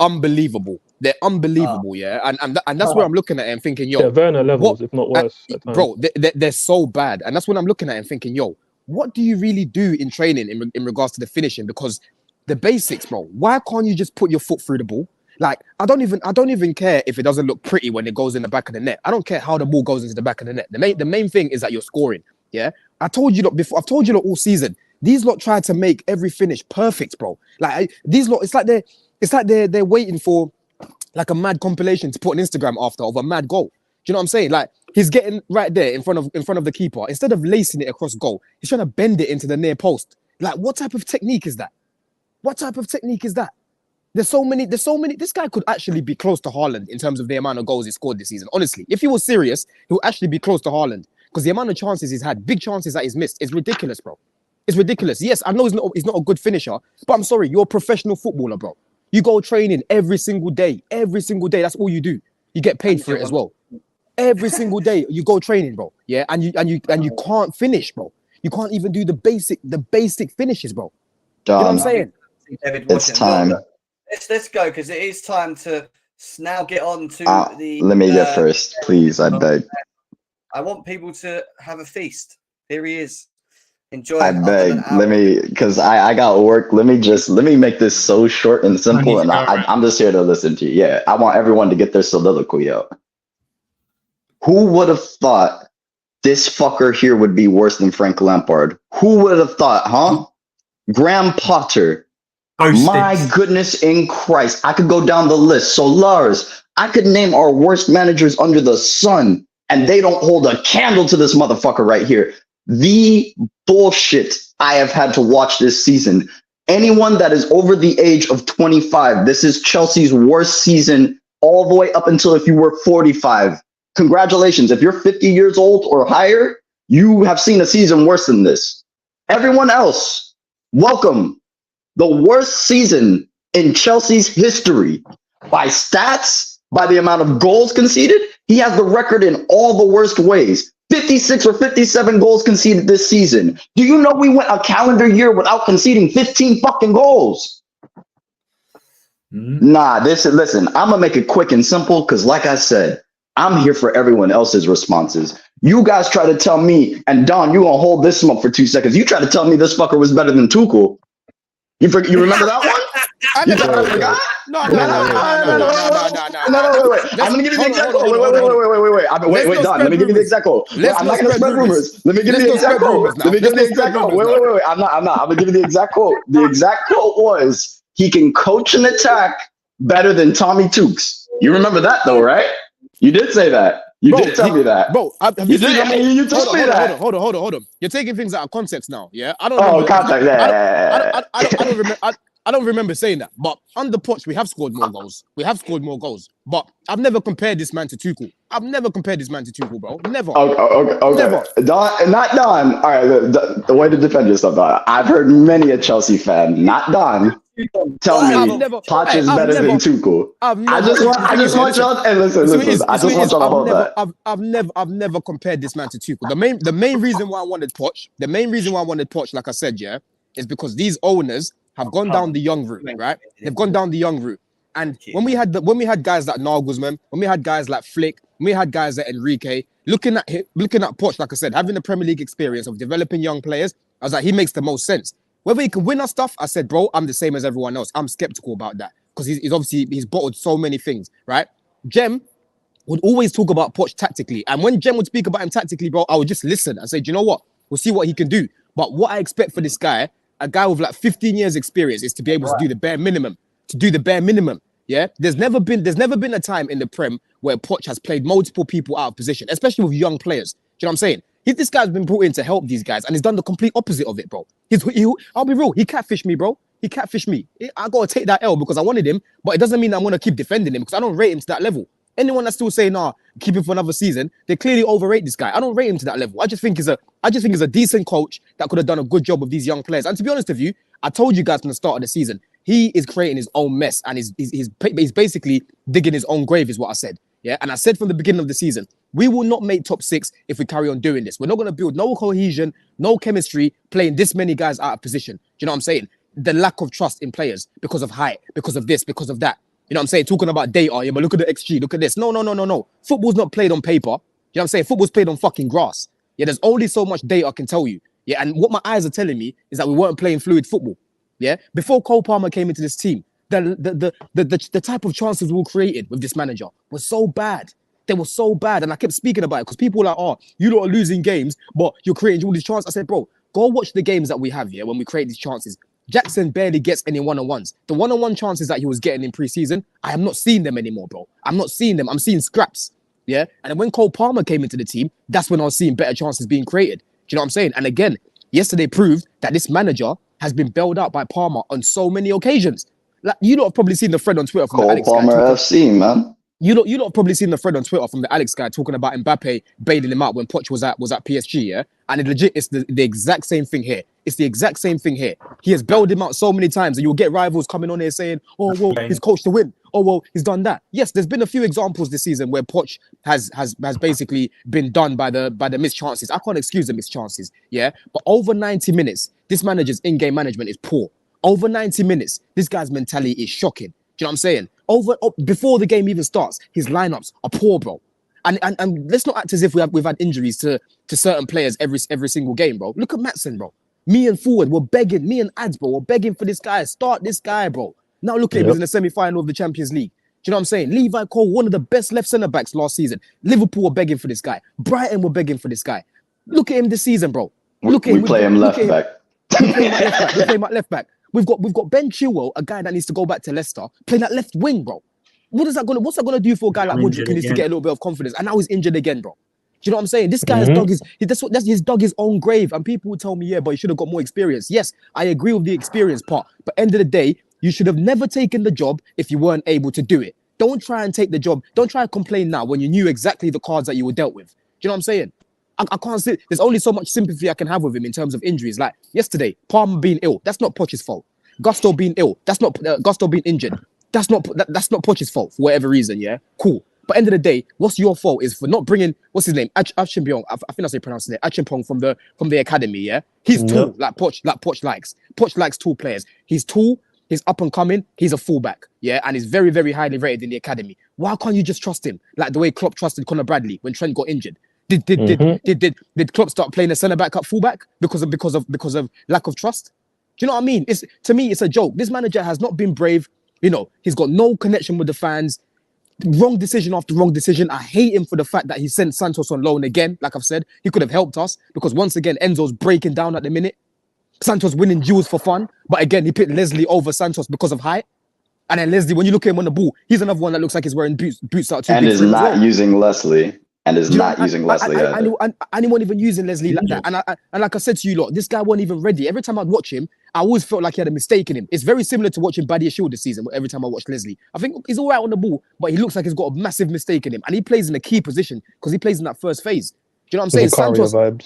unbelievable. They're unbelievable, yeah, and that's where I'm looking at it and thinking, yo,
Werner levels, if not worse,
bro. They're so bad, and that's when I'm looking at it and thinking, yo, what do you really do in training in regards to the finishing? Because the basics, bro. Why can't you just put your foot through the ball? Like, I don't even care if it doesn't look pretty when it goes in the back of the net. I don't care how the ball goes into the back of the net. The main thing is that you're scoring. Yeah, I told you lot before. I've told you lot all season. These lot try to make every finish perfect, bro. Like these lot, it's like they're waiting for like a mad compilation to put on Instagram after of a mad goal. Do you know what I'm saying? Like he's getting right there in front of the keeper. Instead of lacing it across goal, he's trying to bend it into the near post. Like, what type of technique is that? What type of technique is that? There's so many. This guy could actually be close to Haaland in terms of the amount of goals he scored this season. Honestly, if he was serious, he would actually be close to Haaland because the amount of chances he's had, big chances that he's missed, is ridiculous, bro. It's ridiculous. Yes, I know he's not a good finisher, but I'm sorry, you're a professional footballer, bro. You go training every single day. Every single day, that's all you do. You get paid for it as well. Every single day you go training, bro. Yeah, and you can't finish, bro. You can't even do the basic finishes, bro.
John,
you know what I'm saying?
It's time.
Let's go because it is time to now get on to the.
Let me get first, please. I beg.
I want people to have a feast. Here he is. Enjoy.
I beg. Let me, because I got work. Let me make this so short and simple, and I'm just here to listen to you. Yeah, I want everyone to get their soliloquy out. Who would have thought this fucker here would be worse than Frank Lampard? Who would have thought, huh? Graham Potter. My goodness in Christ. I could go down the list. So Lars, I could name our worst managers under the sun, and they don't hold a candle to this motherfucker right here. The bullshit I have had to watch this season. Anyone that is over the age of 25, this is Chelsea's worst season all the way up until if you were 45. Congratulations. If you're 50 years old or higher, you have seen a season worse than this. Everyone else, welcome. The worst season in Chelsea's history. By stats, by the amount of goals conceded, he has the record in all the worst ways. 56 or 57 goals conceded this season. Do you know we went a calendar year without conceding 15 fucking goals? Nah, listen, I'm gonna make it quick and simple because like I said, I'm here for everyone else's responses. You guys try to tell me, and Don, you gonna hold this one for 2 seconds. You try to tell me this fucker was better than Tuchel. You remember that one? You thought I forgot? No, wait. I'm gonna give you the exact quote. Wait, Don. Let me give you the exact quote. I'm not gonna spread rumors. Let me give you the exact quote. Wait. I'm not. I'm gonna give you the exact quote. The exact quote was, he can coach an attack better than Tommy Tukes. You remember that though, right? You did say that. You did tell me that.
Bro,
you told me that.
Hold on. You're taking things out of context now, yeah? I don't remember saying that. But under Poch, we have scored more goals. But I've never compared this man to Tuchel. Bro. Never.
Okay.
Never.
Don, not Don. All right, the way to defend yourself, Don. I've heard many a Chelsea fan, not Don, tell me Poch is better than Tuchel. I just want y'all, and listen. I just want y'all to hold that.
I've never compared this man to Tuchel. The main reason why I wanted Poch, like I said, yeah, is because these owners have gone down the young route, right? They've gone down the young route. And when we had guys like Nagelsmann, when we had guys like Flick, when we had guys like Enrique, looking at Poch, like I said, having the Premier League experience of developing young players, I was like, he makes the most sense. Whether he can win us stuff, I said, bro, I'm the same as everyone else. I'm skeptical about that because he's bottled so many things, right? Jem would always talk about Poch tactically. And when Jem would speak about him tactically, bro, I would just listen and say, do you know what? We'll see what he can do. But what I expect for this guy, a guy with like 15 years experience is to be able to do the bare minimum. Yeah, there's never been a time in the Prem where Poch has played multiple people out of position, especially with young players. Do you know what I'm saying? This guy's been brought in to help these guys, and he's done the complete opposite of it, bro. I'll be real, he catfished me, bro. He catfished me. I gotta take that L because I wanted him, but it doesn't mean I'm gonna keep defending him because I don't rate him to that level. Anyone that's still saying, nah, keep him for another season, they clearly overrate this guy. I don't rate him to that level. I just think he's a decent coach that could have done a good job with these young players. And to be honest with you, I told you guys from the start of the season, he is creating his own mess and he's basically digging his own grave, is what I said. Yeah, and I said from the beginning of the season, we will not make top 6 if we carry on doing this. We're not going to build no cohesion, no chemistry, playing this many guys out of position. Do you know what I'm saying? The lack of trust in players because of height, because of this, because of that. You know what I'm saying? Talking about data, yeah, but look at the XG, look at this. No. Football's not played on paper. You know what I'm saying? Football's played on fucking grass. Yeah, there's only so much data I can tell you. Yeah, and what my eyes are telling me is that we weren't playing fluid football. Yeah, before Cole Palmer came into this team, the type of chances we were created with this manager was so bad. They were so bad, and I kept speaking about it because people were like, "Oh, you lot are losing games, but you're creating all these chances." I said, "Bro, go watch the games that we have here when we create these chances." Jackson barely gets any one-on-ones. The one-on-one chances that he was getting in pre-season, I am not seeing them anymore, bro. I'm not seeing them. I'm seeing scraps. Yeah, and then when Cole Palmer came into the team, that's when I was seeing better chances being created. Do you know what I'm saying? And again, yesterday proved that this manager has been bailed out by Palmer on so many occasions. Like, you lot have probably seen the thread on Twitter from
Cole
the Alex
Palmer
guy
FC, man.
You lot have probably seen the thread on Twitter from the Alex guy talking about Mbappe bailing him out when Poch was at PSG, yeah? And it's the exact same thing here. It's the exact same thing here. He has bailed him out so many times, and you'll get rivals coming on here saying, "Oh well, he's coached to win. Oh well, he's done that." Yes, there's been a few examples this season where Poch has basically been done by the missed chances. I can't excuse the missed chances, yeah. But over 90 minutes, this manager's in-game management is poor. Over 90 minutes, this guy's mentality is shocking. Do you know what I'm saying? Before the game even starts, his lineups are poor, bro. And let's not act as if we've had injuries to certain players every single game, bro. Look at Maatsen, bro. Me and Forward were begging, me and Ads, bro, were begging for this guy. Start this guy, bro. Now look at him, he's in the semi-final of the Champions League. Do you know what I'm saying? Levi Cole, one of the best left centre-backs last season. Liverpool were begging for this guy. Brighton were begging for this guy. Look at him this season, bro. Look at him.
We play him left back.
We play him at left back. We've got Ben Chilwell, a guy that needs to go back to Leicester, playing that left wing, bro. What's that gonna do for a guy like Mudryk who needs to get a little bit of confidence? And now he's injured again, bro. Do you know what I'm saying? This guy has dug his own grave. And people will tell me, yeah, but he should have got more experience. Yes, I agree with the experience part. But end of the day, you should have never taken the job if you weren't able to do it. Don't try and take the job. Don't try and complain now when you knew exactly the cards that you were dealt with. Do you know what I'm saying? I can't say there's only so much sympathy I can have with him in terms of injuries. Like yesterday, Palmer being ill, that's not Poch's fault. Gusto being ill, that's not Gusto being injured. That's not Poch's fault for whatever reason. Yeah, cool. But end of the day, what's your fault is for not bringing what's his name, Achimpong. I think that's how you pronounce it. Achimpong from the academy. Yeah, he's tall, like Poch likes. Poch likes tall players. He's tall. He's up and coming. He's a fullback. Yeah, and he's very, very highly rated in the academy. Why can't you just trust him like the way Klopp trusted Conor Bradley when Trent got injured? Did Klopp start playing a centre back up fullback because of lack of trust? Do you know what I mean? To me, it's a joke. This manager has not been brave. You know, he's got no connection with the fans. Wrong decision after wrong decision. I hate him for the fact that he sent Santos on loan again. Like I've said, he could have helped us because once again, Enzo's breaking down at the minute. Santos winning duels for fun. But again, he picked Leslie over Santos because of height. And then Leslie, when you look at him on the ball, he's another one that looks like he's wearing boots out too.
And is not using Leslie. And is not using Leslie.
And he wasn't even using Leslie like that. And like I said to you lot, this guy wasn't even ready. Every time I'd watch him, I always felt like he had a mistake in him. It's very similar to watching Badia Shield this season. Every time I watch Leslie, I think he's all right on the ball, but he looks like he's got a massive mistake in him. And he plays in a key position because he plays in that first phase. Do you know what I'm saying?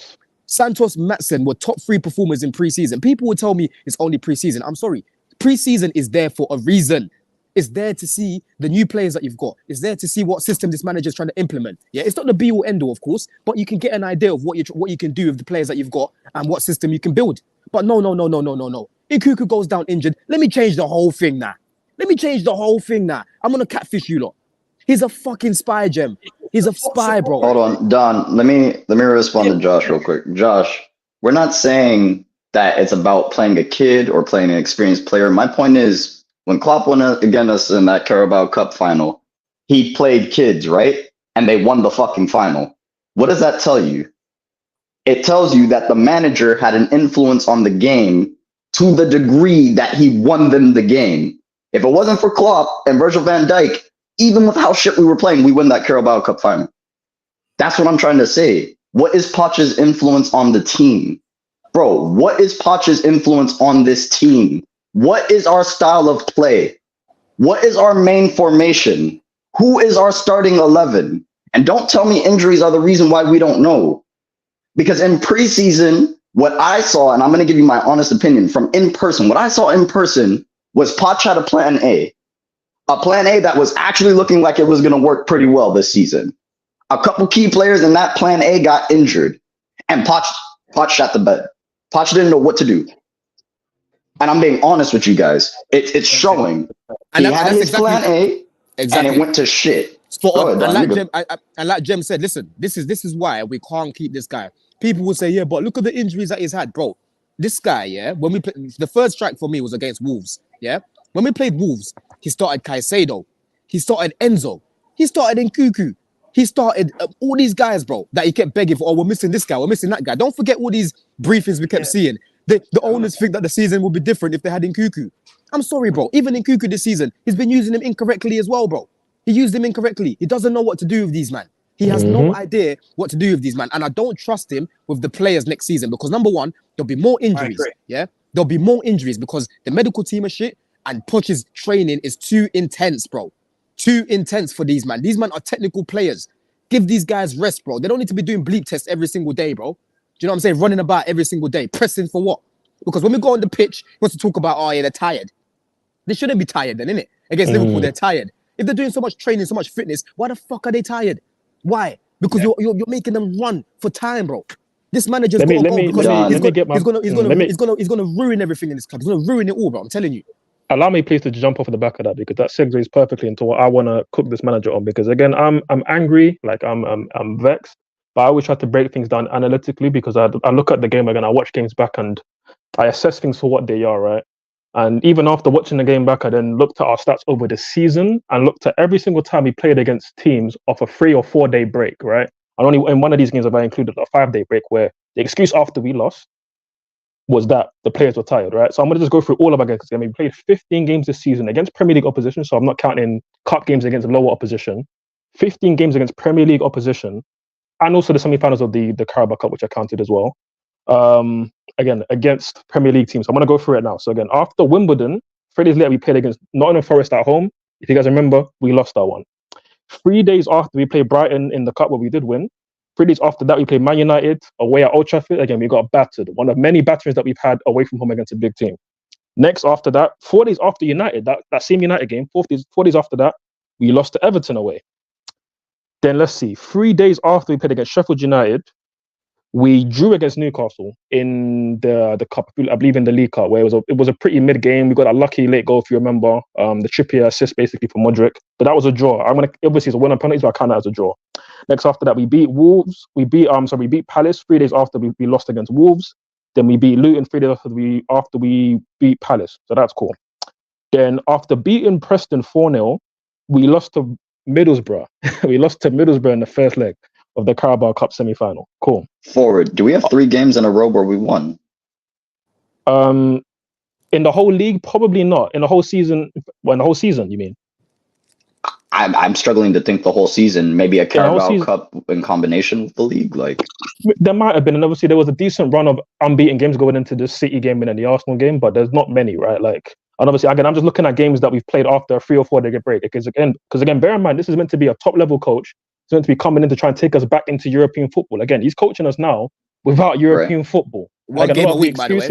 Santos, Maatsen were top 3 performers in pre-season. People would tell me it's only pre-season. I'm sorry. Pre-season is there for a reason. It's there to see the new players that you've got. It's there to see what system this manager is trying to implement. Yeah, it's not the be-all end-all, of course, but you can get an idea of what you can do with the players that you've got and what system you can build. But no. Nkuku goes down injured. Let me change the whole thing now. I'm gonna catfish you lot. He's a fucking spy, Gem. He's a spy, bro.
Hold on, Don. Let me respond to Josh real quick. Josh, we're not saying that it's about playing a kid or playing an experienced player. My point is, when Klopp won against us in that Carabao Cup final, he played kids, right? And they won the fucking final. What does that tell you? It tells you that the manager had an influence on the game to the degree that he won them the game. If it wasn't for Klopp and Virgil van Dijk, even with how shit we were playing, we win that Carabao Cup final. That's what I'm trying to say. What is Poch's influence on the team? Bro, what is Poch's influence on this team? What is our style of play? What is our main formation? Who is our starting 11? And don't tell me injuries are the reason why we don't know. Because in preseason, what I saw, and I'm going to give you my honest opinion from in person, what I saw in person was Poch had a plan A that was actually looking like it was going to work pretty well this season. A couple key players in that plan A got injured, and Poch shot the bed. Poch didn't know what to do. And I'm being honest with you guys. It's showing. He had his plan A, and it went to shit.
Spot on. And like Jem said, listen, this is why we can't keep this guy. People will say, yeah, but look at the injuries that he's had, bro. This guy, yeah, when we played, the first strike for me was against Wolves, yeah? When we played Wolves, he started Caicedo. He started Enzo. He started Nkuku. He started all these guys, bro, that he kept begging for, oh, we're missing this guy, we're missing that guy. Don't forget all these briefings we kept seeing. The owners think that the season will be different if they had Nkuku. I'm sorry, bro. Even Nkuku this season, he's been using him incorrectly as well, bro. He used him incorrectly. He doesn't know what to do with these, man. He has no idea what to do with these, man. And I don't trust him with the players next season because, number one, there'll be more injuries. Yeah? There'll be more injuries because the medical team is shit and Poch's training is too intense, bro. Too intense for these, man. These men are technical players. Give these guys rest, bro. They don't need to be doing bleep tests every single day, bro. Do you know what I'm saying? Running about every single day. Pressing for what? Because when we go on the pitch, he wants to talk about, oh, yeah, they're tired. They shouldn't be tired then, innit? Against Liverpool, they're tired. If they're doing so much training, so much fitness, why the fuck are they tired? Why? Because you're making them run for time, bro. This manager's got to go because he's gonna ruin everything in this club. He's gonna ruin it all, bro. I'm telling you.
Allow me, please, to jump off the back of that because that segues perfectly into what I want to cook this manager on. Because again, I'm angry, like I'm vexed, but I always try to break things down analytically because I look at the game again, I watch games back and I assess things for what they are, right? And even after watching the game back, I then looked at our stats over the season and looked at every single time we played against teams off a 3 or 4 day break, right? And only in one of these games have I included a 5-day break where the excuse after we lost was that the players were tired, right? So I'm going to just go through all of our games. I mean, we played 15 games this season against Premier League opposition, so I'm not counting cup games against lower opposition, 15 games against Premier League opposition, and also the semi-finals of the Carabao Cup, which I counted as well. Again, against Premier League teams. I'm going to go through it now. So again, after Wimbledon, 3 days later, we played against Nottingham Forest at home. If you guys remember, we lost that one. 3 days after, we played Brighton in the cup where we did win. 3 days after that, we played Man United away at Old Trafford. Again, we got battered. One of many batterings that we've had away from home against a big team. Next, after that, 4 days after United, that same United game, 4 days after that, we lost to Everton away. Then let's see, 3 days after we played against Sheffield United, we drew against Newcastle in the cup, I believe in the League Cup, where it was a pretty mid game. We got a lucky late goal, if you remember, the Trippier assist basically for Mudryk, but that was a draw. Obviously it's a win on penalties, but I count that as a draw. Next after that, we beat Wolves. We beat Palace 3 days after we lost against Wolves. Then we beat Luton 3 days after we beat Palace. So that's cool. Then after beating Preston 4-0, we lost to Middlesbrough. We lost to Middlesbrough in the first leg of the Carabao Cup semi-final. Cool. Forward,
do we have 3 games in a row where we won?
In the whole league, probably not. In the whole season, you mean?
I'm struggling to think the whole season. Maybe a Carabao Cup in combination with the league. Like
there might have been, and obviously there was a decent run of unbeaten games going into the City game and then the Arsenal game, but there's not many, right? Like, and obviously again, I'm just looking at games that we've played after a 3 or 4 day break. Because again, bear in mind, this is meant to be a top level coach. He's meant to be coming in to try and take us back into European football. Again, he's coaching us now without European football.
One game a week, by the way.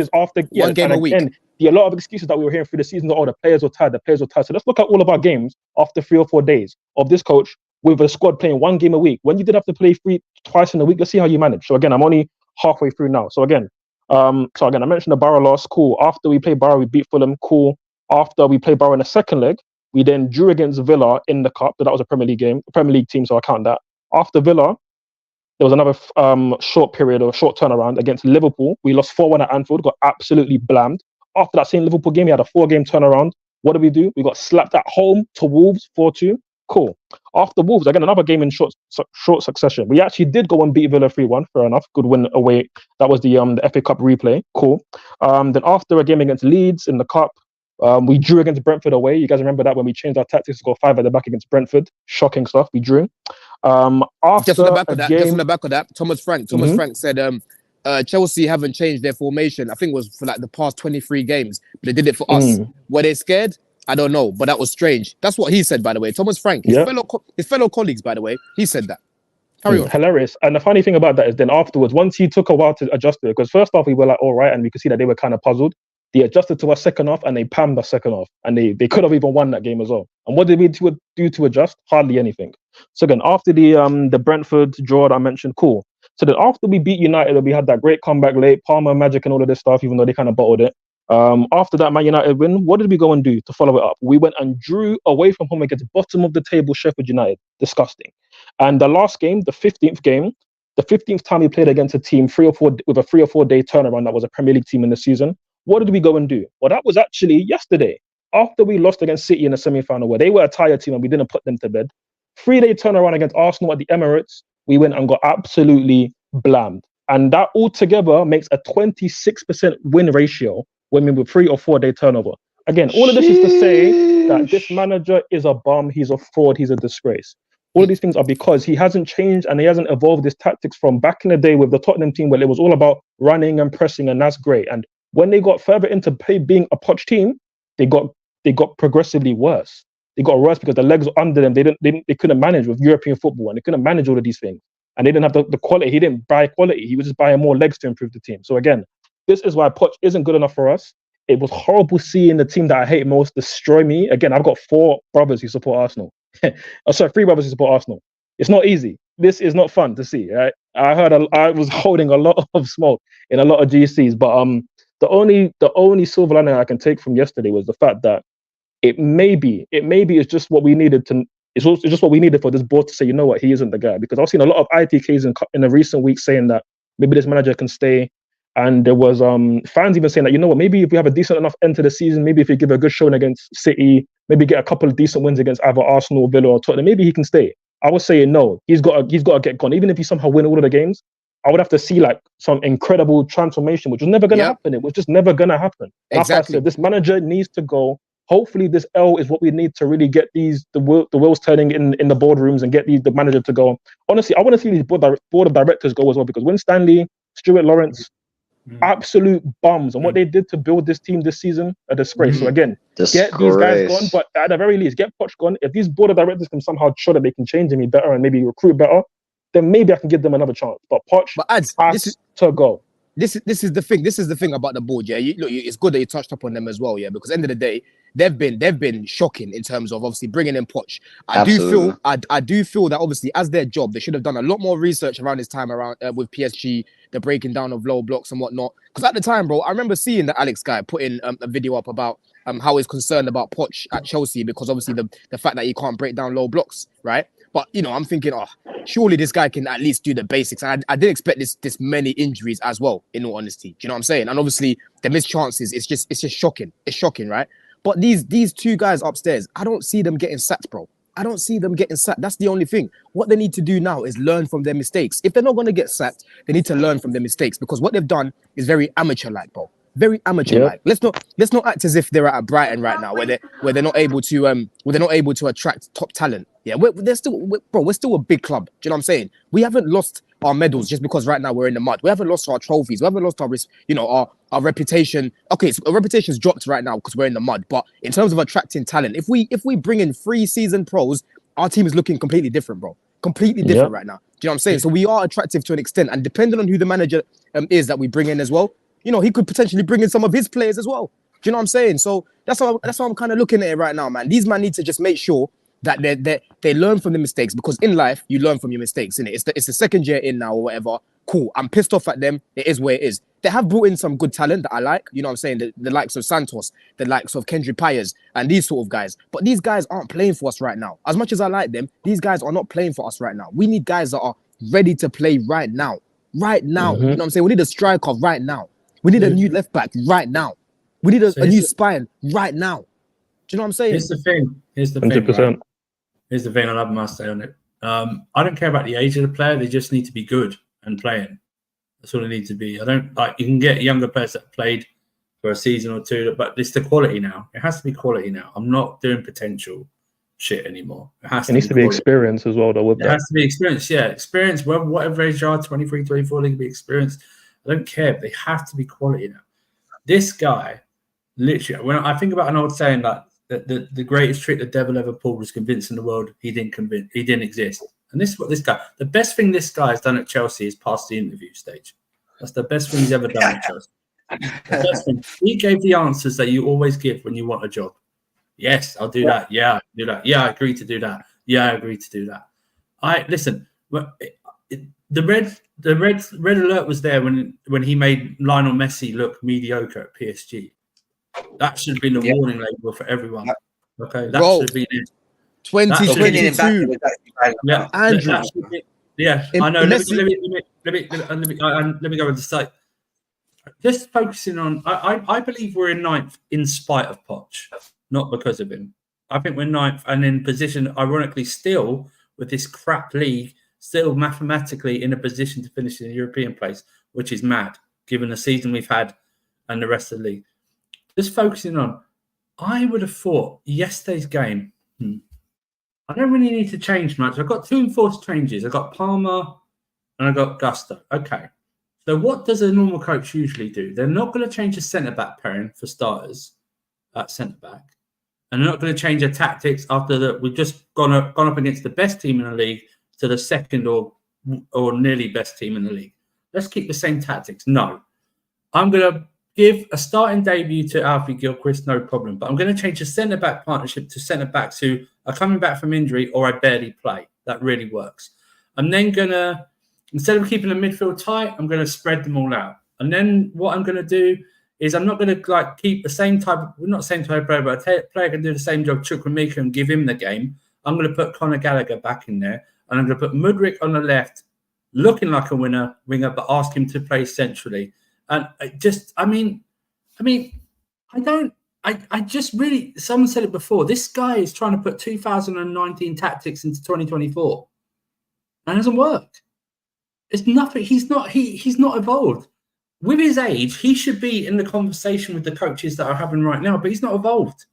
One game a week.
A lot of excuses that we were hearing through the season. Oh, the players were tired. So let's look at all of our games after 3 or 4 days of this coach with a squad playing 1 game a week. When you did have to play twice in a week, let's see how you manage. So again, I'm only halfway through now. So again, I mentioned the Borough loss. Cool. After we played Borough, we beat Fulham. Cool. After we played Borough in the second leg, we then drew against Villa in the cup. So that was a Premier League team. So I count that. After Villa, there was another short turnaround against Liverpool. We lost 4-1 at Anfield, got absolutely blammed. After that same Liverpool game, we had a 4-game turnaround. What did we do? We got slapped at home to Wolves 4-2. Cool. After Wolves, again, another game in short succession. We actually did go and beat Villa 3-1. Fair enough. Good win away. That was the FA Cup replay. Cool. Then after a game against Leeds in the Cup, we drew against Brentford away. You guys remember that when we changed our tactics to go 5 at the back against Brentford? Shocking stuff. We drew. After
just on the back of that, Thomas Frank said Chelsea haven't changed their formation. I think it was for like the past 23 games, but they did it for us. Were they scared? I don't know, but that was strange. That's what he said, by the way. Thomas Frank, his fellow colleagues, by the way, he said that. Carry on.
Hilarious. And the funny thing about that is then afterwards, once he took a while to adjust it, because first off, we were like, all right, and we could see that they were kind of puzzled. They adjusted to us second half and they pammed us second half. And they could have even won that game as well. And what did we do to adjust? Hardly anything. So again, after the Brentford draw that I mentioned, cool. So then after we beat United, we had that great comeback late, Palmer, Magic and all of this stuff, even though they kind of bottled it. After that Man United win, what did we go and do to follow it up? We went and drew away from home against bottom of the table Sheffield United. Disgusting. And the last game, the 15th game, the 15th time we played against a team with a 3 or 4 day turnaround that was a Premier League team in the season. What did we go and do? Well, that was actually yesterday, after we lost against City in the semi-final, where they were a tired team and we didn't put them to bed. 3-day turnaround against Arsenal at the Emirates, we went and got absolutely blammed. And that altogether makes a 26% win ratio when we were 3 or 4 day turnover. Again, all of this is to say that this manager is a bum, he's a fraud, he's a disgrace. All of these things are because he hasn't changed and he hasn't evolved his tactics from back in the day with the Tottenham team where it was all about running and pressing, and that's great. And when they got further into being a Poch team, they got progressively worse. They got worse because the legs were under them. They couldn't manage with European football and they couldn't manage all of these things. And they didn't have the quality. He didn't buy quality. He was just buying more legs to improve the team. So again, this is why Poch isn't good enough for us. It was horrible seeing the team that I hate most destroy me. Again, I've got 4 brothers who support Arsenal. 3 brothers who support Arsenal. It's not easy. This is not fun to see. Right? I was holding a lot of smoke in a lot of GCs, but the only silver lining I can take from yesterday was the fact that it maybe is just what we needed to. It's just what we needed for this board to say, you know what, he isn't the guy. Because I've seen a lot of ITKs in the recent weeks saying that maybe this manager can stay. And there was fans even saying that, you know what, maybe if we have a decent enough end to the season, maybe if we give a good showing against City, maybe get a couple of decent wins against either Arsenal, Villa, or Tottenham, maybe he can stay. I was saying no, he's got to get gone. Even if he somehow win all of the games, I would have to see like some incredible transformation, which was never going to happen. It was just never going to happen. Exactly. Like I said, this manager needs to go. Hopefully this L is what we need to really get the wheels turning in the boardrooms and get the manager to go. Honestly, I want to see these board of directors go as well, because when Stanley, Stuart Lawrence, absolute bums, and what they did to build this team this season, a disgrace. So again, get these guys gone, but at the very least, get Poch gone. If these board of directors can somehow show that they can change me better and maybe recruit better, then maybe I can give them another chance. But Poch has to go.
This is the thing. This is the thing about the board. Yeah, it's good that you touched up on them as well. Yeah, because at the end of the day, they've been shocking in terms of obviously bringing in Poch. I do feel that obviously as their job, they should have done a lot more research around this time around with PSG, the breaking down of low blocks and whatnot. Because at the time, bro, I remember seeing the Alex guy putting a video up about how he's concerned about Poch at Chelsea because obviously the fact that he can't break down low blocks, right? But I'm thinking, surely this guy can at least do the basics. I didn't expect this many injuries as well, in all honesty. Do you know what I'm saying? And obviously the missed chances, it's just shocking. It's shocking, right? But these 2 guys upstairs, I don't see them getting sacked, bro. I don't see them getting sacked. That's the only thing. What they need to do now is learn from their mistakes. If they're not going to get sacked, they need to learn from their mistakes, because what they've done is very amateur-like, bro. Very amateur-like. Let's not act as if they're at Brighton right now, where they're not able to attract top talent. Yeah, we're still a big club. Do you know what I'm saying? We haven't lost our medals just because right now we're in the mud. We haven't lost our trophies. We haven't lost our reputation. Okay, so our reputation's dropped right now because we're in the mud. But in terms of attracting talent, if we bring in 3 seasoned pros, our team is looking completely different, bro. Completely different right now. Do you know what I'm saying? So we are attractive to an extent, and depending on who the manager is that we bring in as well, he could potentially bring in some of his players as well. Do you know what I'm saying? So that's how I'm kind of looking at it right now, man. These men need to just make sure that they learn from the mistakes, because in life you learn from your mistakes, innit? It's the second year in now or whatever. Cool. I'm pissed off at them. It is where it is. They have brought in some good talent that I like. You know what I'm saying? The likes of Santos, the likes of Kendrick Pyers, and these sort of guys. But these guys aren't playing for us right now. As much as I like them, these guys are not playing for us right now. We need guys that are ready to play right now. Right now. You know what I'm saying? We need a striker right now. We need a new left back right now. We need a new spine right now. Do you know what I'm saying?
Here's the thing.
100%.
Right? Here's the thing, I must say on it. I don't care about the age of the player. They just need to be good and playing. That's all they need to be. I don't like. You can get younger players that played for a season or two, but it's the quality now. It has to be quality now. I'm not doing potential shit anymore.
It needs to be experience as well, though.
It has to be experience, yeah. Experience, whatever age you are, 23, 24, they can be experienced. I don't care. They have to be quality now. This guy, literally, when I think about an old saying like the greatest trick the devil ever pulled was convincing the world he didn't exist. And this is what this guy, the best thing this guy has done at Chelsea is pass the interview stage. That's the best thing he's ever done at Chelsea. The best thing. He gave the answers that you always give when you want a job. Yes, I'll do that. Yeah, I'll do that. Yeah, I agree to do that. Yeah, I agree to do that. Listen. The red alert was there when he made Lionel Messi look mediocre at PSG. That should have been a warning label for everyone. Okay, that should have been it.
2022.
Yeah,
Andrew.
I know. Let me go with the site. Just focusing on, I believe we're in ninth in spite of Poch, not because of him. I think we're ninth and in position, ironically, still with this crap league, still mathematically in a position to finish in a European place, which is mad, given the season we've had and the rest of the league. Just focusing on, I would have thought yesterday's game, I don't really need to change much. I've got two enforced changes. I've got Palmer and I've got Gusto. Okay. So what does a normal coach usually do? They're not going to change a centre-back pairing for starters at centre-back. And they're not going to change their tactics after that. We've just gone up against the best team in the league to the second or nearly best team in the league. Let's keep the same tactics. No. I'm going to give a starting debut to Alfie Gilchrist, no problem. But I'm going to change the centre-back partnership to centre-backs who are coming back from injury or I barely play. That really works. I'm then going to, instead of keeping the midfield tight, I'm going to spread them all out. And then what I'm going to do is I'm not going to keep the same type of, not same type of player, but a player can do the same job, Chukwuemeka, and give him the game. I'm going to put Conor Gallagher back in there. And I'm going to put Mudryk on the left, looking like a winger, but ask him to play centrally. And I just really, someone said it before, this guy is trying to put 2019 tactics into 2024. And it doesn't work. It's nothing. He's not evolved. With his age, he should be in the conversation with the coaches that are having right now, but he's not evolved.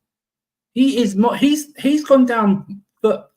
He's gone down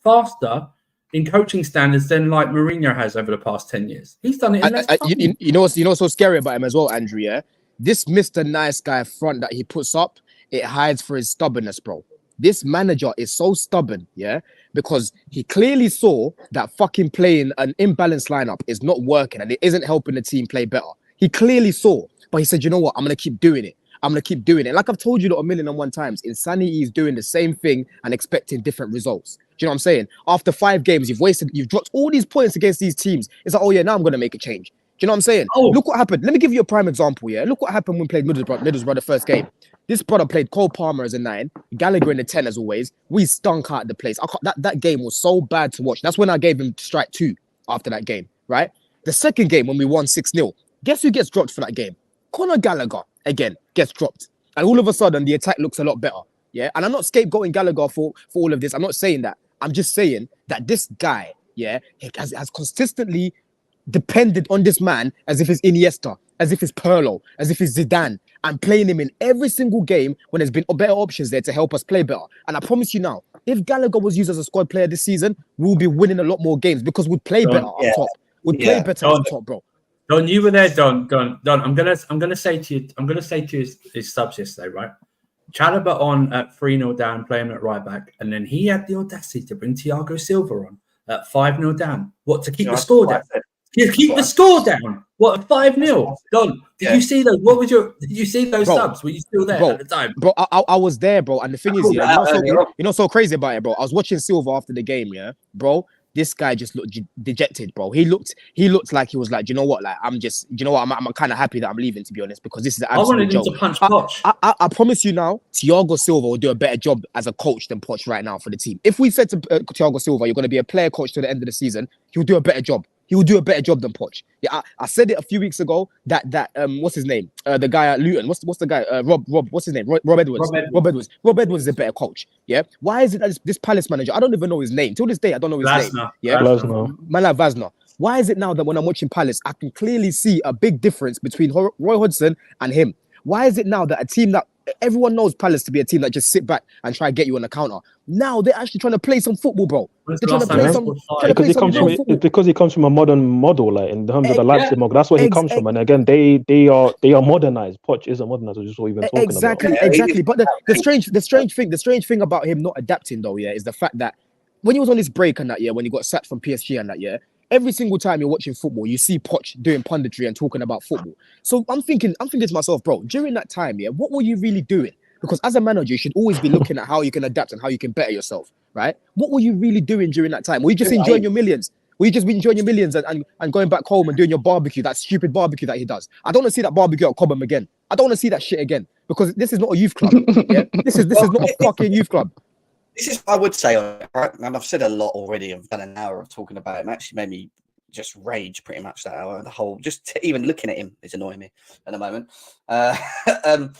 faster in coaching standards than like Mourinho has over the past 10 years. He's done it in less time.
You know what's so scary about him as well, Andrew, yeah? This Mr. Nice Guy front that he puts up, it hides for his stubbornness, bro. This manager is so stubborn, yeah? Because he clearly saw that fucking playing an imbalanced lineup is not working and it isn't helping the team play better. He clearly saw, but he said, you know what? I'm going to keep doing it. I'm going to keep doing it. Like I've told you a million and one times, insanity is doing the same thing and expecting different results. Do you know what I'm saying? After 5 games, you've dropped all these points against these teams. It's like, oh yeah, now I'm going to make a change. Do you know what I'm saying? Oh. Look what happened. Let me give you a prime example, yeah? Look what happened when we played Middlesbrough the first game. This brother played Cole Palmer as a 9, Gallagher in the 10 as always. We stunk out the place. That game was so bad to watch. That's when I gave him strike 2 after that game, right? The second game when we won 6-0, guess who gets dropped for that game? Conor Gallagher, again, gets dropped. And all of a sudden, the attack looks a lot better, yeah? And I'm not scapegoating Gallagher for all of this. I'm not saying that. I'm just saying that this guy, yeah, has consistently depended on this man as if it's Iniesta, as if it's Pirlo, as if it's Zidane, and playing him in every single game when there's been better options there to help us play better. And I promise you now, if Gallagher was used as a squad player this season, we'll be winning a lot more games because we'd play better up top. We'd play better up top, bro.
Don, you were there, Don. I'm gonna say to you his subs yesterday, right? Chalobah on at 3-0 down, playing at right back, and then he had the audacity to bring Thiago Silva on at 5-0 down. What, to keep the score down? Keep the score down. What, 5-0? Don, did you see those? Did you see those subs? Were you still there at the time?
Bro, I was there, bro. And the thing is, you know so crazy about it, bro. I was watching Silva after the game, yeah, bro. This guy just looked dejected, bro. He looked like he was like, you know what? Like, I'm kind of happy that I'm leaving, to be honest, because this is an absolute joke.
I wanted him to punch Poch.
I promise you now, Thiago Silva will do a better job as a coach than Poch right now for the team. If we said to Thiago Silva, you're going to be a player coach to the end of the season, he'll do a better job. He will do a better job than Poch. Yeah, I said it a few weeks ago that what's his name? The guy at Luton. What's the guy? Rob. What's his name? Rob Edwards. Rob Edwards is a better coach. Yeah. Why is it that this Palace manager? I don't even know his name. Till this day, I don't know his name. Yeah. Man like Vasna. Why is it now that when I'm watching Palace, I can clearly see a big difference between Roy Hodgson and him? Why is it now that a team that everyone knows Palace to be a team that just sit back and try to get you on the counter? Now they're actually trying to play some football, bro. They're trying to play some
because he comes from a modern model, like in terms of the Leipzig model. That's where he comes from. And again, they are modernized. Poch isn't modernized, which is what we've been talking about.
Exactly. But the strange thing about him not adapting though, is the fact that when he was on this break and that year, when he got sacked from PSG and that year, every single time you're watching football, you see Poch doing punditry and talking about football. So I'm thinking to myself, bro, during that time, what were you really doing? Because as a manager, you should always be looking at how you can adapt and how you can better yourself, right? What were you really doing during that time? Were you just enjoying your millions? Were you just enjoying your millions and going back home and doing your barbecue, that stupid barbecue that he does? I don't want to see that barbecue at Cobham again. I don't want to see that shit again because this is not a youth club. Yeah, this is not a fucking youth club.
This is what I would say on it, right? And I've said a lot already. I've done an hour of talking about it. It actually made me just rage pretty much that hour. The whole, even looking at him is annoying me at the moment. The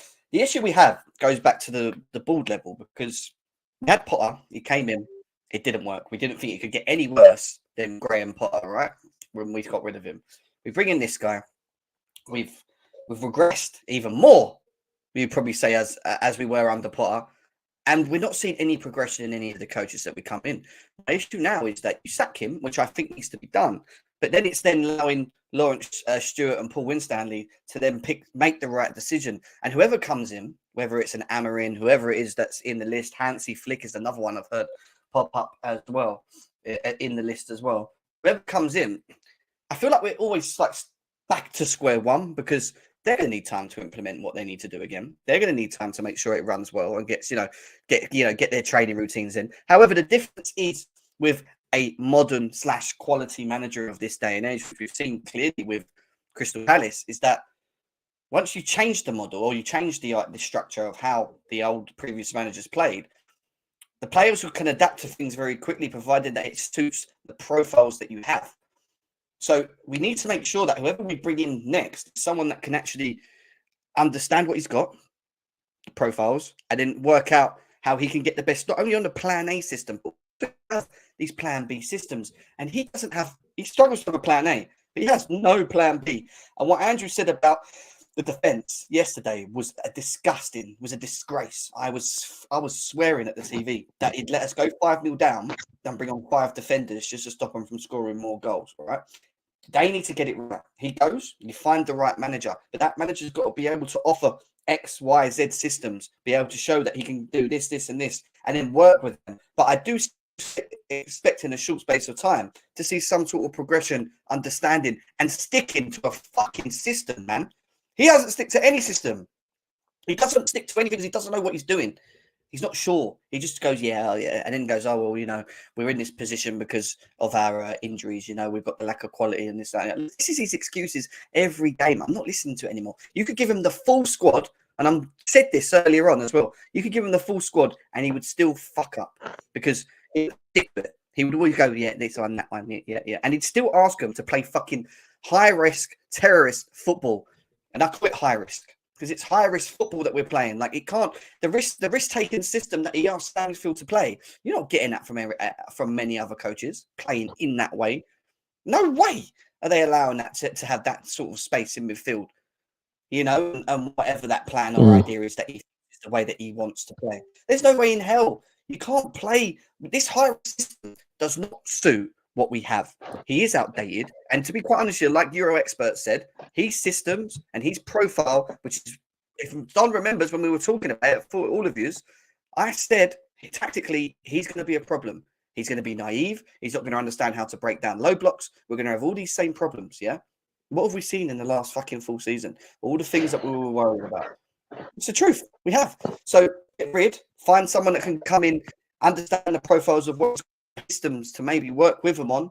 issue we have goes back to the board level because we had Potter. He came in. It didn't work. We didn't think it could get any worse than Graham Potter, right? When we got rid of him. We bring in this guy. We've regressed even more, we'd probably say, as we were under Potter. And we're not seeing any progression in any of the coaches that we come in. The issue now is that you sack him, which I think needs to be done. But then it's then allowing Lawrence Stewart and Paul Winstanley to then make the right decision. And whoever comes in, whether it's an Amarin, whoever it is that's in the list, Hansi Flick is another one I've heard pop up as well in the list as well. Whoever comes in, I feel like we're always like back to square one because they're going to need time to implement what they need to do again. They're going to need time to make sure it runs well and get their training routines in. However, the difference is with a modern / quality manager of this day and age, which we've seen clearly with Crystal Palace, is that once you change the model or you change the structure of how the old previous managers played, the players who can adapt to things very quickly, provided that it suits the profiles that you have. So we need to make sure that whoever we bring in next is someone that can actually understand what he's got, the profiles, and then work out how he can get the best, not only on the plan A system, but these plan B systems. And he struggles to have a plan A, but he has no plan B. And what Andrew said about the defense yesterday was a disgrace. I was swearing at the TV that he'd let us go 5-0 down and bring on 5 defenders just to stop them from scoring more goals. All right. They need to get it right. He goes, you find the right manager, but that manager's got to be able to offer X, Y, Z systems, be able to show that he can do this, this, and this, and then work with them. But I do expect in a short space of time to see some sort of progression, understanding, and sticking to a fucking system, man. He doesn't stick to any system. He doesn't stick to anything because he doesn't know what he's doing. He's not sure. He just goes, yeah, and then goes, oh, well, we're in this position because of our injuries. We've got the lack of quality and this, that. This is his excuses every game. I'm not listening to it anymore. You could give him the full squad, and I said this earlier on as well. You could give him the full squad, and he would still fuck up because he would always go, yeah, this one, that one, yeah. And he'd still ask him to play fucking high-risk terrorist football. And I call it high-risk. Because it's high-risk football that we're playing. Like, it can't... The risk-taking system that he asked Stansfield to play, you're not getting that from many other coaches playing in that way. No way are they allowing that to have that sort of space in midfield. And whatever that plan or idea is that is the way that he wants to play. There's no way in hell. You can't play... This high-risk system does not suit what we have. He is outdated. And to be quite honest, like Euro experts said, his systems and his profile, which is, if Don remembers when we were talking about it for all of you, I said tactically, he's going to be a problem. He's going to be naive. He's not going to understand how to break down low blocks. We're going to have all these same problems, yeah? What have we seen in the last fucking full season? All the things that we were worried about. It's the truth. We have. So get rid, find someone that can come in, understand the profiles of what systems to maybe work with them on,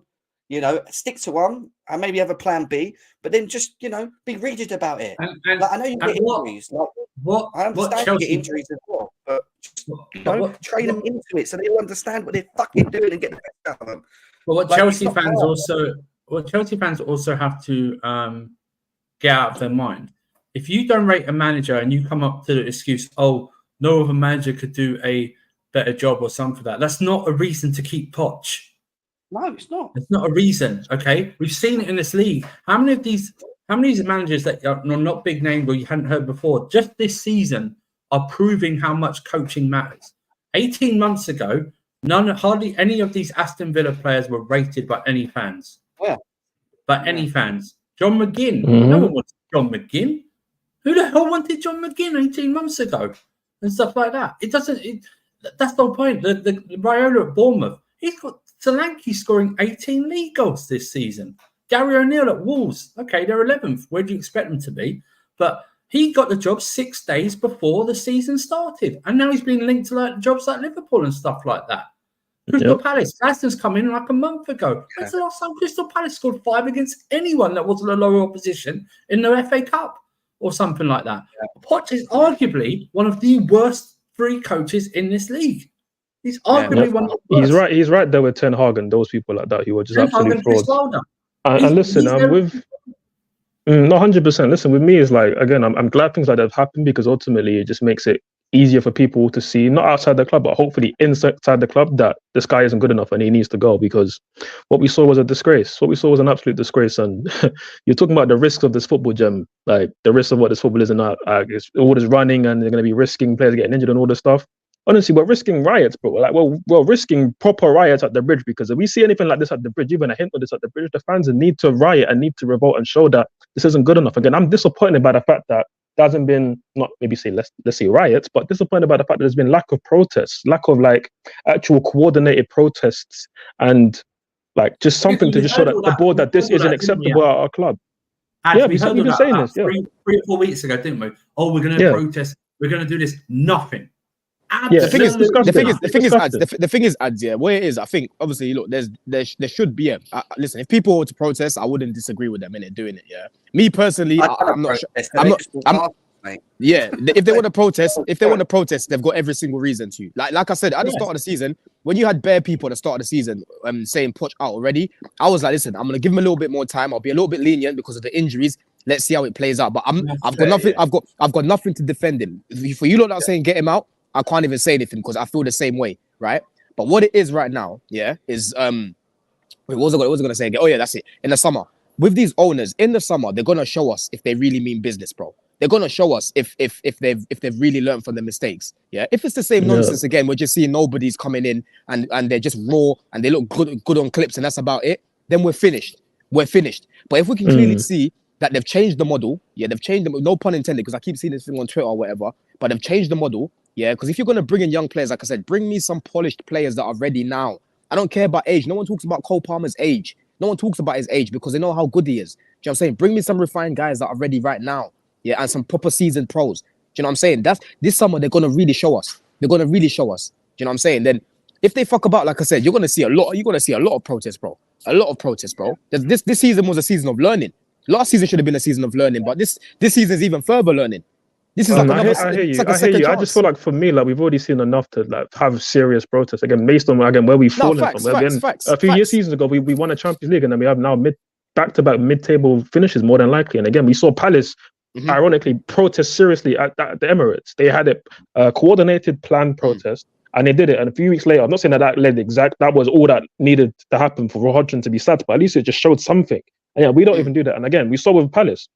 stick to one and maybe have a plan B, but then just, be rigid about it. And I know you get injuries. I understand you get injuries as well, but just, train them into it so they'll understand what they're fucking doing and get the best out of them.
But what Chelsea fans also Chelsea fans also have to get out of their mind. If you don't rate a manager and you come up to the excuse, oh, no other manager could do a better job or something like that, that's not a reason to keep Poch.
No, it's not.
It's not a reason, okay? We've seen it in this league. How many of these managers that are not big names or you hadn't heard before, just this season, are proving how much coaching matters? 18 months ago, hardly any of these Aston Villa players were rated by any fans.
Yeah.
By any fans. John McGinn. No one wanted John McGinn. Who the hell wanted John McGinn 18 months ago? And stuff like that. That's the whole point. The Raiola at Bournemouth, he's got Solanke scoring 18 league goals this season. Gary O'Neill at Wolves. Okay, they're 11th. Where do you expect them to be? But he got the job 6 days before the season started. And now he's been linked to jobs like Liverpool and stuff like that. Crystal Palace. Aston's come in like a month ago. When's the last time Crystal Palace scored 5 against anyone that wasn't a lower opposition in the FA Cup or something like that? Poch is arguably one of the worst 3 coaches in this league. He's arguably one of the worst.
He's right there with Ten Hag and those people like that who are just absolutely frauds. And listen, with not 100%. Listen, with me, is like, again, I'm glad things like that have happened because ultimately it just makes it easier for people to see, not outside the club, but hopefully inside the club, that this guy isn't good enough and he needs to go, because what we saw was a disgrace. What we saw was an absolute disgrace. And you're talking about the risks of this football, Gem, like the risks of what this football is, and it's all this running and they're going to be risking players getting injured and all this stuff. Honestly, we're risking riots, bro. Like, we're risking proper riots at the bridge, because if we see anything like this at the bridge, even a hint of this at the bridge, the fans need to riot and need to revolt and show that this isn't good enough. Again, I'm disappointed by the fact that there hasn't been, not maybe say let's say riots, but disappointed by the fact that there's been lack of protests, lack of like actual coordinated protests, and like just something to just show that the board that this isn't acceptable at our club.
Yeah, we've been saying this 3 or 4 weeks ago, didn't we? Oh, we're going to protest. We're going to do this. Nothing.
The thing is, ads. Yeah, what it is, I think obviously, look, there should be listen. If people were to protest, I wouldn't disagree with them in it doing it. Yeah, me personally, I'm not. Yeah, if they want to protest, they've got every single reason to. Like I said at the start of the season, when you had bare people at the start of the season saying Poch out already, I was like, listen, I'm gonna give him a little bit more time. I'll be a little bit lenient because of the injuries. Let's see how it plays out. But I've got nothing. I've got nothing to defend him. For you lot that saying get him out, I can't even say anything because I feel the same way, right? But what it is right now, is what was I gonna say again? Oh yeah, that's it. In the summer, with these owners, in the summer, they're gonna show us if they really mean business, bro. They're gonna show us if they've really learned from their mistakes. Yeah. If it's the same nonsense again, we're just seeing nobody's coming in and they're just raw and they look good on clips and that's about it, then we're finished. But if we can clearly see that they've changed the model, they've changed them, no pun intended, because I keep seeing this thing on Twitter or whatever, but they've changed the model. Yeah, because if you're going to bring in young players, like I said, bring me some polished players that are ready now. I don't care about age. No one talks about Cole Palmer's age. No one talks about his age because they know how good he is. Do you know what I'm saying? Bring me some refined guys that are ready right now. Yeah, and some proper seasoned pros. Do you know what I'm saying? This summer, they're going to really show us. Do you know what I'm saying? Then if they fuck about, like I said, you're going to see a lot of protests, bro. A lot of protests, bro. This season was a season of learning. Last season should have been a season of learning, but this season is even further learning. This is I hear you. I just feel like for me, like we've already seen enough to like have serious protests again, based on where we've fallen from. A few seasons ago, we won a Champions League, and then we have now back-to-back mid-table finishes more than likely. And again, we saw Palace ironically protest seriously at the Emirates. They had a coordinated planned protest, and they did it. And a few weeks later, I'm not saying that was all that needed to happen for Hodgson to be sacked, but at least it just showed something. And we don't even do that. And again, we saw with Palace.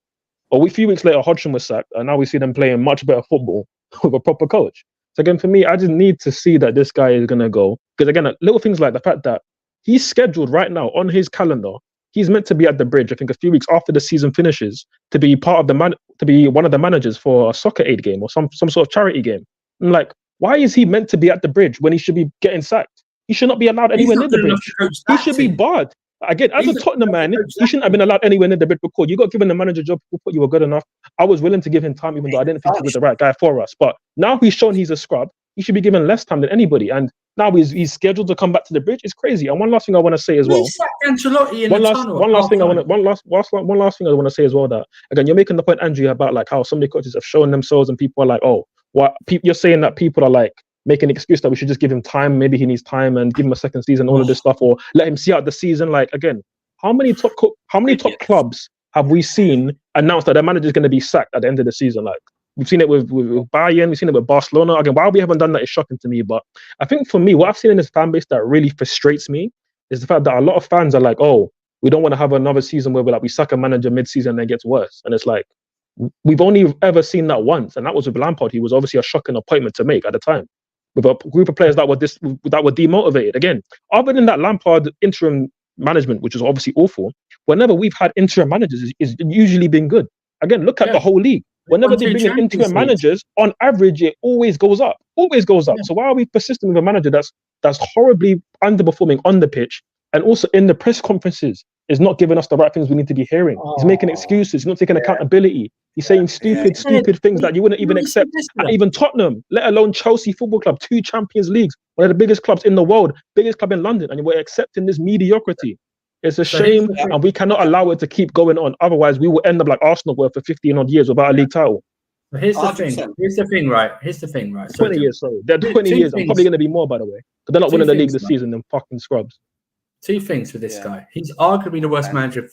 But a few weeks later, Hodgson was sacked, and now we see them playing much better football with a proper coach. So again, for me, I just need to see that this guy is going to go. Because again, little things like the fact that he's scheduled right now on his calendar, he's meant to be at the bridge, I think a few weeks after the season finishes, to be part of to be one of the managers for a soccer aid game or some sort of charity game. I'm like, why is he meant to be at the bridge when he should be getting sacked? He should not be allowed anywhere near the bridge. He should be barred. Again, as a Tottenham man, he shouldn't have been allowed anywhere near the bridge because you got given the manager job. People thought you were good enough. I was willing to give him time, even though I didn't think he was the right guy for us. But now he's shown he's a scrub. He should be given less time than anybody. And now he's scheduled to come back to the bridge. It's crazy. And one last thing I want to say as well. One last thing I want to say as well, that again, you're making the point, Andrew, about like how so many coaches have shown themselves, and people are like, oh, what? You're saying that people are like making an excuse that we should just give him time. Maybe he needs time and give him a second season, all of this stuff, or let him see out the season. Like again,
How many top clubs have we seen announce that their manager is going to be sacked at the end of the season? Like we've seen it with Bayern, we've seen it with Barcelona. Again, why we haven't done that is shocking to me. But I think for me, what I've seen in this fan base that really frustrates me is the fact that a lot of fans are like, oh, we don't want to have another season where we sack a manager mid-season and it gets worse. And it's like, we've only ever seen that once, and that was with Lampard. He was obviously a shocking appointment to make at the time, with a group of players that were demotivated. Again, other than that Lampard interim management, which is obviously awful, whenever we've had interim managers, it's usually been good. Again, look at the whole league. Whenever they bring in interim managers, on average, it always goes up. Always goes up. Yeah. So why are we persisting with a manager that's horribly underperforming on the pitch, and also in the press conferences is not giving us the right things we need to be hearing? He's making excuses. He's not taking accountability. He's saying stupid things that you wouldn't even accept at even Tottenham, let alone Chelsea Football Club, 2 Champions Leagues, one of the biggest clubs in the world, biggest club in London, and we're accepting this mediocrity. It's a shame, and we cannot allow it to keep going on. Otherwise, we will end up like Arsenal were for 15 odd years without a league title.
But here's the thing, right? 20
years, sorry. They're 20 years. I'm probably going to be more, by the way. Because they're not winning the league this season, them fucking scrubs.
2 things for this guy. He's arguably the worst manager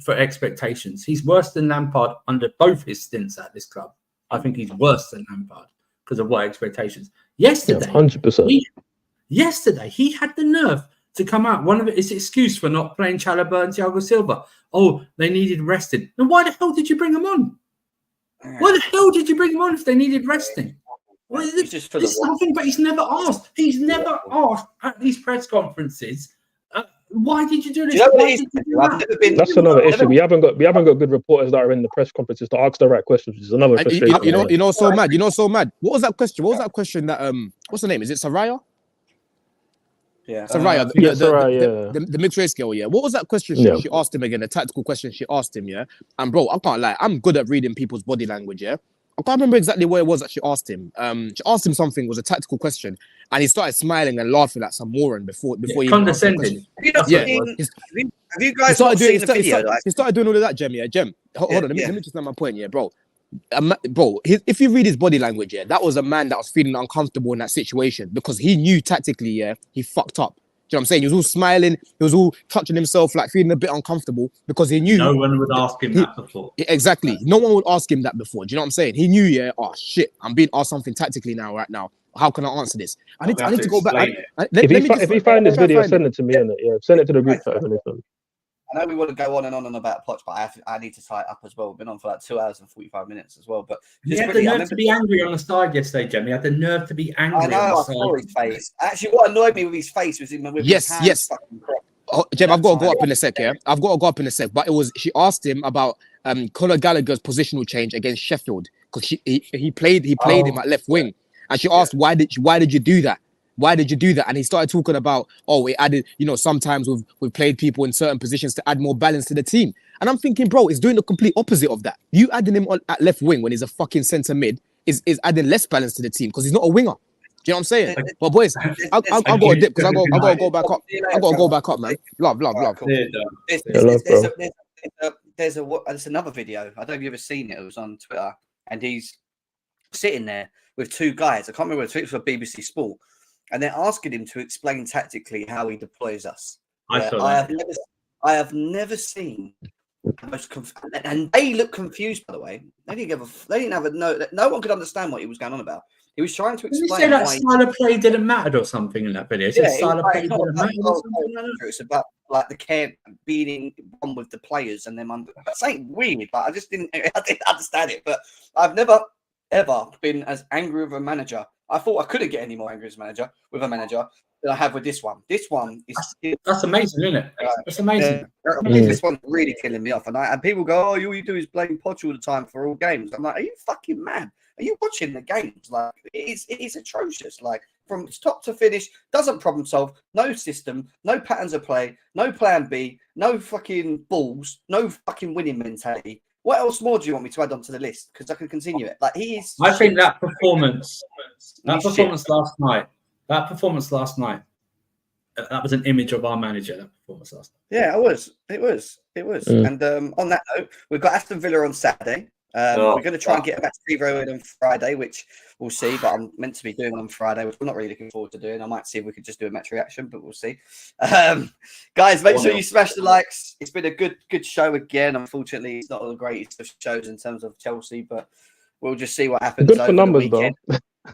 for expectations. He's worse than Lampard under both his stints at this club. I think he's worse than Lampard because of what expectations. Yesterday,
100%.
Yesterday, he had the nerve to come out. One of his excuse for not playing Chalobah and Thiago Silva. Oh, they needed resting. Then why the hell did you bring them on? Why the hell did you bring them on if they needed resting? Well, this is something, but he's never asked. He's never asked at these press conferences. Why did you do this?
Do you know
That's another issue. We haven't got good reporters that are in the press conferences to ask the right questions, which is another frustration.
You know, so mad. What was that question? That what's the name? Is it Saraya?
Yeah,
Saraya. The mid-race girl. Yeah. What was that question she asked him again? The tactical question she asked him. Yeah. And bro, I can't lie. I'm good at reading people's body language. Yeah. I can't remember exactly what it was that she asked him. She asked him something, it was a tactical question, and he started smiling and laughing like some moron before he
condescending.
Have you guys not seen the video?
He started doing all of that, Jem. Yeah, Jem. Hold on, let me just make my point. Yeah, bro. If you read his body language, yeah, that was a man that was feeling uncomfortable in that situation because he knew tactically, yeah, he fucked up. Do you know what I'm saying? He was all smiling, he was all touching himself, like feeling a bit uncomfortable because he knew
no one would ask him that before.
Exactly. No one would ask him that before. Do you know what I'm saying? He knew, yeah, oh shit, I'm being asked something tactically right now. How can I answer this? I need to go back.
If you find this video, send it to me. Send it to the group chat.
I know we want to go on and on about Poch, but I need to tie it up as well. We've been on for like 2 hours and 45 minutes as well. But
he had the nerve to be angry on the side yesterday, Jimmy. He had the nerve to be angry. I know.
I saw his face. Actually, what annoyed me with his face was his
yes. Jem, I've got to go up in a sec. Yeah, I've got to go up in a sec. But she asked him about Conor Gallagher's positional change against Sheffield because he played him at left wing, and she asked why did you do that? Why did you do that? And he started talking about, it added, sometimes we've played people in certain positions to add more balance to the team. And I'm thinking, bro, it's doing the complete opposite of that. You adding him at left wing when he's a fucking centre mid is adding less balance to the team because he's not a winger. Do you know what I'm saying? But boys, I'll go a dip because I got to go back up. I got to go back up, man. Love.
Cool. There's another video. I don't know if you've ever seen it. It was on Twitter. And he's sitting there with 2 guys. I can't remember whether it was for BBC Sport. And they're asking him to explain tactically how he deploys us. I have never seen the most and they look confused, by the way. They didn't have no one could understand what he was going on about. He was trying to explain.
Did he say that style of play didn't matter or something in that video? Style of play didn't matter or something.
It's about like the care being on with the players and them. It's ain't weird, but I didn't understand it. But I've never ever been as angry with a manager. I thought I couldn't get any more angry as a manager than I have with this one. This one is
that's amazing, isn't it? That's amazing.
This one's really killing me off. And people go, all you do is blame Poch all the time for all games. I'm like, are you fucking mad? Are you watching the games? Like, it is atrocious. Like, from top to finish, doesn't problem solve, no system, no patterns of play, no plan B, no fucking balls, no fucking winning mentality. What else more do you want me to add onto the list? Because I can continue it. Like, he is.
I think that performance last night, that was an image of our manager. That performance last night.
Yeah, it was. And on that note, we've got Aston Villa on Saturday. We're going to try and get a match preview in on Friday, which we'll see. But I'm meant to be doing on Friday, which I'm not really looking forward to doing. I might see if we could just do a match reaction, but we'll see. Guys, make sure you smash the likes. It's been a good show again. Unfortunately, it's not the greatest of shows in terms of Chelsea, but we'll just see what happens.
Good for numbers, though.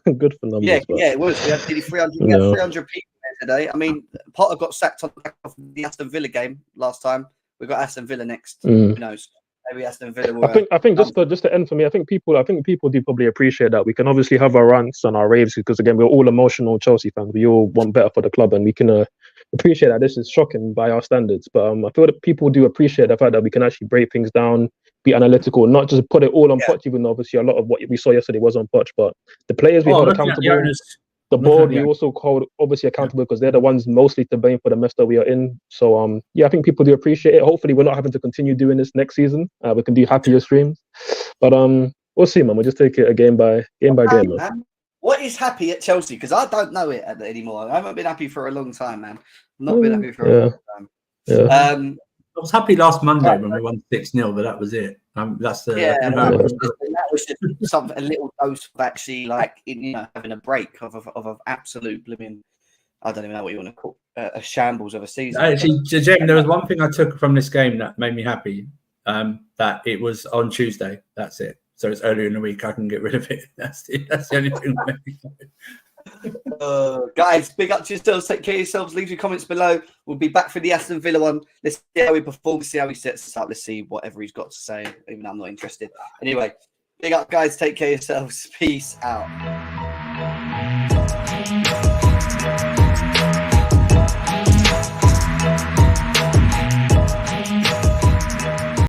Good for numbers.
Yeah, it was. We had nearly 300. We had 300 people there today. I mean, Potter got sacked on the back of the Aston Villa game last time. We got Aston Villa next. Who knows? Maybe Aston Villa will,
I think just to end for me, I think people do probably appreciate that. We can obviously have our rants and our raves because again, we're all emotional Chelsea fans. We all want better for the club, and we can appreciate that. This is shocking by our standards, but I feel that people do appreciate the fact that we can actually break things down, be analytical, not just put it all on Poch. Even though obviously a lot of what we saw yesterday was on Poch, but the players we hold accountable. The board we also hold obviously accountable because they're the ones mostly to blame for the mess that we are in. So I think people do appreciate it. Hopefully we're not having to continue doing this next season. We can do happier streams, but we'll see, man. We'll just take it a game by game, man.
What is happy at Chelsea? Because I don't know it anymore. I haven't been happy for a long time, man. Not been happy for a long time.
Yeah. I was happy last Monday when we won 6-0, but that was it. That's the
that was just something, a little dose of actually like having a break of absolute blooming. I don't even know what you want to call a shambles of a season.
Actually, Jim, there was one thing I took from this game that made me happy. That it was on Tuesday. That's it. So it's earlier in the week. I can get rid of it. That's the only thing that made me happy.
Guys, big up to yourselves. Take care of yourselves. Leave your comments below. We'll be back for the Aston Villa one. Let's see how he performs. See how he sets us up. Let's see whatever he's got to say. Even though I'm not interested. Anyway, big up, guys. Take care of yourselves. Peace out.